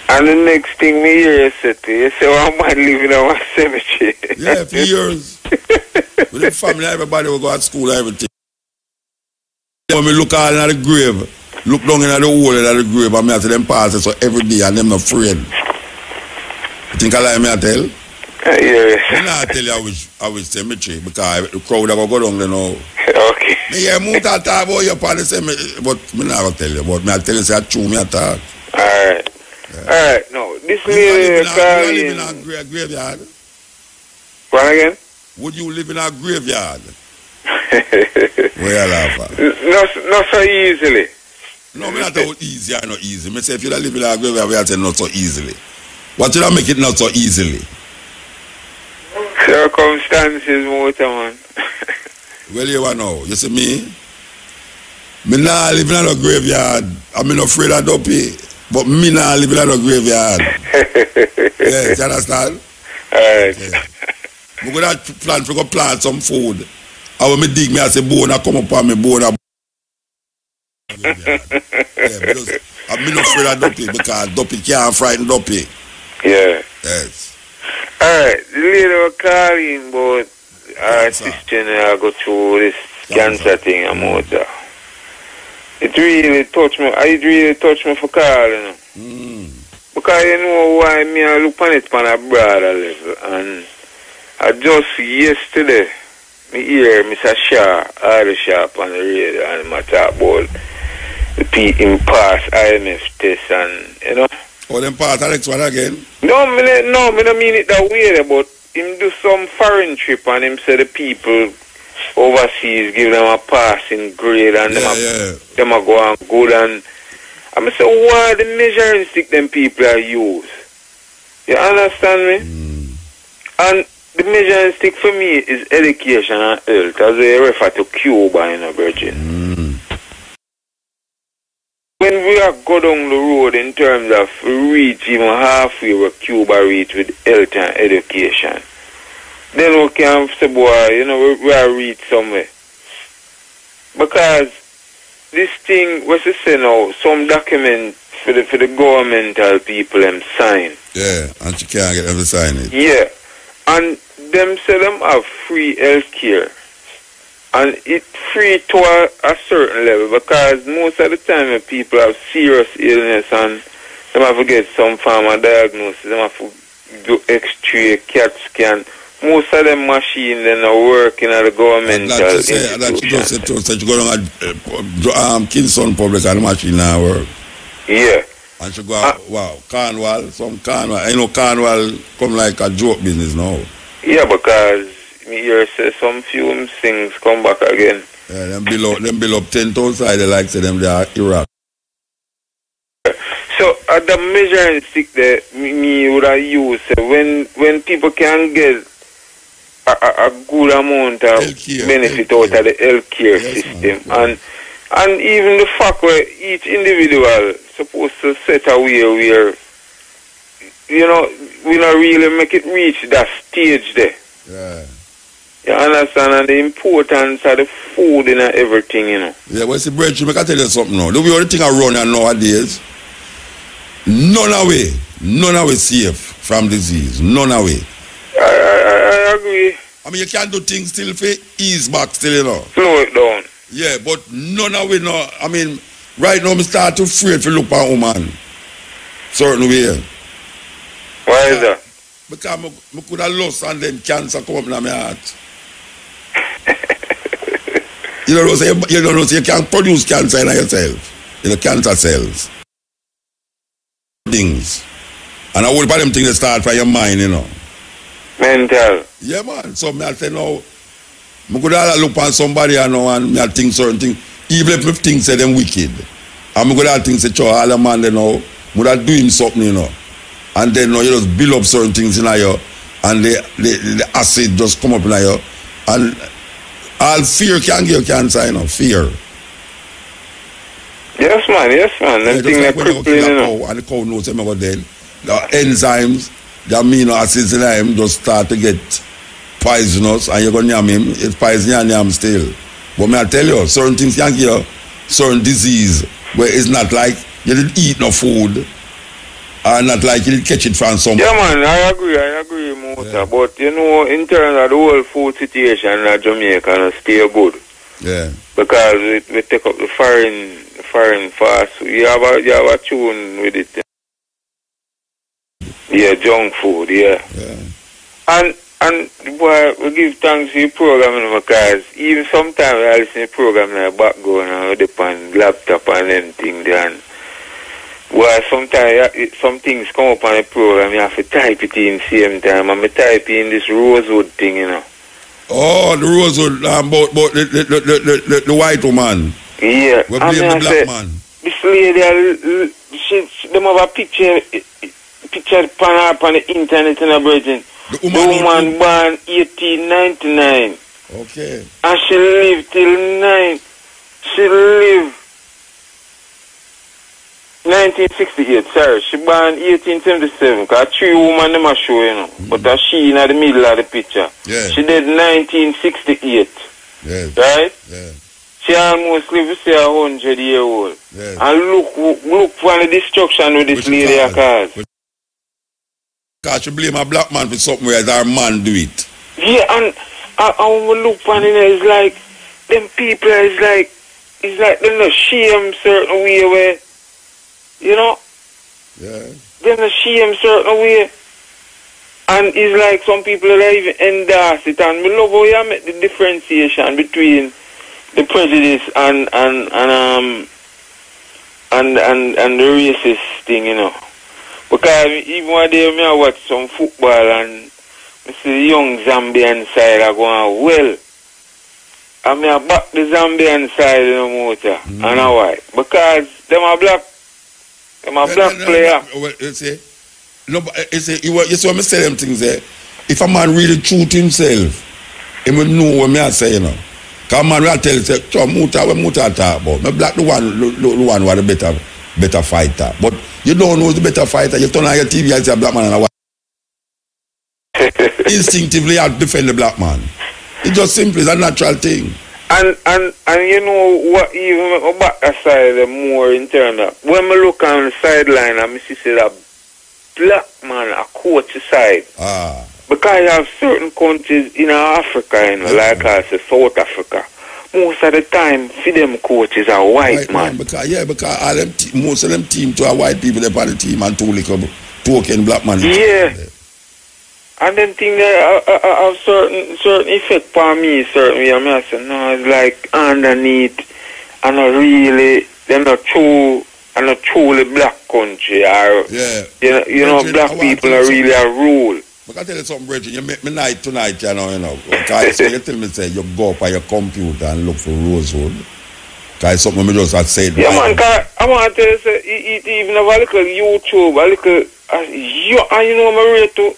And the next thing me hear you say to you, say, one man living in a cemetery. Yeah, for years. With the family, everybody will go to school, everything. When me look all in the grave, look down in the hole in the grave, and me I tell them passes so every day, and them not afraid. You think I lie, me I tell? Yes. I tell you I wish cemetery, because the crowd have go down there now. Okay. Me hear more talk about your part of the cemetery, but me never tell you. But me I tell you, say I true, me I talk. Alright. Yeah. Alright, no, this lady you live in a graveyard? What again? Would you live in a graveyard? Where you laugh at? Not so easily. No, me not talk about easy or not easy. Me say if you live in a graveyard, we say not so easily. What you make it not so easily? Circumstances, motor man. Well, you know, you see me? Me nah live in a graveyard. I'm not afraid of dopey. But me nah live in a graveyard. Yes, you understand? Alright. Okay. I'm going to plan to go plant some food. And when me dig me, I say bone, I come up on me bone. Yeah, because I'm not afraid of dopey because dopey can't frighten dopey. Yeah. Yes. Alright, the lady was calling about our sister and I go through this cancer thing and all that. It really touched me. It really touched me for calling. Because you know why me I look on it on a broader level. And I just yesterday, me hear Mr. Shaw, all the shop on the radio, and I talk about the people pass IMF test and, you know. Oh, them pass the next one again? No, me don't mean it that way, but him do some foreign trip and him say the people overseas give them a passing grade and them a go on good and I say why the measuring stick them people are use. You understand me? And the measuring stick for me is education and health as they refer to Cuba in a virgin. When we are go down the road in terms of reach even halfway where Cuba reach with health and education, then we can say, boy, you know, we are reach somewhere. Because this thing, what's it say now, some document for the governmental people them sign. Yeah, and you can't get them to sign it. Yeah. And them say them have free health care. And it's free to a certain level because most of the time when people have serious illness and they have to get some form of diagnosis, they have to do X-ray, CAT scan. Most of them machines then are working at the governmental institution. That you just said that you go down at Kingston Public and the machine now work. Yeah. And you go wow, Cornwall, some Cornwall. I know Cornwall come like a joke business now. Yeah, because me hear say some few things come back again. Yeah, them build up 10,000 side like say them they are Iraq. So at the measuring stick that me would have used when people can get a good amount of benefit out of the healthcare system and even the fact where each individual supposed to set a way where you know we not really make it reach that stage there. Yeah. You understand? And the importance of the food and everything, you know. Yeah, well, see, Bridge, I can tell you something now. The only thing I run nowadays, none away safe from disease. None away. I agree. I mean, you can do things still for ease back still, you know. Slow it down. Yeah, but none away, no. I mean, right now, I start to afraid to look at a woman. Certain way. Why is that? Because I could have lost and then cancer come up in my heart. You don't know, so you can't produce cancer in yourself. You know, cancer cells. Things. And I will put them things that start from your mind, you know. Mental. Yeah, man. So I say now, I could have look on somebody, you know, and I think certain things. Even if things say them wicked. And I could have think say, all the man, you know, would have doing something, you know. And then you just build up certain things in you, and the acid just come up in you, and all fear can give you cancer, you know, fear. Yes, man. Them things are crippling, you know. And the cow knows them about then. The enzymes, the amino acids in him just start to get poisonous, and you're going to name him, it's poison and still. But I tell you, certain things can give you certain disease, where it's not like you didn't eat no food, or not like you didn't catch it from somewhere. Yeah, man, I agree, Mota. Yeah. But, you know, in terms of the whole food situation in Jamaica, stay good. Yeah. Because we take up the foreign fast. You have a tune with it. Yeah, junk food, yeah. And boy, we give thanks to the program because even sometimes I listen to the program in the background and I depend laptop and anything there. Well, sometimes some things come up on the program, you have to type it in same time. And I type in this rosewood thing, you know. Oh, the rosewood, about the white woman. Yeah. We blame the black man. This lady, they have a picture on the internet in a virgin. The woman born 1899. Okay. And she lived till 9. She lived 1968, sorry. She born 1877. Because 3 women them a show, you know. But she in the middle of the picture. Yeah. She did 1968. Yes. Right? Yeah. She almost live to say 100 years old. Yes. And look for the destruction with this lady a cause. Because she blame a black man for something where our man do it. Yeah, and when we look for it, it's like, them people is like, it's like they not shame certain way where, you know? Yeah. They not shame certain way. And it's like some people that even endorse it. And we love how you make the differentiation between the prejudice and the racist thing, you know. Because even one day I watch some football and I see the young Zambian side are going, well, I mean, I back the Zambian side in the motor. I know why. Because them are black. Them are black player. Well, you see, no, you see when I say them things there, if a man really true to himself, he will know what I say, you know. Because a man will tell you, say, what Muta talk about. My black the one who the better fighter. But you don't know the better fighter. You turn on your TV and say a black man and a white. Instinctively, I defend the black man. It's just simple. It's a natural thing. And you know what? Even make my back aside more in terms of when I look on the sideline, I see that black man a coach side. Because you have certain countries in Africa, you know, like I say South Africa. Most of the time, for them coaches are white man. Because all them most of them team to are white people they on the team and two token black man. Yeah. And then thing that have certain effect on me, certain way. I mean, I say, no, it's like underneath, and not really, they're not true, and not truly black country. Or, you know, black people are really a rule. But I tell you something, Bridget, you make me night tonight, you know. Because so you tell me, say, you go up on your computer and look for Rosewood. Because it's something I just had said. Yeah, man, cause I want to tell you, say, it even have a little YouTube, a little, you know, my rate to,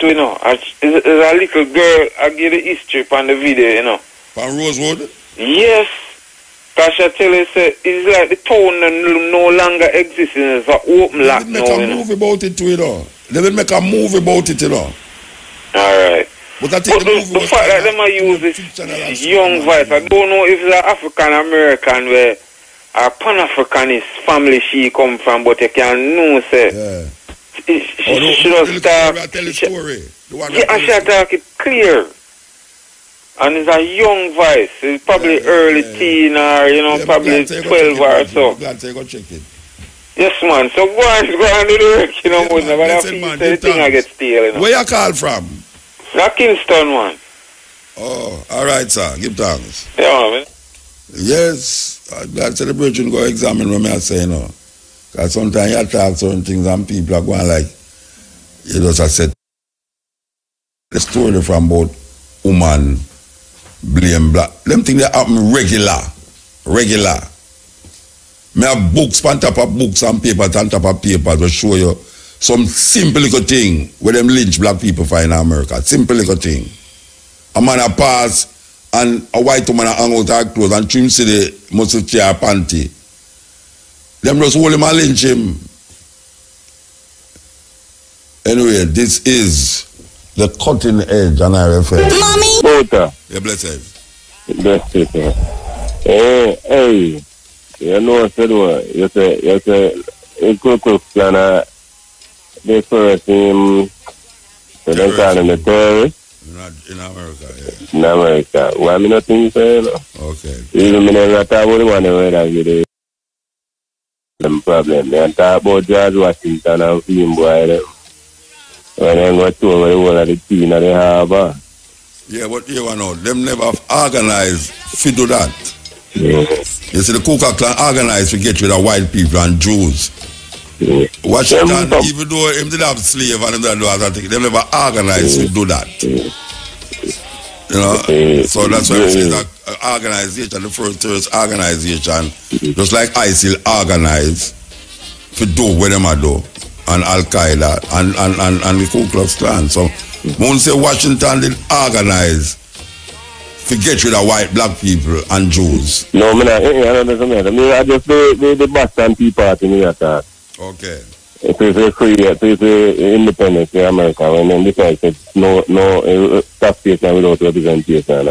you know, as a little girl, I give the history on the video, you know. From Rosewood? Yes. Because I tell you, say, it's like the town no longer exists, it's an open lot now, They will make a movie about it too, you know. They will make a movie about it, you know. Alright. But I think the fact that they might use this young voice, I don't know if it's an African-American where a Pan-Africanist family she come from, but you can know, say, she just talk, and she talk it clear. And it's a young voice. It's probably early teen or, you know, probably 12 or so. Yes, man. So go on do the work, you know, but I feel the thing I get stale, you know. Where you call from? Kingston, man. Oh, all right, sir. Give thanks. Yeah, man. Yes. I'm glad celebration go examine what I say, you know. Because sometimes you talk certain things and people are going like, you just said, the story from about woman blame black. Them things that happen regular. Me have books on top of books and papers on top of papers to show you some simple little thing where them lynch black people for in America. Simple little thing. A man a pass and a white woman a hang out her clothes and trim see the muscle chair panty. Them just hold him and lynch him. Anyway, this is the cutting edge on RFM. Mommy! Yeah, blessed. Blessed. Hey. You know, I said what? You say, a quick plan, the first team, so they call him the terrorist. In America, yeah. In America. Why me not think so, you know? Okay. Even me never talk about the one where that get them problem. They talk about George Washington and film boy, them. When they go to over the whole of the team and the harbor. Yeah, but you know, them never organized to do that. Yeah. You see, the Ku Klux Klan organized to get rid of white people and Jews. Yeah. Washington, even though him did have slave and them do other things, they never organized to do that. You know, so that's why we say that organization, the first terrorist organization, just like ISIL organized to do what them do, and Al Qaeda and the Ku Klux Klan. So, when say Washington did organize to get rid of white, black people and Jews? No, I just the Boston Tea Party in that. Okay. It's independence in America, and then this I said no taxation without representation.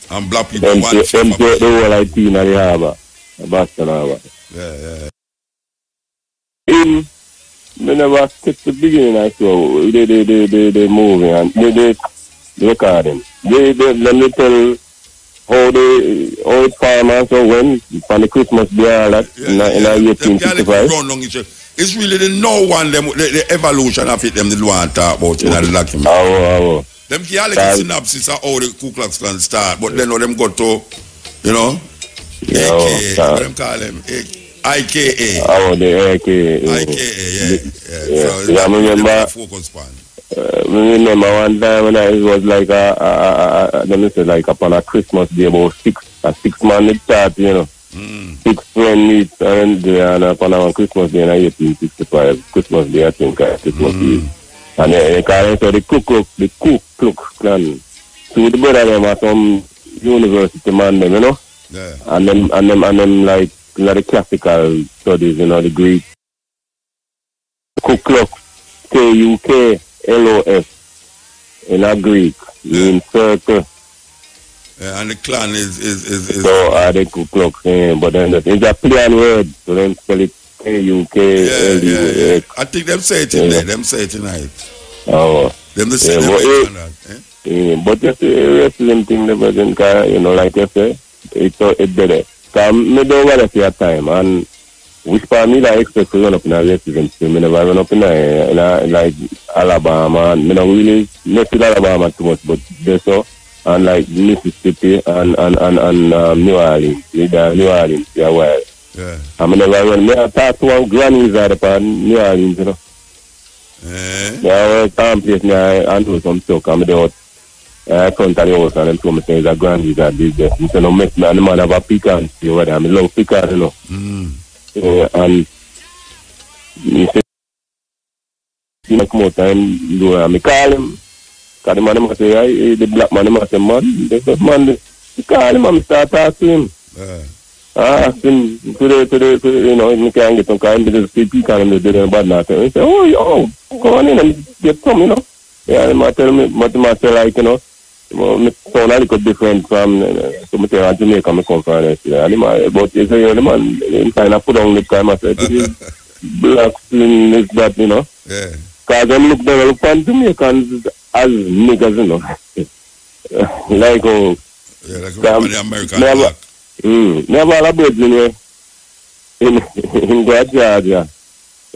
And black people want the whole IT in the harbor, Boston Harbor. Yeah. They never stick to the beginning, I saw they moving and they record them. They let me tell how it's farmers so when on the Christmas day all that in 1865. It's really the no one them the evolution of it them they want to talk about in the document. Them can like synopsis of how the Ku Klux Klan start, but then them go to AKA, what them call them IKA. The AKA. So I remember focus point. Remember one time when it was like let me say like upon a Christmas day about 6 man it start, 6 friends meet and upon a Christmas day in 1865, Christmas day I think Christmas Eve. And they call it the Ku Klux Klan. So the brother them are some university man them, Yeah. And them like the classical studies, the Greek. Ku Klux, KUKLOS in a Greek, in circle. And the clan is so the Ku Klux, but then it's a play on word, so then spell it KUKLOS. I think them say it in there, them say it tonight. Them the say but just the wrestling thing never didn't like you say, it's better. Because I don't want to see a time, and which part me I expect to run up in a racism still. I never run up in like Alabama, and I don't really not in Alabama too much, but there's so, and like Mississippi and New Orleans, New Orleans, well. Yeah. I never run. I talk to one grannies out of New Orleans, Yeah, place me I do some stuff. I'm out front of the house and them told me say it's a grannies that did this. I said no make me and the man have a pecan, see what I love pecan, and he said he come out and do I call him. Because the man say the black man say man, they said man, he call him and start talking to him. Ask him to he can't get some kind of pecan and they did bad now. He said, oh, go on in and get some, Yeah, and I tell me, but I say like, it sound a little different from some of Jamaica I come from. But you say, the man, he kind of put on the time, I said, this is black skin, is that, Yeah. Because they look on Jamaicans as niggas, like, like the American black. Never all about in Georgia.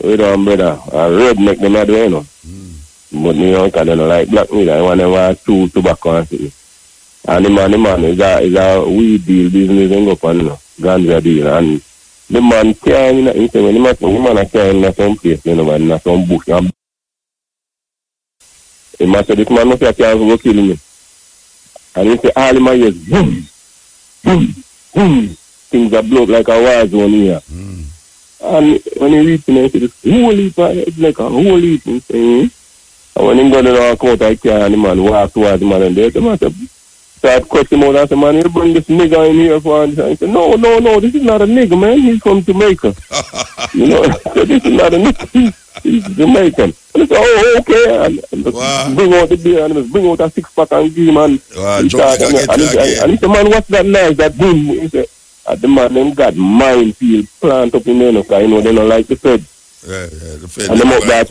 We don't brother. Redneck them not doing, But because they don't like black neither. They want to chew tobacco and shit. And the man is a weed deal business and go on, ganja deal. And the man carrying, he say when the man carrying in some place, in some bush. The man said this man must have carried go kill me. And he say all the man is boom, boom. Things are blow up like a war zone here. And when he reach in, he said, it's like a whole heap. And when he got in our court, I can't, and the man walk towards the man, and the man start questioning him out, and the man, you bring this nigga in here for him. He said, no, this is not a nigga, man. He's from Jamaica. So this is not a nigga. He's Jamaican. And he said, oh, okay. And bring out the beer, and bring out a 6-pack and give him, and he said, man, what's that noise, that boom? He said, the man them got minefield plant up in there, because they don't like the feds. The feds. And them up that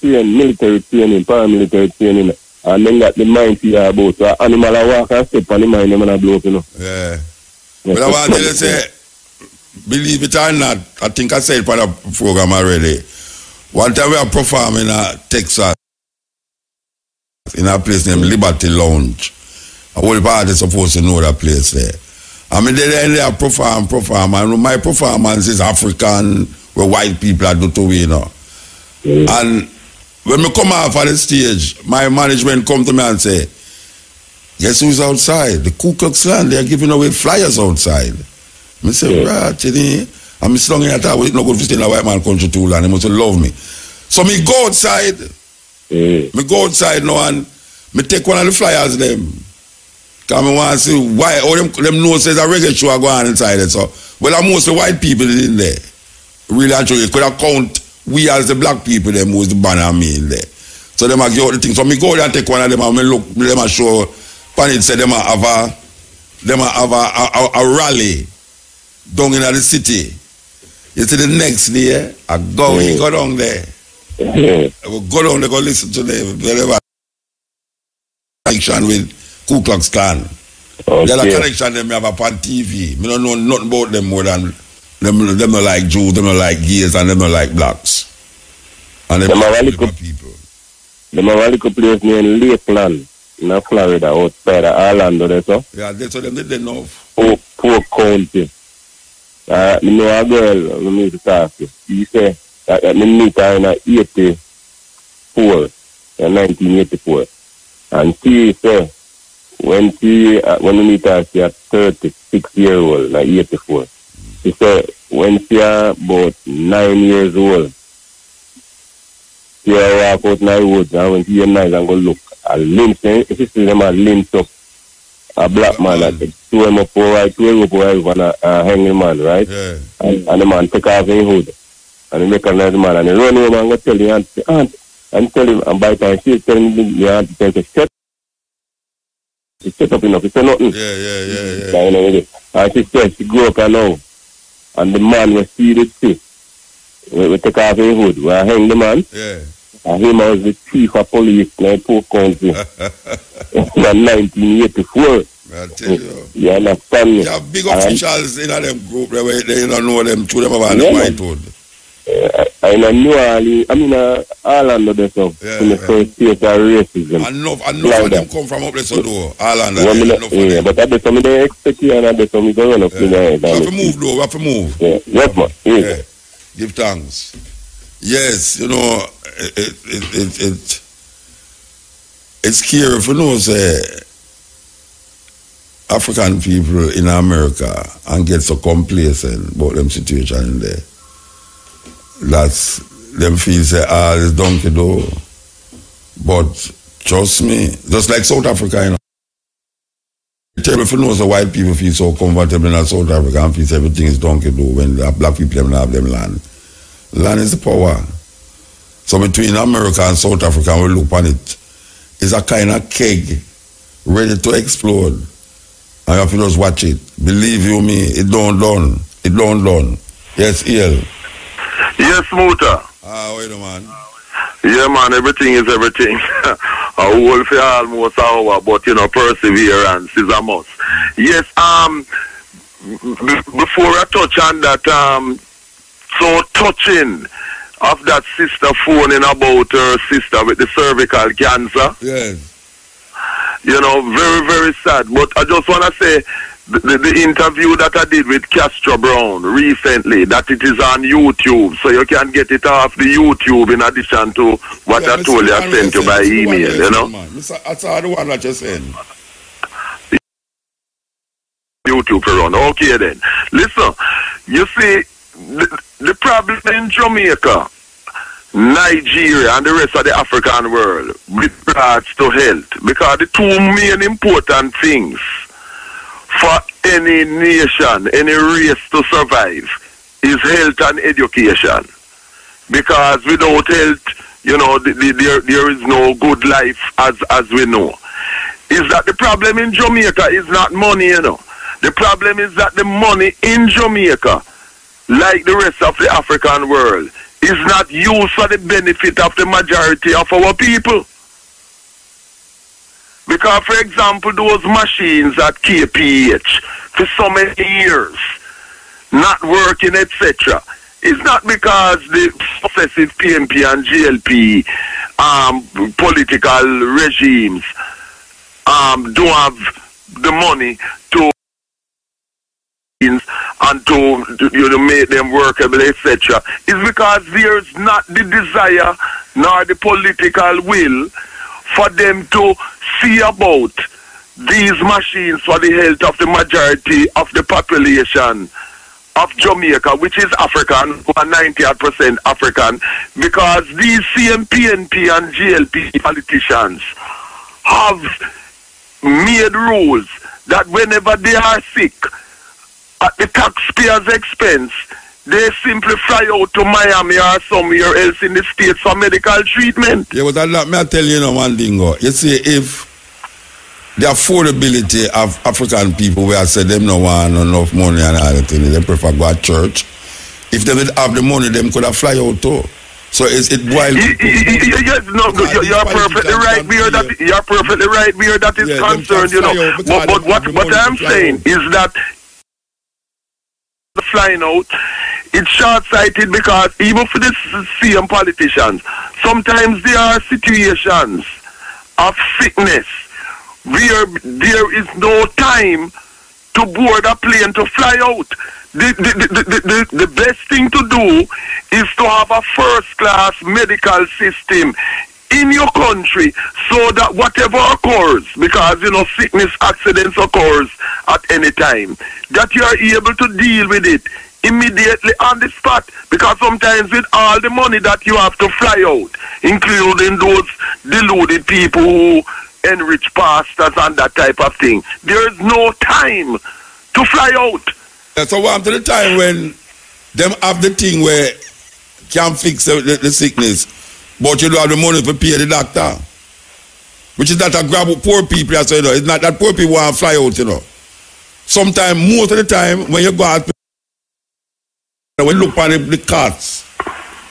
train, military training, paramilitary training, and then got the minefield about, so animal walk and step on the mine, them and blow up, Yeah. But I want to tell you, say, believe it or not, I think I said for the program already. One time we are performing in Texas, in a place named Liberty Lounge. All the party supposed to know that place there. I mean, they perform, and my performance is African, where white people are do to me, And when we come off of the stage, my management come to me and say, guess who's outside? The Ku Klux Klan, they are giving away flyers outside. I say, right, I'm strong in that I was not going to stay in a white man country too long, they must love me. So me go outside, now and me take one of the flyers them. Come I want to see why all them know says a reggae show are going inside it. So well mostly white people in there. Really and truly could have count we as the black people them was the banner me in there. So them are give out the thing. So me go there and take one of them and me look them a show pan it say them have a rally down in the city. You see the next day I go down there. I will go down there go listen to them. Whatever connection with Ku Klux Klan. Okay. The other connection them have upon TV. Me don't know nothing about them more than them not like Jews, them not like gays, and them not like blacks. And them are people. Them are a place near Lakeland in Florida, outside of Orlando, there, so. Yeah, that's what them did know. Poor county. Me know a girl who need to talk to. She say that me meet her in 1984. And she say when we meet her, she is 36-year-old, not 84. She said when she is about 9 years old, she walk out in the woods and when she is nice and go look, a limp, she see them a limp up, a black man, and two him up over, and a hanging man, right? Yeah. And the man take off his hood, and he recognize the man, and he run over and go tell the aunt, and tell him, and by the time she's telling the aunt, to shut up enough, he say nothing. Yeah. And she said she grew up now, and the man was see the stick. We take off his hood, we hang the man. Yeah. And him was the chief of police in the poor country in 1984. I tell you. You understand me? You have big officials in them group, they don't know them, to them about the white hood. I know Orlando, there's some in the first state of racism. Enough of them come from up there, so though. Orlando, but at the time they expect you, and at the time you go run up in there. We have to move, though. We have to move. Yes, man. Yeah. Give thanks. Yes, you know, it's scary if you know, say, African people in America and get so complacent about them situation in there. That's them feel say it's donkey do. But trust me, just like South Africa, you know. Terrible if you know, so white people feel so comfortable in South Africa and feel everything is donkey do when the black people don't have them land. Land is the power. So between America and South Africa, we look on it, it's a kind of keg ready to explode. And you have to just watch it. Believe you me, it don't done. It don't done. Yes, EL. Yes, Muta. Wait a man. Yeah, man, everything is everything. A whole for almost an hour, but, you know, perseverance is a must. Yes, before I touch on that, so touching of that sister phoning about her sister with the cervical cancer. Yes. You know, very, very sad. But I just want to say, the interview that I did with Castro Brown recently, that it is on YouTube, so you can get it off the YouTube in addition to what I told you I sent you by email, you know? That's the one that you sent. YouTube around. Okay then. Listen, you see, the problem in Jamaica, Nigeria and the rest of the African world with regards to health, because the two main important things for any nation, any race to survive is health and education. Because without health, you know, there is no good life as we know. Is that the problem in Jamaica is not money, you know. The problem is that the money in Jamaica, like the rest of the African world, is not used for the benefit of the majority of our people. Because, for example, those machines at KPH for so many years, not working, etc., it's not because the successive PNP and GLP political regimes don't have the money to and to make them workable, etc. It's because there's not the desire nor the political will for them to see about these machines for the health of the majority of the population of Jamaica, which is African, 90% African, because these same PNP and GLP politicians have made rules that whenever they are sick, at the taxpayer's expense, they simply fly out to Miami or somewhere else in the States for medical treatment. Yeah, but I tell you one thing. You see, if the affordability of African people, where I said them no want enough money and all that thing, they prefer go to church. If they would have the money, them could have fly out too. So it's wild. Yes, no, you're perfectly right here. You're perfectly right here. That is concerned, you know. But what I'm saying is that the flying out, it's short-sighted because even for the same politicians, sometimes there are situations of sickness where there is no time to board a plane to fly out. The best thing to do is to have a first-class medical system in your country so that whatever occurs, because, you know, sickness, accidents occurs at any time, that you are able to deal with it immediately on the spot. Because sometimes with all the money that you have to fly out, including those deluded people who enrich pastors and that type of thing, there is no time to fly out. So what to the time when them have the thing where can fix the sickness, but you don't have the money to pay the doctor, which is that a grab poor people. So, you know, it's not that poor people want to fly out. You know, sometimes, most of the time, when you go out, when you look on the cards,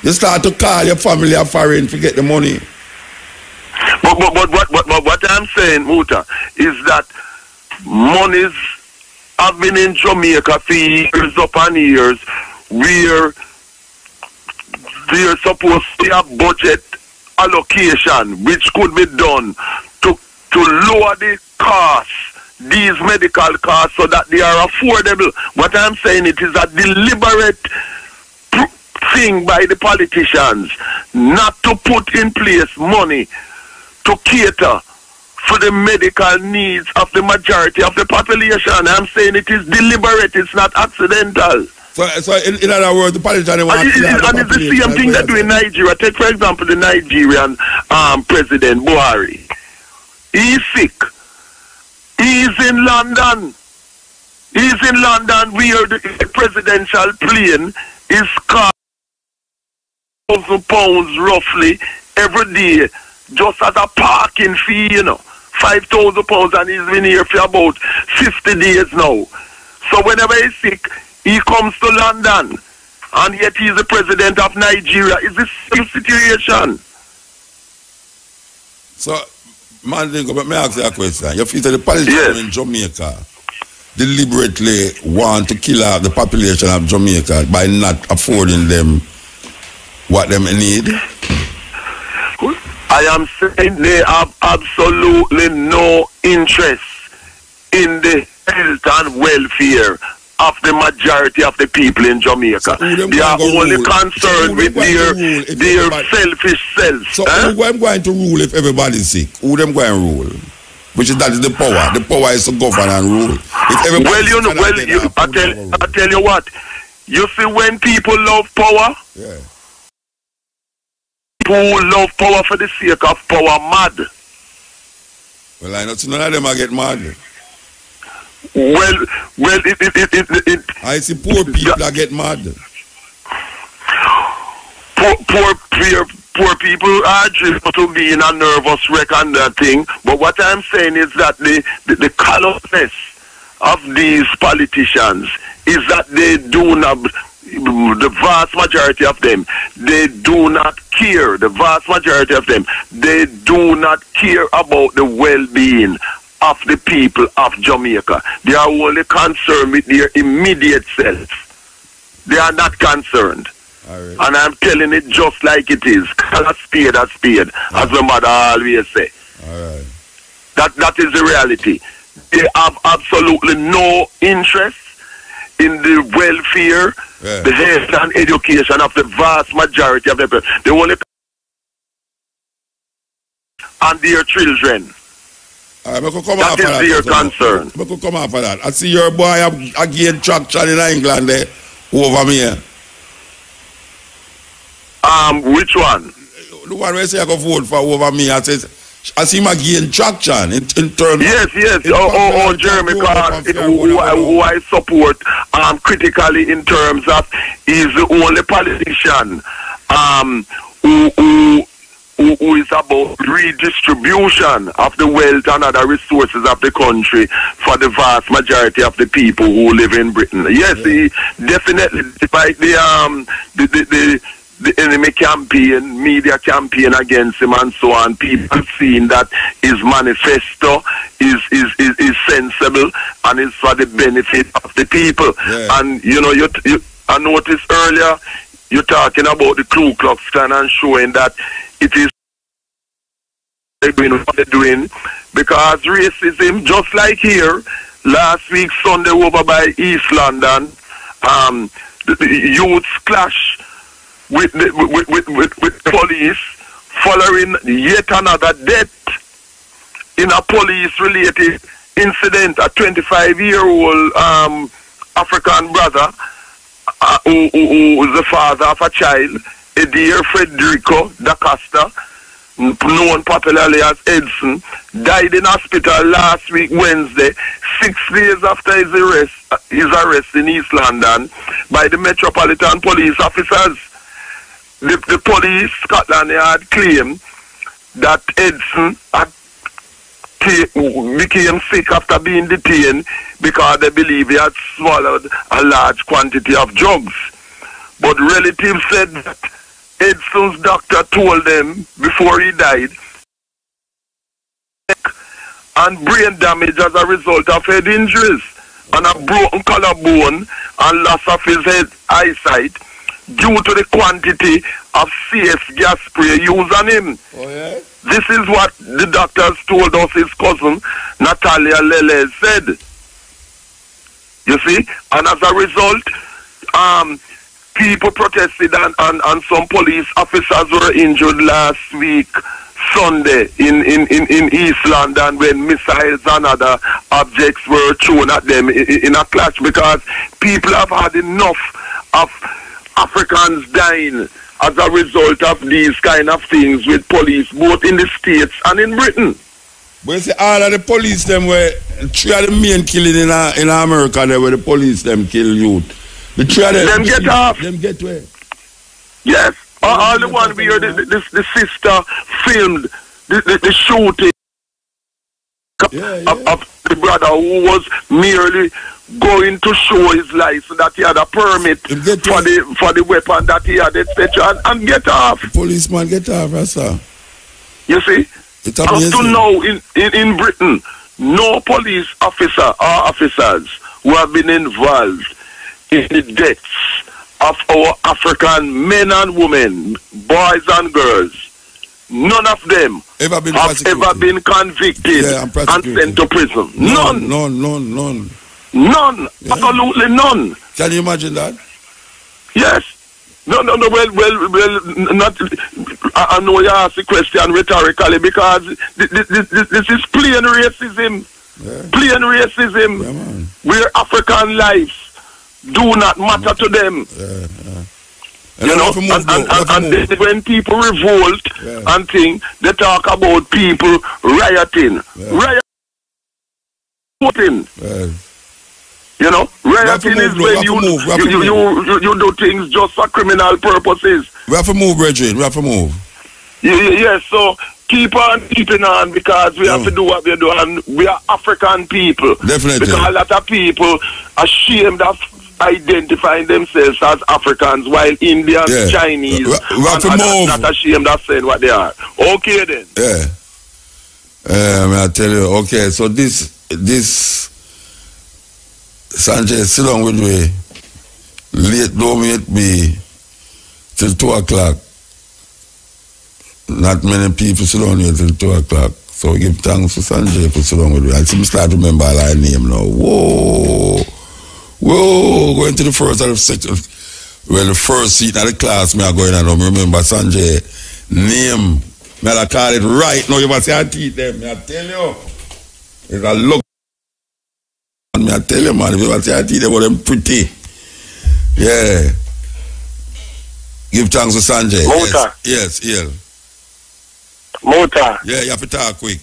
you start to call your family or foreign to get the money. But what I'm saying, Muta, is that monies have been in Jamaica for years upon years, where there's supposed to be a budget allocation which could be done to lower the costs, these medical costs, so that they are affordable. What I'm saying, it is a deliberate thing by the politicians not to put in place money to cater for the medical needs of the majority of the population. I'm saying it is deliberate, it's not accidental. So in other words, the politicians want and it's the same thing they do in Nigeria. Take, for example, the Nigerian President Buhari. He's sick. He's in London. He's in London where the presidential plane is cost £1,000 roughly every day, just as a parking fee, you know. £5,000, and he's been here for about 50 days now. So whenever he's sick, he comes to London, and yet he's the president of Nigeria. It's the same situation. So, man, but may I ask you a question? You feel that the politicians in Jamaica deliberately want to kill out the population of Jamaica by not affording them what them need? I am saying they have absolutely no interest in the health and welfare of the majority of the people in Jamaica. So they are only concerned with their selfish selves. So who am going to rule if everybody's sick? Who them going to rule? Which is that is the power. The power is to govern and rule. If I tell you what. You see, when people love power, people love power for the sake of power mad. Well, I know none of them are get mad. Well, I see poor people are get mad. Poor people are driven to be in a nervous wreck and that thing. But what I'm saying is that the callousness of these politicians is that they do not, the vast majority of them, they do not care. The vast majority of them, they do not care about the well-being of the people of Jamaica. They are only concerned with their immediate self. They are not concerned. Right. And I'm telling it just like it is. Call a spade, as my mother always say. Right. That is the reality. They have absolutely no interest in the welfare, the health and education of the vast majority of the people. They only and their children. That is their concern. I could come out for that. I see your boy again traction in England there over me. Which one? The one where say I go vote for over me. I says as him gain traction in terms. Yes. Jeremy, because who I support critically in terms of is the only politician who is about redistribution of the wealth and other resources of the country for the vast majority of the people who live in Britain. Yes, he definitely, despite the enemy campaign, media campaign against him and so on, people seeing that his manifesto is sensible and is for the benefit of the people. Yeah. And I noticed earlier you're talking about the Ku Klux Klan and showing that it is doing what they're doing, because racism, just like here last week Sunday over by East London, the youths clash with police following yet another death in a police-related incident. A 25-year-old African brother who is the father of a child, Edir Federico da Costa, known popularly as Edson, died in hospital last week Wednesday, 6 days after his arrest in East London by the Metropolitan Police officers. The police, Scotland Yard, claimed that Edson became sick after being detained because they believe he had swallowed a large quantity of drugs. But relatives said that Edson's doctor told them before he died and brain damage as a result of head injuries and a broken collarbone and loss of his head eyesight due to the quantity of CS gas spray used on him. Oh, yeah? This is what the doctors told us his cousin Natalia Lele said. You see? And as a result, people protested and some police officers were injured last week Sunday in East London when missiles and other objects were thrown at them in a clash, because people have had enough of Africans dying as a result of these kind of things with police, both in the States and in Britain. But you see, all of the police them were three of the main killing in America there where the police them kill youth. The three of them get off. Them get where? Yes. All the one where the sister filmed the shooting of the brother who was merely going to show his life so that he had a permit for the weapon that he had, etc. And get off. The policeman get off, Rasta. You see? Up to now in Britain, no police officer or officers who have been involved in the deaths of our African men and women, boys and girls, none of them have ever been convicted and sent to prison. None. None. Yeah. Absolutely none. Can you imagine that? Yes. No. Well. Not. I know you ask the question rhetorically because this is plain racism. Yeah. Plain racism. Yeah, where African lives do not matter to them. Yeah. You know, and when people revolt and think, they talk about people rioting. Rioting. You know, rioting is when you do things just for criminal purposes. We have to move, Reggie. We have to move. Yes, so keep on keeping on because we have to do what we do, and we are African people. Definitely. Because a lot of people are ashamed of identifying themselves as Africans, while Indians, Chinese, are not ashamed of saying what they are. Okay then. I tell you. Okay, so this Sanchez, sit down with me. Late, don't meet me till 2 o'clock. Not many people sit down here till 2 o'clock. So give thanks to Sanjay for sit down with me. I seem to start to remember all our name now. Whoa, going to the first of the section. Well, the first seat of the class, me are going on. Remember Sanjay name. Me I call it right now. You must say I teach them. Me I tell you. It's a look. Me I tell you, man. If you must say I teach them, what them pretty. Yeah. Give thanks to Sanjay. Mota. Yes. Muta. Yeah, you have to talk quick.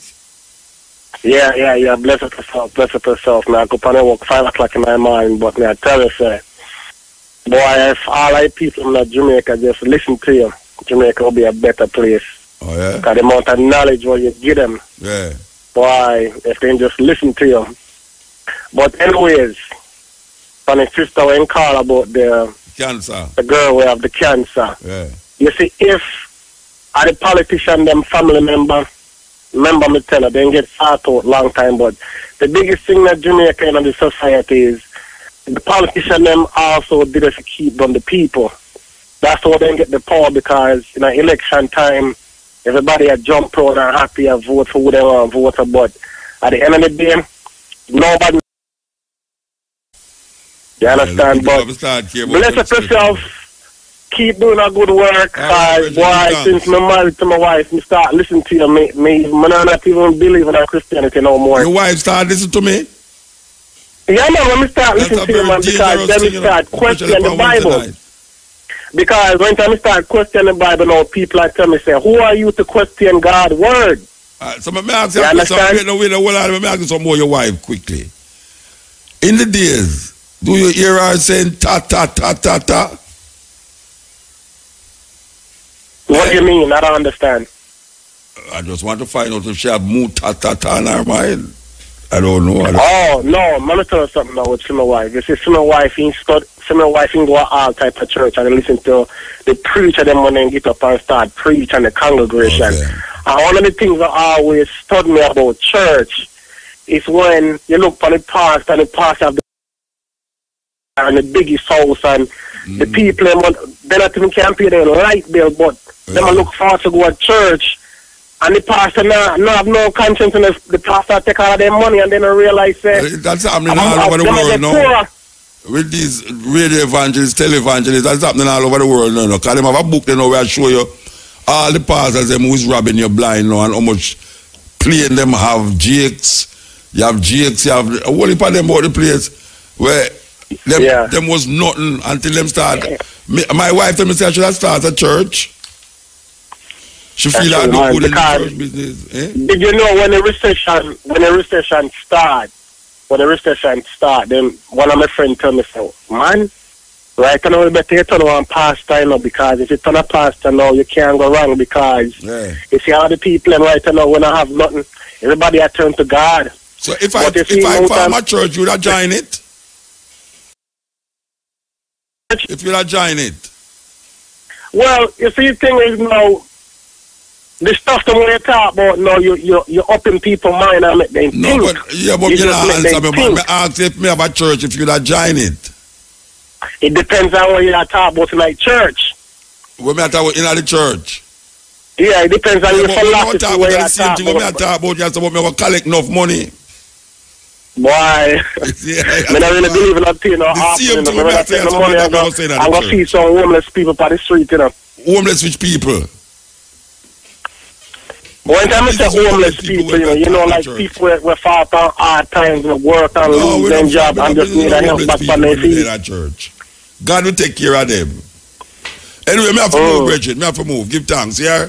Yeah. Bless up yourself. Man, I go on work 5 o'clock in my morning, but me I tell you, say, boy, if all I people in Jamaica just listen to you, Jamaica will be a better place. Oh, yeah? Because the amount of knowledge what you give them, Yeah. boy, if they just listen to you. But anyways, my sister when call about the cancer, the girl who have the cancer. Yeah. You see, if the politician, them family member, remember me tell her, they get fought out long time, but the biggest thing that Jamaica in the society is the politician them also did it to keep on the people. That's how they get the power, because in an election time, everybody a jump around and happy and vote for who they want to vote for, but at the end of the day, nobody. You understand? But bless up yourself. Keep doing a good work. Boy, since I'm married to my wife, I start listening to you. Me not even believe in Christianity no more. Your wife start listening to me? Yeah, man, when I start listening to you, man, because then we start questioning the Bible. Because when I start questioning the Bible, now people are telling me, say, who are you to question God's word? So let me ask you a question. Let me ask you some more your wife quickly. In the days, do you hear her saying ta ta ta ta ta? What do you mean? I don't understand. I just want to find out if she have Mutabaruka in her mind. I don't know. Oh, no. I'm going to tell you something now with my wife. You see, my wife in go all type of church and listen to the preacher them when they get up and start preach and the congregation. Okay. And one of the things that always stunned me about church is when you look for the pastor and the pastor have the biggest house and the people, they not even can pay their light bill, but they look forward to go to church. And the pastor no have no conscience, and the pastor take all of their money and then realize that's happening all over the world now. With these radio evangelists, televangelists, that's happening all over the world now. Because they have a book they know where I show you all the pastors them who's robbing you blind now and how much plane them have jakes. You have jakes, you have a whole heap of them about the place where them was nothing until them start. My wife told me say I should have started a church. She feel like no good in the church business. Did you know when the recession start, then one of my friends told me, so, man, right now we better turn on pastor now, because if you turn a pastor now, you can't go wrong, because you see all the people and right now when I have nothing, everybody I turn to God. So if I form a church, you would join it? If you would join it? Well, you see, the thing is now, the stuff that we talk about now, you're upping people's mind and make them think. But you don't answer me. I ask if me have a church, if you'd join it. It depends on what you talk about in like church. When I talk about in the church? Yeah, it depends on your philosophy. Talk about the same thing when I talk about you about me collect enough money. Boy, I don't really believe in that thing. The same thing when I take the money, I'm going to see some homeless people on the street, you know. Homeless rich people? One time I say homeless people, you know, like people who fought on hard times and work and lose their job and just need a help back on their feet. God will take care of them. Anyway, me have to move, Bridget. Me have to move. Give thanks, yeah?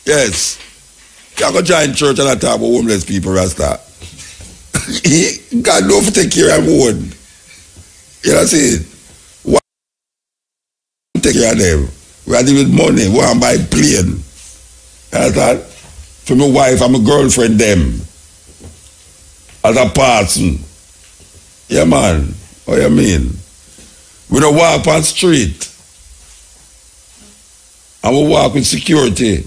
Yes. Can't go join church and I talk about homeless people, Rasta. God don't take care of one. You know what I'm saying? Why take care of them? We are dealing with money. We want to buy plane. You understand? For my wife and my girlfriend them. As a person. Yeah, man. What you mean? We don't walk on the street. And we walk with security.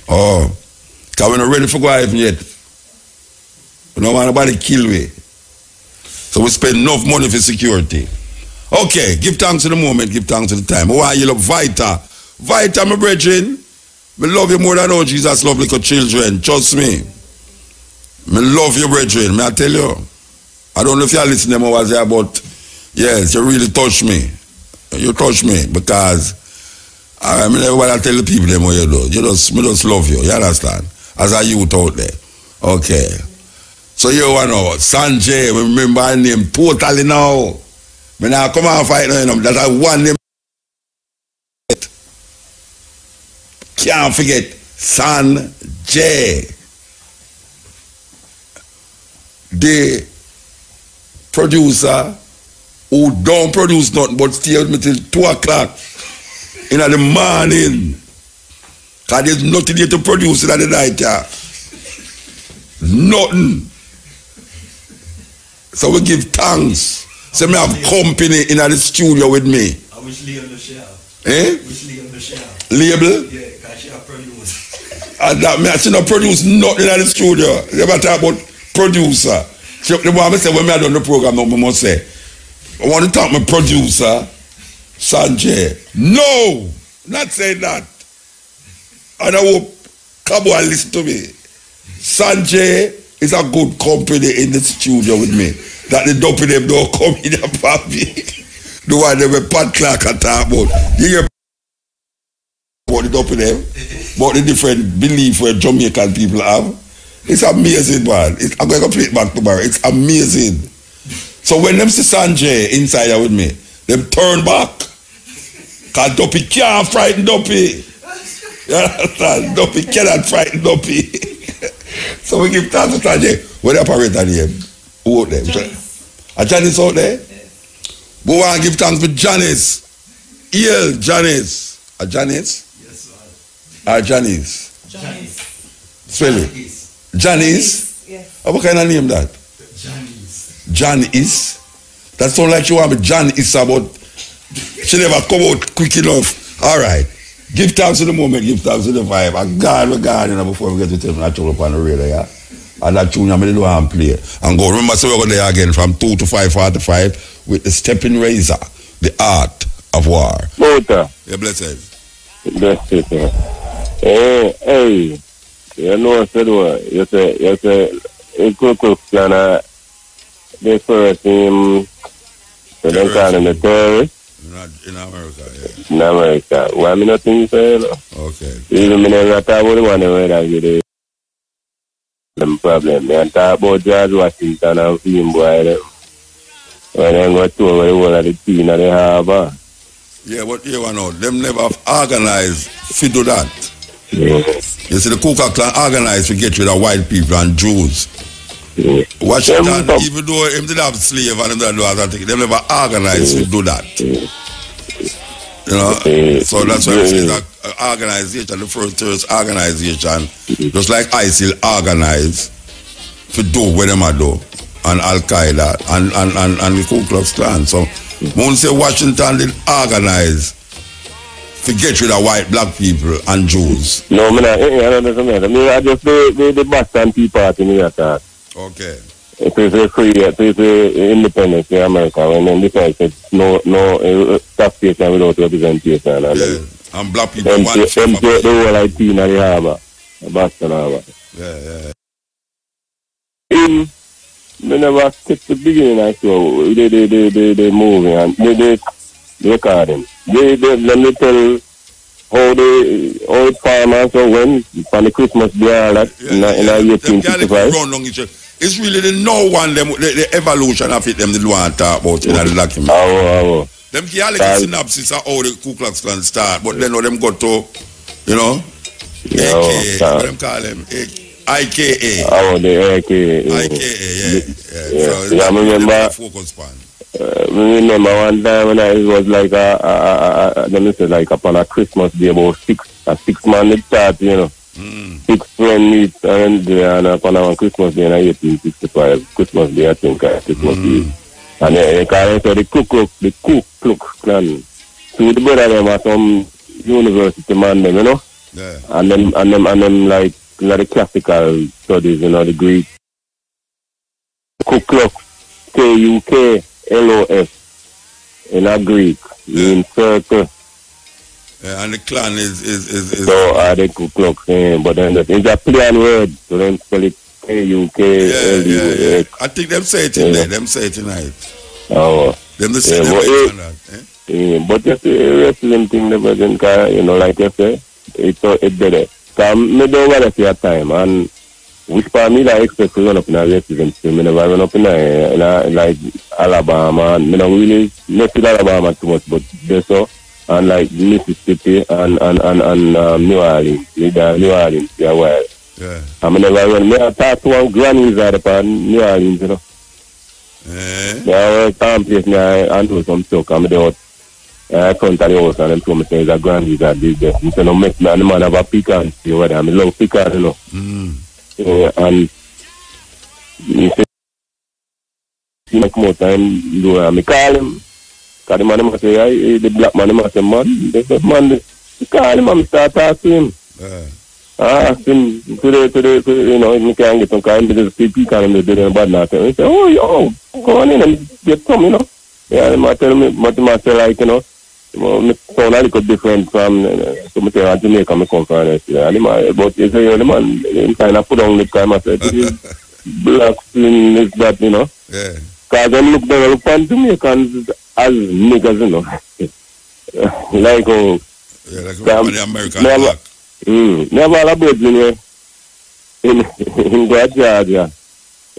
Oh. Because we're not ready for go even yet. We don't want nobody kill we. So we spend enough money for security. Okay, give thanks to the moment, give thanks to the time. I want you look Vita. Vita, my brethren. I love you more than all Jesus love little children. Trust me. I love you, brethren. May I tell you? I don't know if you're listening to what I say, but yes, you really touch me. You touch me because I mean, everybody tell the people them what you do. Me just love you. You understand? As a youth out there. Okay. So you know, Sanjay, remember my name totally now. When I come and fight now, that I one name. Can't forget. Sanjay, the producer who don't produce nothing but stay with me till 2 o'clock in the morning. Because there's nothing here to produce in the night. Nothing. So we give thanks. So me have company in the studio with me. I wish Liam the share. Eh? Wish Liam the share. Label? Yeah, because she have produced. And that me, she not produce nothing in the studio. They ever talk about producer. The one I say when I done the program, I must say, I want to talk my producer, Sanjay. No, not saying that. And I hope Cabo will listen to me. Sanjay is a good company in the studio with me. That the dopey them don't come in a papi. The one they were Pat Clark and talk about. You hear about the dopey them? About the different belief where Jamaican people have. It's amazing, man. I'm going to play it back tomorrow. It's amazing. So when them see Sanjay inside here with me, them turn back. Because Duppy can't frighten Duppy. You understand? Duppy cannot frighten Duppy. So we give thanks to Sanjay. What the operator name? Who out there? Janice out there? Yes. We want to give thanks to Janice. Janice. Janice? Yes, sir. Janice. Janice. Spell it. Janice? Yes. What kind of name that? Janice. Janice? That sounds like you want to be Janice, but she never come out quick enough. All right. Give thanks to the moment, give thanks to the vibe. And God, we're God, before we get to tell me, I trouble upon the radio, yeah? And that tune, I'm going to do and play. And go, remember, so we're going there again from 2 to 5:45 with the Stepping Razor, the art of war. Motor. Yeah, blessed. Blessed, yeah. Hey. You know what I said, you say, it could kind of, the first team, so they call him the terrorist. In America, yeah. In America. Why me not think so, you know? Okay. Even me never talk about the one where I get them problem. Me talk about George Washington and film boy, them. When they go to where the whole of the team that they have. Yeah, but you know, them never organized to do that. Yeah. You see, the Ku Klux Klan organized to get rid of white people and Jews. Yeah. Washington, even though him did have slave and him did do other things, they never organized to do that. You know? So that's why we say that organization, the first terrorist organization, just like ISIL organized to do what them do, and Al-Qaeda and the Ku Klux Klan. So when we say Washington did organize to get rid of white, black people and Jews. No, I just the Boston Tea Party in the attack. Okay. It is a free, it is a independence in America. When they decide it's no staff station without representation. And black people want to the whole IT in the harbor, Boston Harbor. Yeah. They never skip the beginning of the show. They moving and they recording. They let me tell how the farmers so when for the Christmas day all that in 1865. It's really the no one them the evolution of it them they want to talk about in the document. Them can like a synopsis of how the Ku Klux Klan start, but then them go to, you know, AKA, what them call them? IKA. The AKA. So I remember. Focus pan. Remember one time when it was like let me say like upon a Christmas day about 6 man it start, you know. 6 friends meet and upon a Christmas day in 1865, Christmas day I think Christmas Eve. And they call it the Ku Klux Klan. So the brother them are some university man them, you know. Yeah. And them like the classical studies, you know, the Greek. Ku Klux, KUKLOS in a Greek, in circle. Yeah, and the clan is so the Ku Klux, but then it's a play on word, so then spell it KUKLUX. I think them say it in there, them say it tonight. Them the say but just the wrestling thing, the version, you know, like you say, it's better. So me don't want to see a time, and which part me that expect to run up in a racism still. Me never run up in a like Alabama, and me don't really mess with Alabama too much, but there's so and like Mississippi and New Orleans. New Orleans for a while. Yeah. I mean, when I talk to one grannies out of New Orleans, you know. Yeah, I place me, I do some stuff. I'm there front of the house and them told me saying that grannies are big there. I said, no, make me and the man have a pecan, see what I mean, love pecan, you know. And he said, he make more time, do I call him. Because the man must say, hey, the black man must say, man, the man, call him and start talking to him. Ask him to the, you know, he can't get some kind of pecan and they do bad now. He said, oh, yo, go on in and get some, you know. Yeah, the man tell me, what the man say, like, you know, it sound a little different from, so I say, Jamaica, I come from, and the man, but you say, the man, he kind of put on the time, I said, black skin, this, that, you know. Yeah. Because they look upon Jamaicans as niggas, you know. Like, yeah, like the American black. Never all about me in Georgia.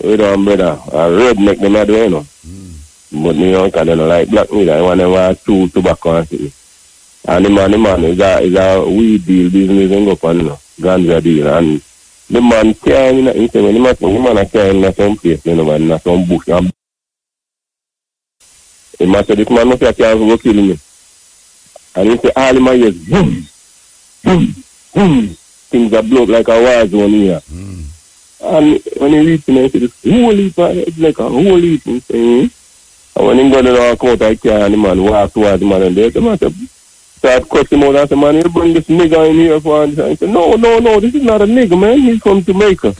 We don't brother. A redneck them do, you know. But me don't because they don't like black neither. I want them to chew tobacco and shit. And the man is a weed deal business and go upon, you know. Ganja deal. And the man carrying, he said when the man is carrying in some place, you know, in some bush. The man said this man must have chance to go kill me. And he said all the man is boom, boom. Things are blow up like a war zone here. And when he reached me, he said, holy, it's like a holy thing. And when he got to walk out, I can't, the man walk towards the man, and the man said, start cutting him out and said, man, you bring this nigga in here for him. He said, no, this is not a nigga, man. He's from Jamaica.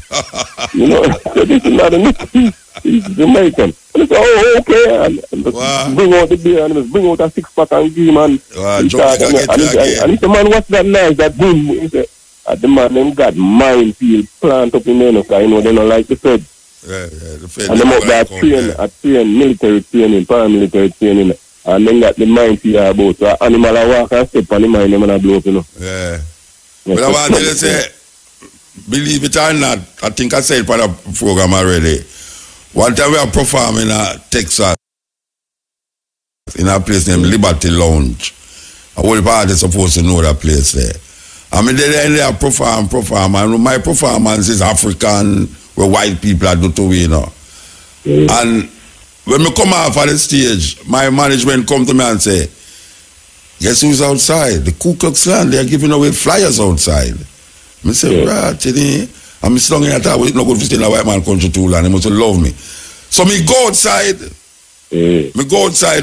You know, so this is not a nigga. He's Jamaican. And I said, oh, okay. And bring out the beer and just bring out a 6-pack and give him. And he said, man, what's that nice, that boom? He said, the man, them got minefield plant up in there, because you know, they don't like the Fed. Yeah, the Fed. And them up there train, military training, paramilitary training, and then got the minefield about. So animal walk and step on the mine, them and blow up, you know. Yeah. But I want to say, believe it or not, I think I said for the program already. One time we are performing in Texas, in a place named Liberty Lounge. A whole party is supposed to know that place there. I mean, they perform, and my performance is African, where white people are do to me, you know. And when we come off of the stage, my management come to me and say, guess who's outside? The Ku Klux Klan, they are giving away flyers outside. I say, right, I'm slung in at all, it's not good to stay in a white man country too long, they must love me. So me go outside,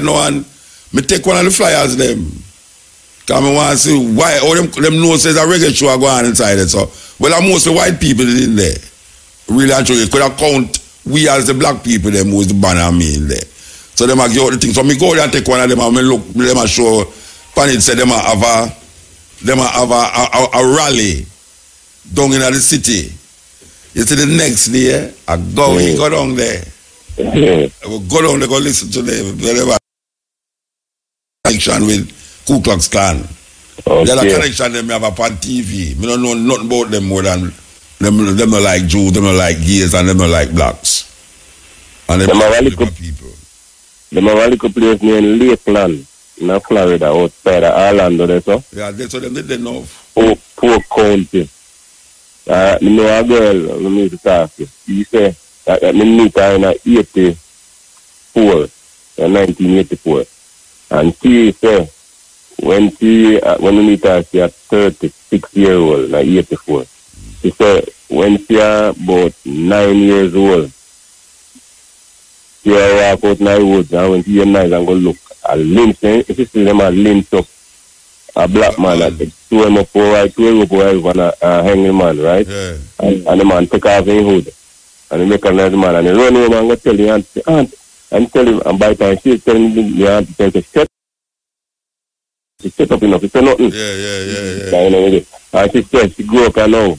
now, and me take one of the flyers them. Because I want to see why all them know says a reggae show are going on inside it. So, well, mostly white people in there. Really and truly, could have count we as the black people them who's the banner me in there. So them are give out the thing. So me go there and take one of them and me look, them a show, and it say them a have a rally down in the city. You see the next day, I go down there. I will go down there, go listen to them. Whatever connection with Ku Klux Klan. The other connection them have upon TV. Me don't know nothing about them more than them not like Jews, them not like gays, and them not like blacks. And them are people. Them are really place near Lakeland in Florida, outside of Orlando, there, so. Yeah, that's what them did know. Poor county. You know a girl, let me talk to you. She say that me meet her in 1984. And she say, when we meet her, she is 36-year-old, like 84. She said, when she is about 9 years old, she walk out in the woods, and when she is 9, I'm going to look. A lynch, if you see them a lynch up, a black man, that two him up over, and a hanging man, right? Yeah. And the man take off his hood. And he recognize the man, and he run over and go tell the aunt, and tell him, and by the time she's telling the aunt, she said, she set up enough, she said nothing. Yeah. And she said, she grew up now,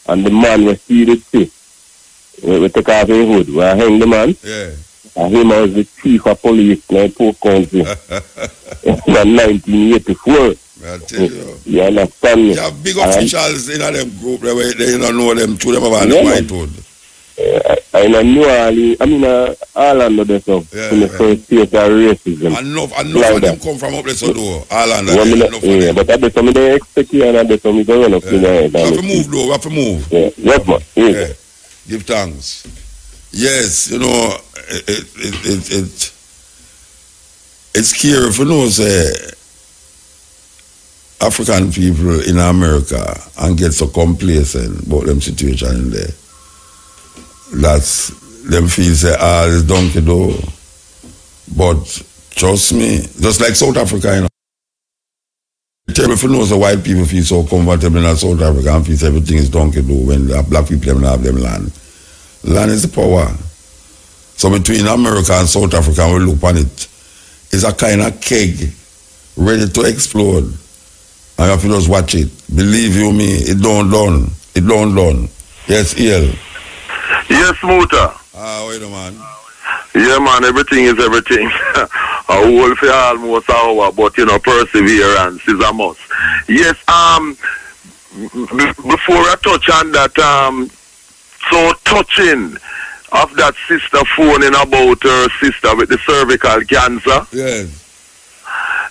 and the man was seated sick. We take off his hood, we hang the man. Yeah. And him was the chief of police in Port County in 1984. I tell you. You understand me? You have big officials in them group, they don't know them, through them about the white hood. I know New Orleans, I mean, Orlando, there, so, in the first state of racism. Enough of them come from up there, so, though. Orlando, yeah, but I bet some of them expect you, and I bet some of them run up in there. We have to move, though, we have to move. Yeah, yes, man. Yeah. Give thanks. Yes, you know, it's scary if you know, say, African people in America and get so complacent about them situation in there. That's them feel say it's donkey though. But trust me, just like South Africa, you know. Terrible if you know the white people feel so comfortable in South Africa and feel everything is donkey though when the black people don't have them land. Land is the power. So between America and South Africa, we look on it, it's a kind of keg ready to explode. And you have to just watch it. Believe you me, it don't done. It don't done. Yes, EL. Yes, Muta. Wait a man. Yeah, man, everything is everything. A whole for almost an hour, but, you know, perseverance is a must. Yes, before I touch on that, so touching of that sister phoning about her sister with the cervical cancer. Yes.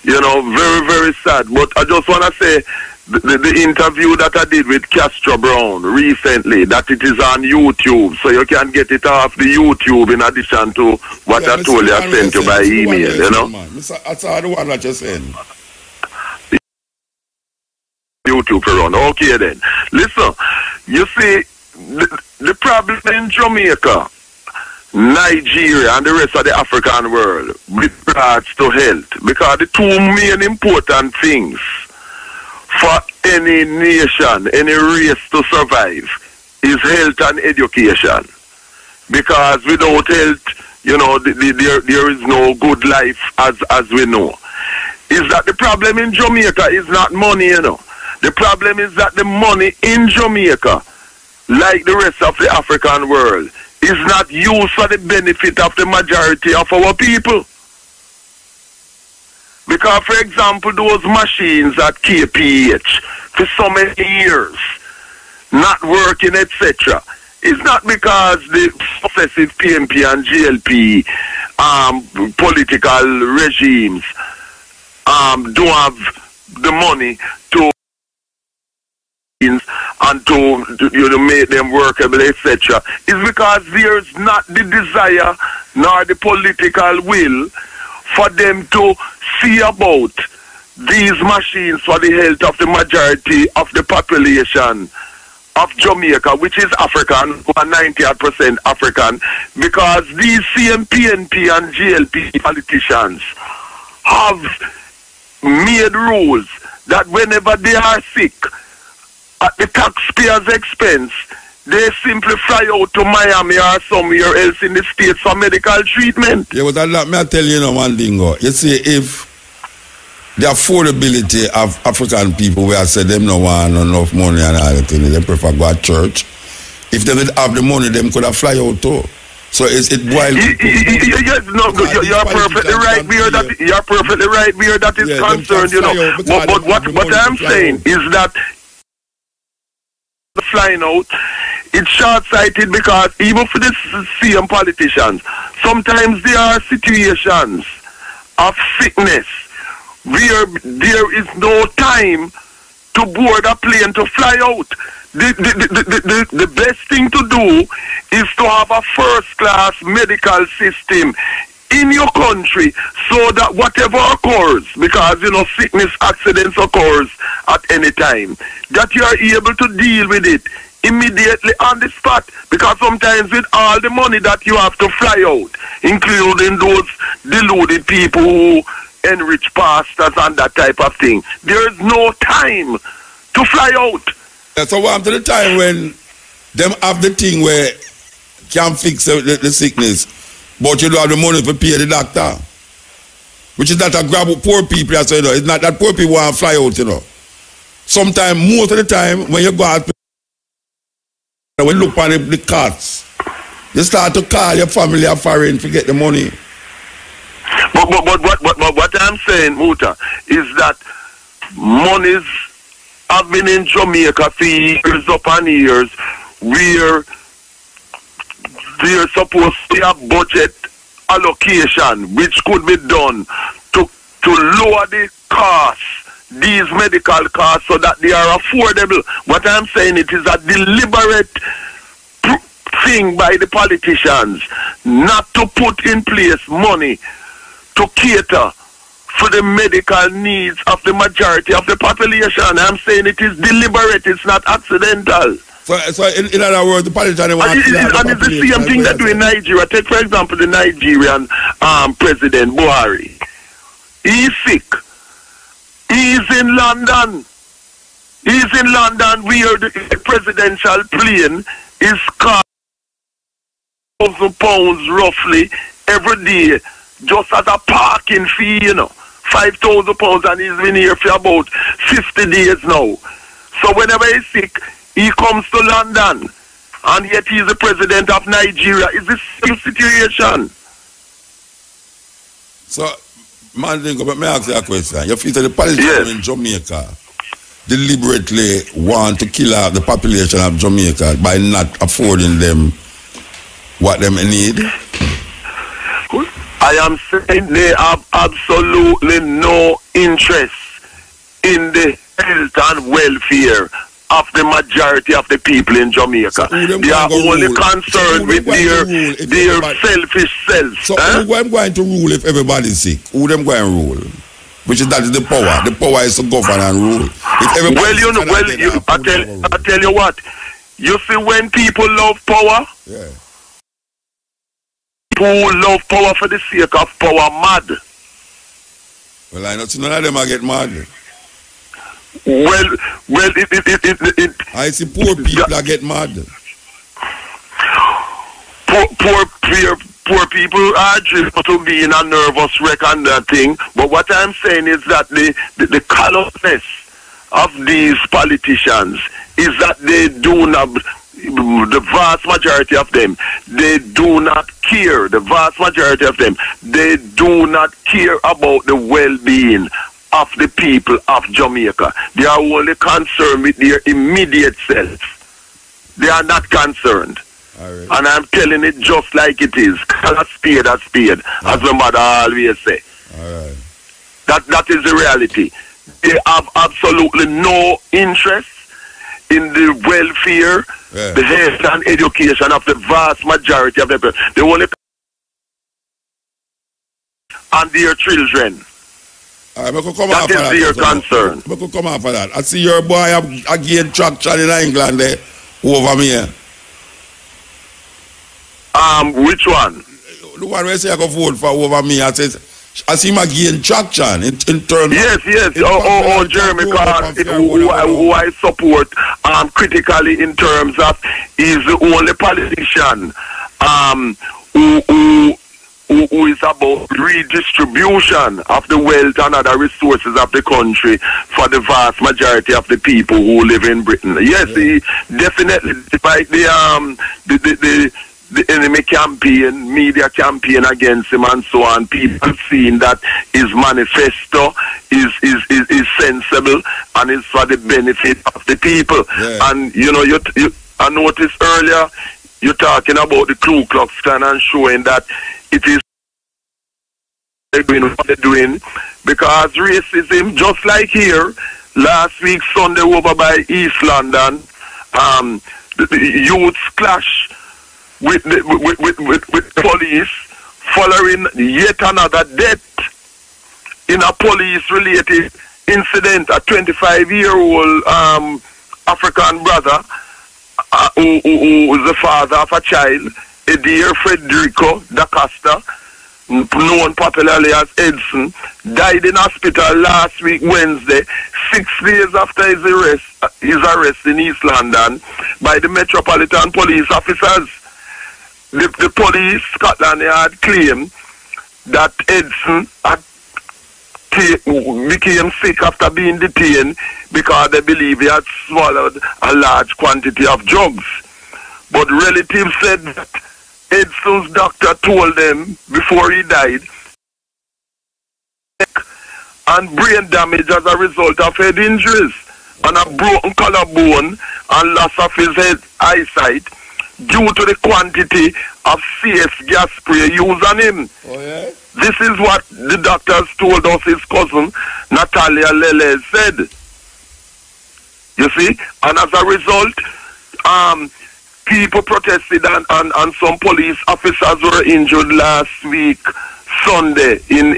You know, very, very sad. But I just want to say, the interview that I did with Castro Brown recently, that it is on YouTube, so you can get it off the YouTube in addition to what I told you I sent you by email, you know? That's the one that you sent. YouTube for run. Okay then. Listen, you see, the problem in Jamaica, Nigeria and the rest of the African world with regards to health, because the two main important things for any nation, any race to survive is health and education. Because without health, you know, there is no good life as we know. Is that the problem in Jamaica is not money, you know. The problem is that the money in Jamaica, like the rest of the African world, is not used for the benefit of the majority of our people. Because, for example, those machines at KPH for so many years not working, etc., it's not because the successive PMP and GLP political regimes don't have the money to and to you know, make them workable, etc. It's because there's not the desire nor the political will for them to see about these machines for the health of the majority of the population of Jamaica, which is African, 90% African, because these CMPNP and GLP politicians have made rules that whenever they are sick, at the taxpayers' expense, they simply fly out to Miami or somewhere else in the States for medical treatment. Yeah, but that, may I tell you one thing, you see, if the affordability of African people, where I said them no want enough money and all that, they prefer go to church. If they didn't have the money, them could have fly out too. So it boils. Yes, no, you're perfectly right where that you're perfectly right where that is concerned, you know. But what I'm saying is that flying out, it's short-sighted because even for the same politicians, sometimes there are situations of sickness where there is no time to board a plane to fly out. The best thing to do is to have a first-class medical system in your country so that whatever occurs, because, you know, sickness, accidents occurs at any time, that you are able to deal with it immediately on the spot. Because sometimes with all the money that you have to fly out, including those deluded people who enrich pastors and that type of thing, there is no time to fly out. That's so to the time when them have the thing where can fix the sickness, but you don't have the money to pay the doctor. Which is not a grab with poor people, you know. It's not that poor people want to fly out, you know. Sometimes, most of the time, when you go out, when you look on the cards, you start to call your family or foreign to get the money. But what I'm saying, Muta, is that monies have been in Jamaica for years upon years, where there's supposed to be a budget allocation which could be done to lower the costs, these medical costs, so that they are affordable. What I'm saying, it is a deliberate thing by the politicians not to put in place money to cater for the medical needs of the majority of the population. I'm saying it is deliberate, it's not accidental. So in other words, the politicians want and it's the same thing they do in Nigeria. Take, for example, the Nigerian President Buhari. He's sick. He's in London. He's in London where the presidential plane is cost £1,000 roughly every day just as a parking fee, you know. £5,000, and he's been here for about 50 days now. So whenever he's sick, he comes to London, and yet he's the president of Nigeria. It's the same situation. So, man, let me ask you a question. You feel that the politicians in Jamaica deliberately want to kill out the population of Jamaica by not affording them what them need? I am saying they have absolutely no interest in the health and welfare of the majority of the people in Jamaica. They are only concerned with their selfish self. So who am going to rule if everybody's sick? Who them going to rule? Which is that is the power. The power is to govern and rule. If everybody I tell you what. You see, when people love power, people love power for the sake of power mad. Well, I know none of them are get mad. Well, I see poor people that get mad. Poor people are driven to be in a nervous wreck and that thing. But what I'm saying is that the callousness of these politicians is that they do not, the vast majority of them, they do not care. The vast majority of them, they do not care about the well-being of the people of Jamaica. They are only concerned with their immediate self. They are not concerned. Right. And I'm telling it just like it is. Call a spade, as my mother always say. Right. That is the reality. They have absolutely no interest in the welfare, the health and education of the vast majority of the people. They only and their children. That is their concern. I could come after that. I see your boy again traction in England there over me. Which one? The one where say I can vote for over me. I see him again traction in terms. Yes. Jeremy Clark, who I support critically in terms of is the only politician who is about redistribution of the wealth and other resources of the country for the vast majority of the people who live in Britain. Yes, he definitely, despite the enemy campaign, media campaign against him and so on, people seeing that his manifesto is sensible and is for the benefit of the people. And you know, I noticed earlier you're talking about the Ku Klux Klan and showing that it is doing what they're doing, because racism, just like here last week Sunday over by East London, the youths clash with police following yet another death in a police-related incident. A 25-year-old African brother who is the father of a child, Edir Federico da Costa, known popularly as Edson, died in hospital last week Wednesday, 6 days after his arrest in East London by the Metropolitan Police officers. The police, Scotland Yard, claimed that Edson became sick after being detained because they believe he had swallowed a large quantity of drugs. But relatives said that Edson's doctor told them before he died and brain damage as a result of head injuries and a broken collarbone and loss of his head eyesight due to the quantity of CS gas spray used on him. Oh, yeah? This is what the doctors told us his cousin, Natalia Lele, said. You see? And as a result, people protested and some police officers were injured last week, Sunday, in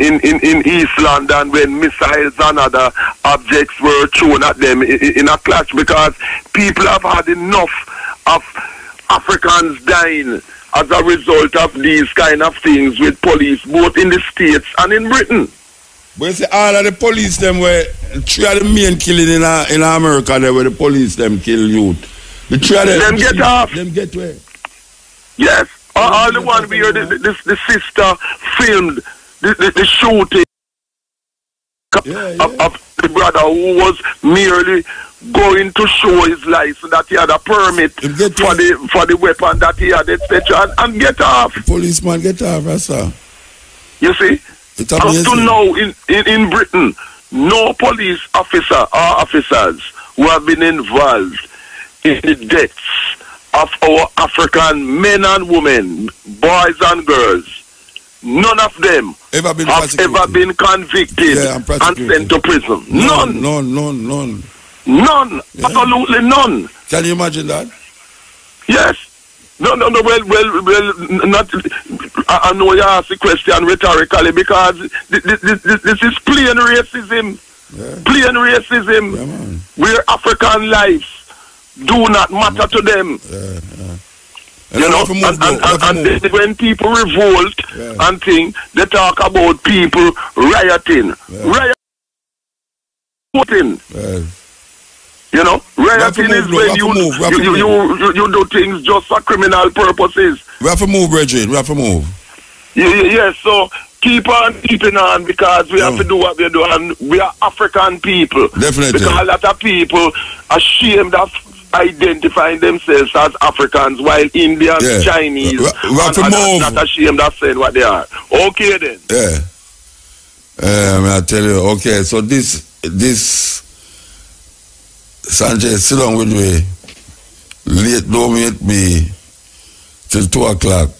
East London when missiles and other objects were thrown at them in a clash because people have had enough of Africans dying as a result of these kind of things with police, both in the States and in Britain. But you see, all of the police, them were, three of the main killing in America, they were the police, them kill youth. The three of them get off. Them get where? Yes. All the one where the sister filmed the shooting of the brother who was merely going to show his life that he had a permit for the weapon that he had, etc. And get off. The policeman get off, Rasta. You see? Up to now in Britain, no police officer or officers who have been involved in the deaths of our African men and women, boys and girls, none of them have ever been convicted and sent to prison. None. None. None. Yeah. Absolutely none. Can you imagine that? Yes. No, well, not. I know you ask the question rhetorically because this is plain racism. Yeah. Plain racism. Yeah, where African lives do not matter to them. You know, and when people revolt and think, they talk about people rioting. Rioting. You know, rioting is when you do things just for criminal purposes. We have to move, Reggie. We have to move. Yes, so keep on keeping on because we have to do what we do, and we are African people. Definitely. Because a lot of people are ashamed of identifying themselves as Africans, while Indians, Chinese, are not ashamed of saying what they are. Okay then. I tell you. Okay, so this Sanjay, sit down with me. Late, don't meet me till 2 o'clock.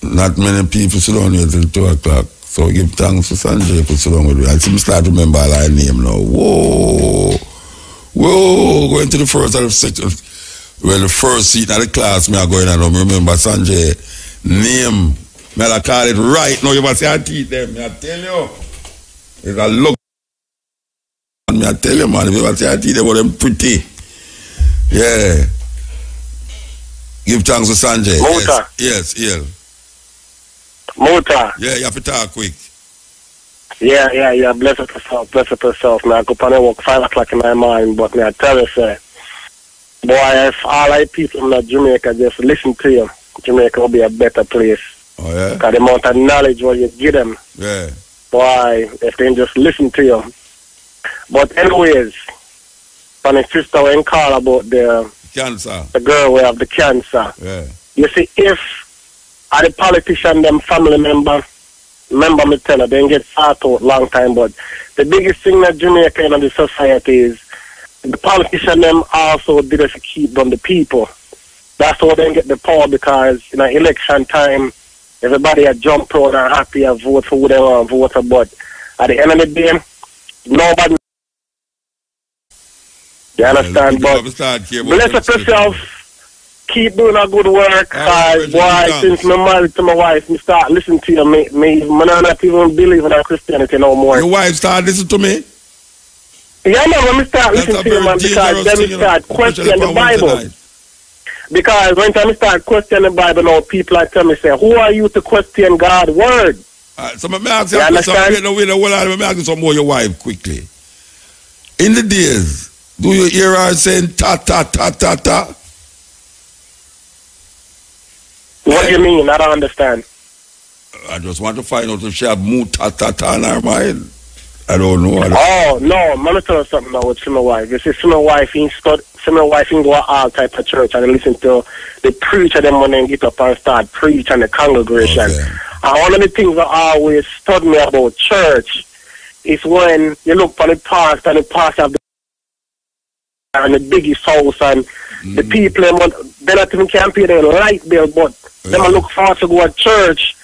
Not many people sit down here till 2 o'clock. So give thanks to Sanjay for sitting down with me. I see me start to remember all our name now. Whoa, going to the first or the second. Well, the first seat of the class, me are going on. Remember Sanjay name. Me I call it right now. You must say I teach them. Me I tell you. It's a look. Me I tell you, man. If you must say I teach them, about them pretty. Yeah. Give thanks to Sanjay. Mota. Yes. Mota. Yeah, you have to talk quick. Yeah. Bless yourself. Man, I go on and work 5 o'clock in my mind, but me I tell you, sir, boy, if all I people in Jamaica just listen to you, Jamaica will be a better place. Oh, yeah? Because the amount of knowledge what you give them, boy, if they just listen to you. But anyways, my sister when call about the cancer, the girl who have the cancer. Yeah. You see, if the politician, them family member, remember me tell her, they get sought out long time, but the biggest thing that Jamaica in the society is the politician them also did it to keep on the people. That's how they get the power, because in an election time, everybody a jump around and happy and vote for who they want to vote for, but at the end of the day, nobody. You understand? But bless yourself. Keep doing a good work. Boy, since I'm married to my wife, I start listening to you. Me not even believe in Christianity no more. Your wife start listening to me? Yeah, man, when I start listening to you, man, because then we start questioning the Bible. Because when I start questioning the Bible now, people are telling me, say, who are you to question God's word? So let me ask you some more your wife quickly. In the days, do you hear her saying ta ta ta ta ta? What do you mean? I don't understand. I just want to find out if she have Mutabaruka in her mind. I don't know. No, I'm going to tell you something now with my wife. You see, my wife in go all type of church and listen to the preacher them when they get up and start preach and the congregation. Okay. And one of the things that always taught me about church is when you look for the pastor and the pastor have the biggest house and the people they not even can pay their light bill, but them a look forward to go to church,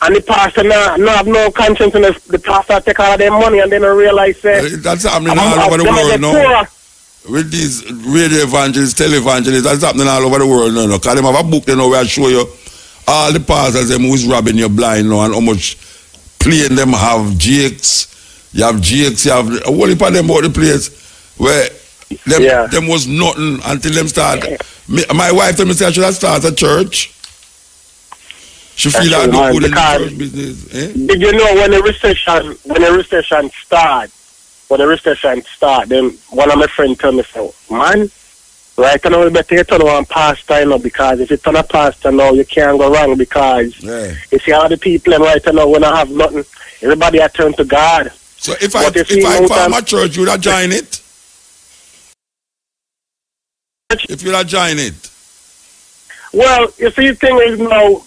and the pastor no have no conscience, and the pastor take all of their money, and then realize that's happening all over the world now. With these radio evangelists, televangelists, that's happening all over the world now. Because they have a book, you know, where I show you all the pastors them who's robbing you blind now, and how much plane them have jakes. You have jakes, you have a whole heap of them about the place where them was nothing until them start. My wife told me say I should have started a church. She feel like no good in the church business. Did you know when the recession start, then one of my friends told me, so, man, right now we better turn on pastor, you know, because if you turn a pastor now, you can't go wrong, because you see all the people right now when I have nothing, everybody I turn to God. So if I form a church, you would have join it? If you would have join it? Well, you see, the thing is now,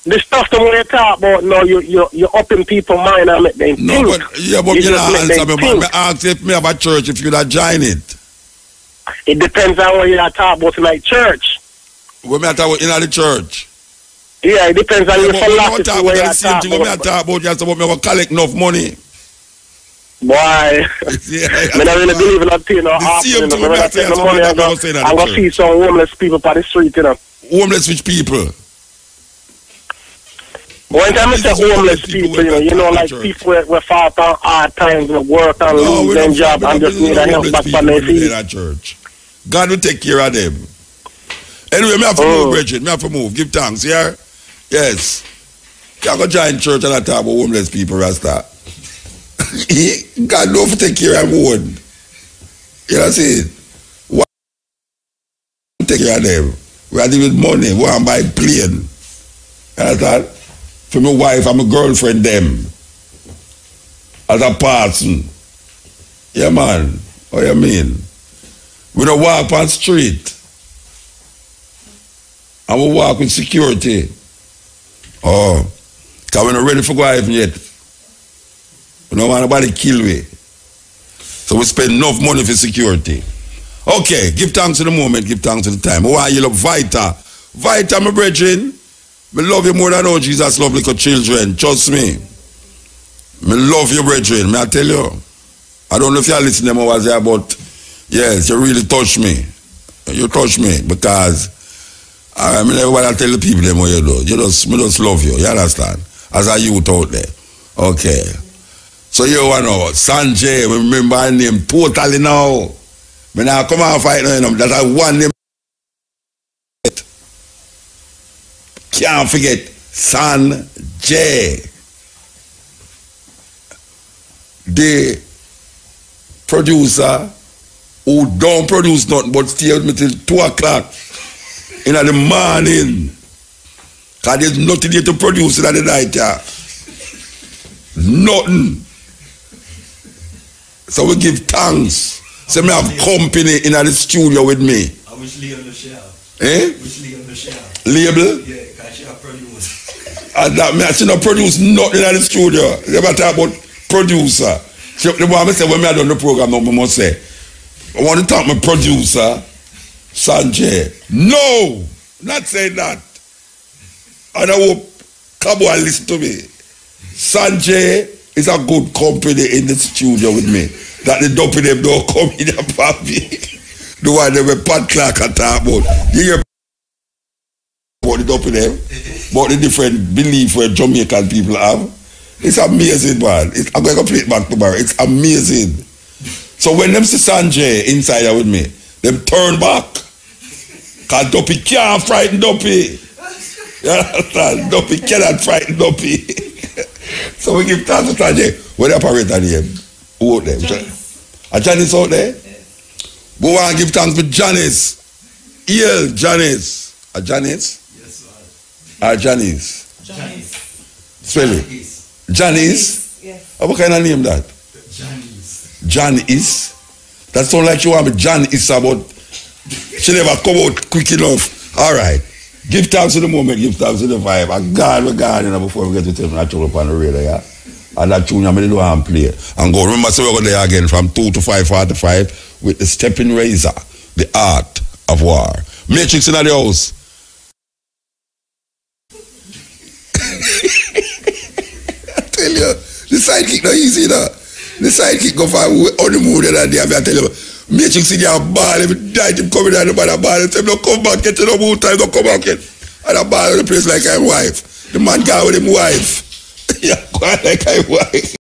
the stuff that we talk about now, you're upping people's mind and make them think. But you don't answer me, man. I ask if me have a church, if you would have join it. It depends on what you are talking about, like church. When I talk about in the church? Yeah, it depends on your philosophy. When I talk about, you have to collect enough money. Boy, I don't really believe in that thing. I'm going to see some homeless people on the street, you know. Homeless which people? One time I say homeless people, you know, like people who fall on hard times and work and lose their job and just need a help back from their feet. God will take care of them. Anyway, me have to move, Bridget. Me have to move. Give thanks, yeah? Yes. You go join church and I talk about homeless people, Rasta. God don't take care of one. You know what I'm saying? Why take care of them? We are dealing with money. We want to buy plane. You understand? For my wife and my girlfriend, them. As a person. Yeah, man. What you mean? We don't walk on the street. And we walk with security. Oh. Because we're not ready for going yet. We don't want nobody kill me. So we spend enough money for security. Okay, give thanks to the moment, give thanks to the time. I want you to look Vita. Vita, my brethren. I love you more than all Jesus love little children. Trust me. I love you, brethren. May I tell you? I don't know if you're listening to me was there, but yes, you really touch me. You touch me because I mean everybody tell the people them what you do. Me just love you. You understand? As a youth out there. Okay. So you know, Sanjay, remember my name totally now. When I come out fight now, that I one name. Can't forget Sanjay. The producer who don't produce nothing but stay with me till 2 o'clock in the morning. Because there's nothing here to produce in the night. Yeah. Nothing. So we give thanks. So we have company in the studio with me. I wish Lee on the show. Eh? Wish Lee on the show. Label? Yeah, because she have produced. And that me, she not produce nothing in the studio. They about talk about producer. She, the one I say when I done the program, I must say, I want to talk my producer, Sanjay. No! Not saying that. And I hope Cabo will listen to me. Sanjay is a good company in the studio with me. That the dopey them don't come in a papi. The one they were Pat Clark and talk about. You hear about the dopey them? About the different belief where Jamaican people have. It's amazing, man. I'm going to play it back tomorrow. It's amazing. So when them see Sanjay inside there with me, them turn back. Because Dopey can't frighten Dopey. You understand? Dopey cannot frighten Dopey. So we give thanks to Sanjay. What the operator name? Who out there? A Janice out there? Yes. We want to give thanks to Janice. Janice. A Janice? Yes, sir. A Janice. Janice. Spell it. Janice? Yes. What kind of name that? Janice. Janice? That sounds like you want me Janice about. She never come out quick enough. All right. Give thanks to the moment, give thanks to the vibe. And God, we're God, you know, before we get to tell natural up on the radio, yeah? And that tune, I'm going to do and play. And go, remember, so we're going there again from 2 to 5:45 with the Stepping Razor, the art of war. Matrix in the house. I tell you, the sidekick not easy, you know. The sidekick go for honeymoon the other day. I tell you, Matrix in your ball, every night him coming down the ball, and say, no come back, get no more time, don't come back yet. And I ball in the place like I'm wife. The man gone with him wife. Yeah, quite like I'm wife.